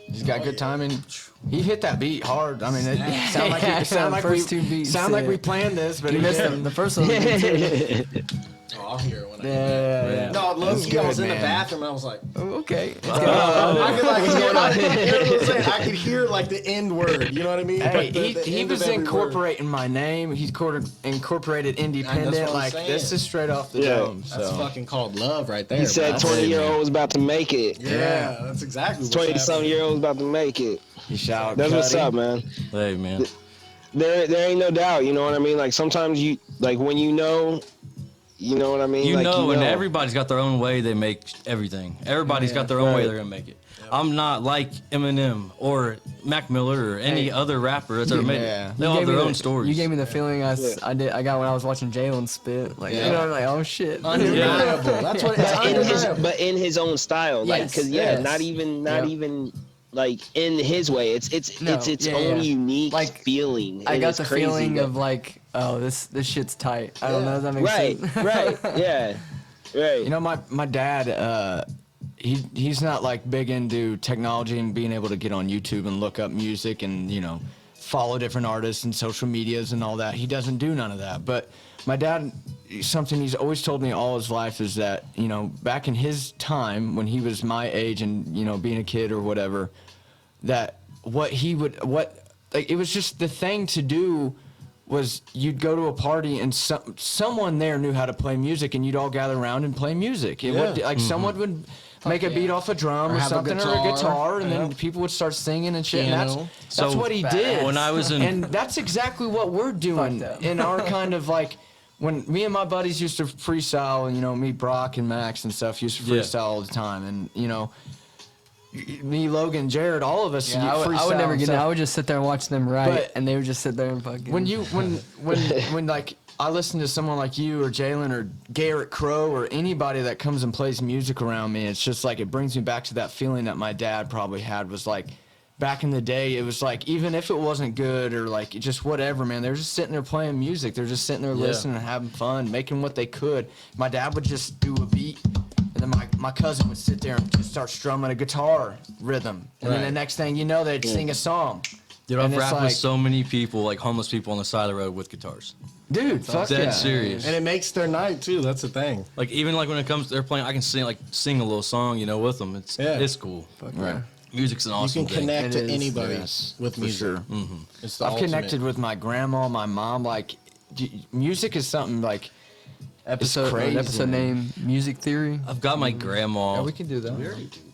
He's got good timing. He hit that beat hard. I mean, it sound like First two beats, we planned this, but You he missed did. them. The first one. Oh, I'll hear it when I Yeah. No, look, That's I was good, in the man. bathroom and I was like, Okay. I could hear like the end word. You know what I mean? Hey, The he end was of every word. incorporating my name. He's incorporated independent. what I'm Like saying. this is straight off the Yeah. dome. That's So. fucking called love right there. He said bro. 20-year-old was about to make it. Yeah, that's exactly what's 20-something-year-old was about to make it. He shout. That's what's up, man. Hey, man. There ain't no doubt. You know what I mean? Like sometimes you like when you know what I mean? You like, know, and everybody's got their own way they make everything. Everybody's got their own way they're gonna make it. I'm not like Eminem or Mac Miller or any other rapper that's ever made Yeah. it. They all have their own stories. You gave me the feeling I got when I was watching Jalen spit. Like, you know, I'm like, oh shit. Undeniable. That's what it's but in his own style. Like, Yes, cause yes. not even like in his way. It's its yeah, own yeah. unique Like, feeling. I and got it's the crazy feeling that- of like, oh, this shit's tight. I don't know if that makes right, sense. right, yeah, right. You know, my dad, he's not like big into technology and being able to get on YouTube and look up music and, you know, follow different artists and social medias and all that. He doesn't do none of that. But my dad, something he's always told me all his life is that, you know, back in his time when he was my age and, you know, being a kid or whatever, that it was just the thing to do was you'd go to a party and someone there knew how to play music and you'd all gather around and play music. It would, like someone would make a beat off a drum or have a something or a guitar, guitar and then people would start singing and shit. And Piano. that's what he did. When I was in- and that's exactly what we're doing Fuck that. in our kind of like when me and my buddies used to freestyle and, you know, me, Brock and Max and stuff used to freestyle all the time. And, you know, me, Logan, Jared, all of us Yeah, I freestyle. would never and get it. stuff. I would just sit there and watch them write, But- and they would just sit there and fucking. When like I listen to someone like you or Jalen or Garrett Crow or anybody that comes and plays music around me, it's just like it brings me back to that feeling that my dad probably had was like, back in the day, it was like, even if it wasn't good or like just whatever, man, they're just sitting there playing music. They're just sitting there listening and having fun, making what they could. My dad would just do a beat, and then my cousin would sit there and just start strumming a guitar rhythm. And then the next thing you know, they'd sing a song. Dude, And I've it's rapped like- with so many people, like homeless people on the side of the road with guitars. Dude, fuck Dead yeah. serious. And it makes their night too. That's the thing. Like even like when it comes, they're playing. I can sing a little song, with them. It's cool. Right. Music's an awesome You can thing. connect It to is, anybody yes, with for music. sure. It's the I've ultimate. connected with my grandma, my mom. Like, music is something like Episode crazy, episode man. name Music Theory. I've got my grandma. We can do that.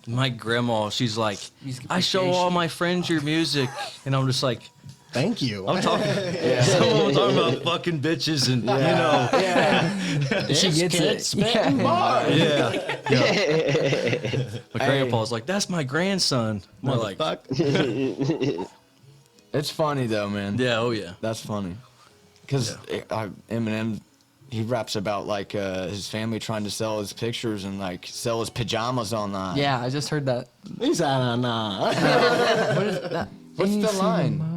My grandma, she's like, Music I show all my friends your music, and I'm just like, Thank you. I'm talking. Someone talking about fucking bitches and She gets it. Yeah. My grandpa's like, that's my grandson. I'm like, It's funny though, man. yeah, oh yeah. That's funny. Because Eminem, he raps about like his family trying to sell his pictures and like sell his pajamas online. Yeah, I just heard that. He's nah. What is that? What's the line?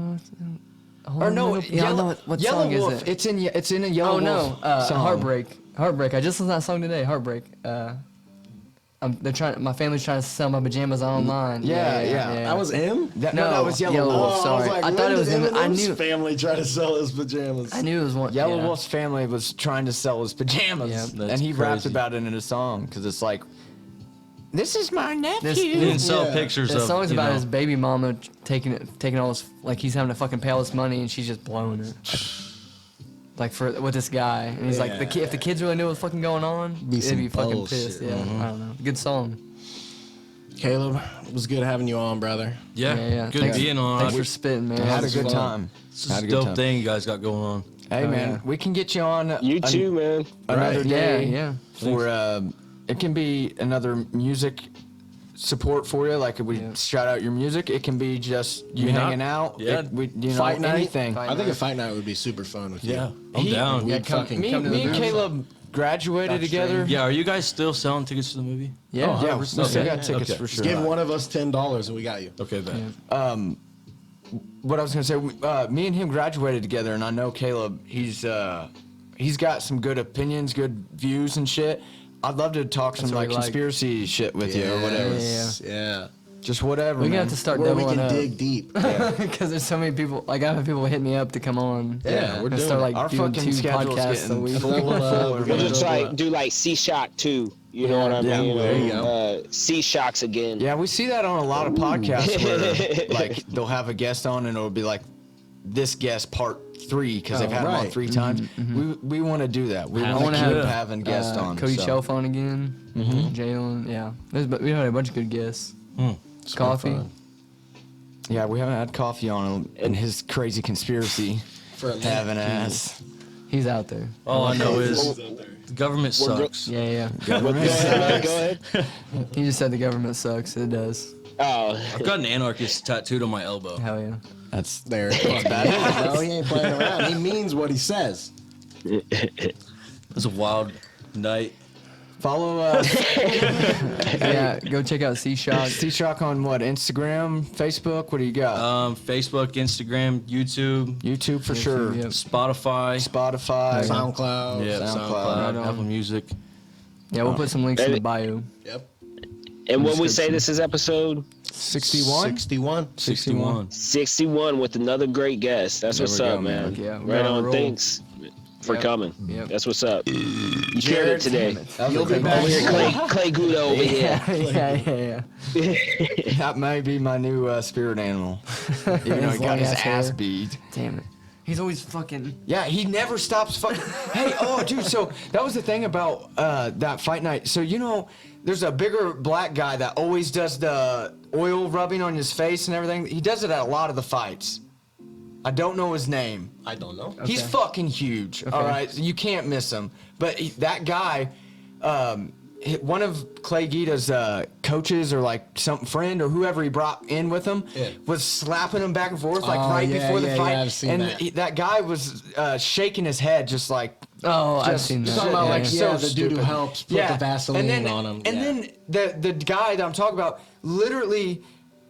Or no, yeah, I know what Yellow song Wolf. is it? It's in a Yellow Oh no, Wolf song. Heartbreak. I just listened to that song today. Heartbreak. My family's trying to sell my pajamas online. Yeah. That was him? That No, was Yellow, Yellow Wolf. Wolf, sorry. I thought it was him. I Eminem's knew- family trying to sell his pajamas. I knew it was one. Yellow yeah. Wolf's family was trying to sell his pajamas, Yeah, and that's he raps crazy. about it in a song because it's like, "This is my nephew." This- He didn't sell Yeah. pictures The of. song's you about know, his baby mama taking all his, like he's having to fucking pay all this money and she's just blowing it. Like with this guy, and he's like, if the kids really knew what's fucking going on, they'd some be fucking bullshit. pissed. Yeah, I don't know. Good song. Caleb, it was good having you on, brother. Yeah, good Thanks, being on. Thanks for spitting, man. I had a was good fun. time. This is Had a a good dope time. thing you guys got going on. Hey Oh, man, yeah. we can get you on. You too, man. Another Right. day. Yeah. For it can be another music support for you. Like if we shout out your music, it can be just you not- hanging out. yeah. Fight night? anything. I think a fight night would be super fun with you. Yeah, I'm down. Yeah, Me and Caleb graduated together. Yeah, are you guys still selling tickets to the movie? Yeah. Yeah, we still Okay. got tickets Okay. for sure. Give one of us $10 and we got you. Okay, bet. What I was gonna say, me and him graduated together, and I know Caleb. He's got some good opinions, good views and shit. I'd love to talk some what like we like. conspiracy shit with you or whatever. Yeah. Just whatever. We're gonna man. have to start Where we doubling can up. dig deep. Because there's so many people. Like I've had people hit me up to come on. Yeah, we're and doing start it. like Our doing fucking 2 schedule's podcasts a getting week. full and fuller. We'll just man. do like C-Shock too. You know what I Yeah, mean? there you go. C-Shocks again. Yeah, we see that on a lot of podcasts where like they'll have a guest on and it'll be like this guest part 3 because they've had him on right. 3 times. We want to do that. We I want wanna to keep have, having guests on. Cody so. Shelf on again. Jalen. Yeah. We had a bunch of good guests. Coffee. fun. Yeah, we haven't had coffee on him and his crazy conspiracy For a having ass. He's out there. All I know is the government sucks. Yeah. Go ahead. He just said the government sucks. It does. Oh, I've got an anarchist tattooed on my elbow. Hell yeah. That's There. Bro, he ain't playing around. He means what he says. It was a wild night. follow Yeah. Go check out C-Shock. C-Shock on what? Instagram, Facebook? What do you got? Facebook, Instagram, YouTube, YouTube for sure. Yep. Spotify. Spotify. SoundCloud. Yeah, SoundCloud. SoundCloud, Right on. Apple Music. Yeah, we'll put some links in the bio. Yep. and when we say this is episode 61? 61. 61. 61 with another great guest. That's what's we up, go, man. man. Yeah, we Right got on a on. roll. Thanks for Yep. coming. Yep. That's what's up. You killed it today. You'll be Over here, Clay Guda over here. Yeah. That may be my new spirit animal. Even though he got his Long-ass hair. ass beat. Damn it. He's always fucking. Yeah, he never stops fucking. Hey, dude, so that was the thing about that fight night. So, there's a bigger black guy that always does the oil rubbing on his face and everything. He does it at a lot of the fights. I don't know his name. I don't know. He's fucking huge. All right, you can't miss him. But that guy, one of Clay Guida's coaches or like some friend or whoever he brought in with him was slapping him back and forth like right before the fight. I've seen and that. that guy was shaking his head just like. Oh, I've Just- seen that. You're talking about like so the dude who stupid. helps put the Vaseline on him. And then the guy that I'm talking about literally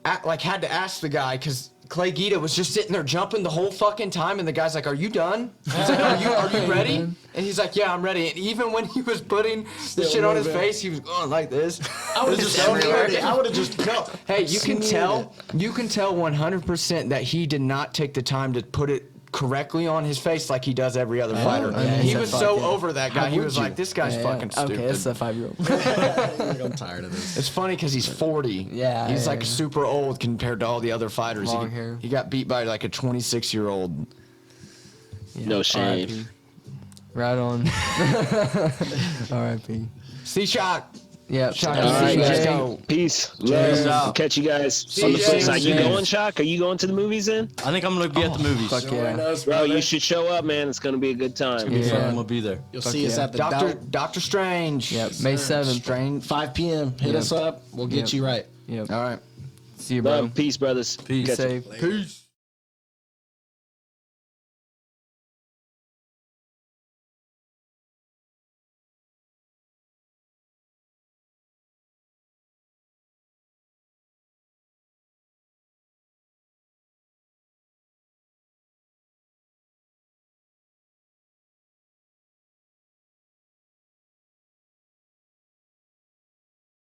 had to ask the guy because Clay Guida was just sitting there jumping the whole fucking time, and the guy's like, "Are you done?" He's like, "Are you ready?" And he's like, "Yeah, I'm ready." And even when he was putting the shit on his face, he was going like this. I would have just go. Hey, you can tell 100% that he did not take the time to put it correctly on his face like he does every other fighter. He was so over that guy. He was like, "This guy's fucking stupid." Okay, it's a 5-year-old. I'm tired of this. It's funny because he's 40. Yeah, he's like yeah. super old compared to all the other fighters. Long hair. He got beat by like a 26-year-old. No shame. Right on. R.I.P. See Shock. Yep. Shock. All right, Let's guys. go. Peace. Cheers Love. out. Catch you guys on the flip side. You Cheers. going, Shock? Are you going to the movies then? I think I'm gonna be at the movies. Fuck yeah. Bro, you should show up, man. It's gonna be a good time. Be fun. I'm gonna be there. You'll see us yeah. at the Doctor Strange. Yep. May 7th. Strange. 5 p.m. Hit us up. We'll get Yep. you right. Yep. All right. See you, bro. Love. Peace, brothers. Peace. Catch you. Safe. Peace.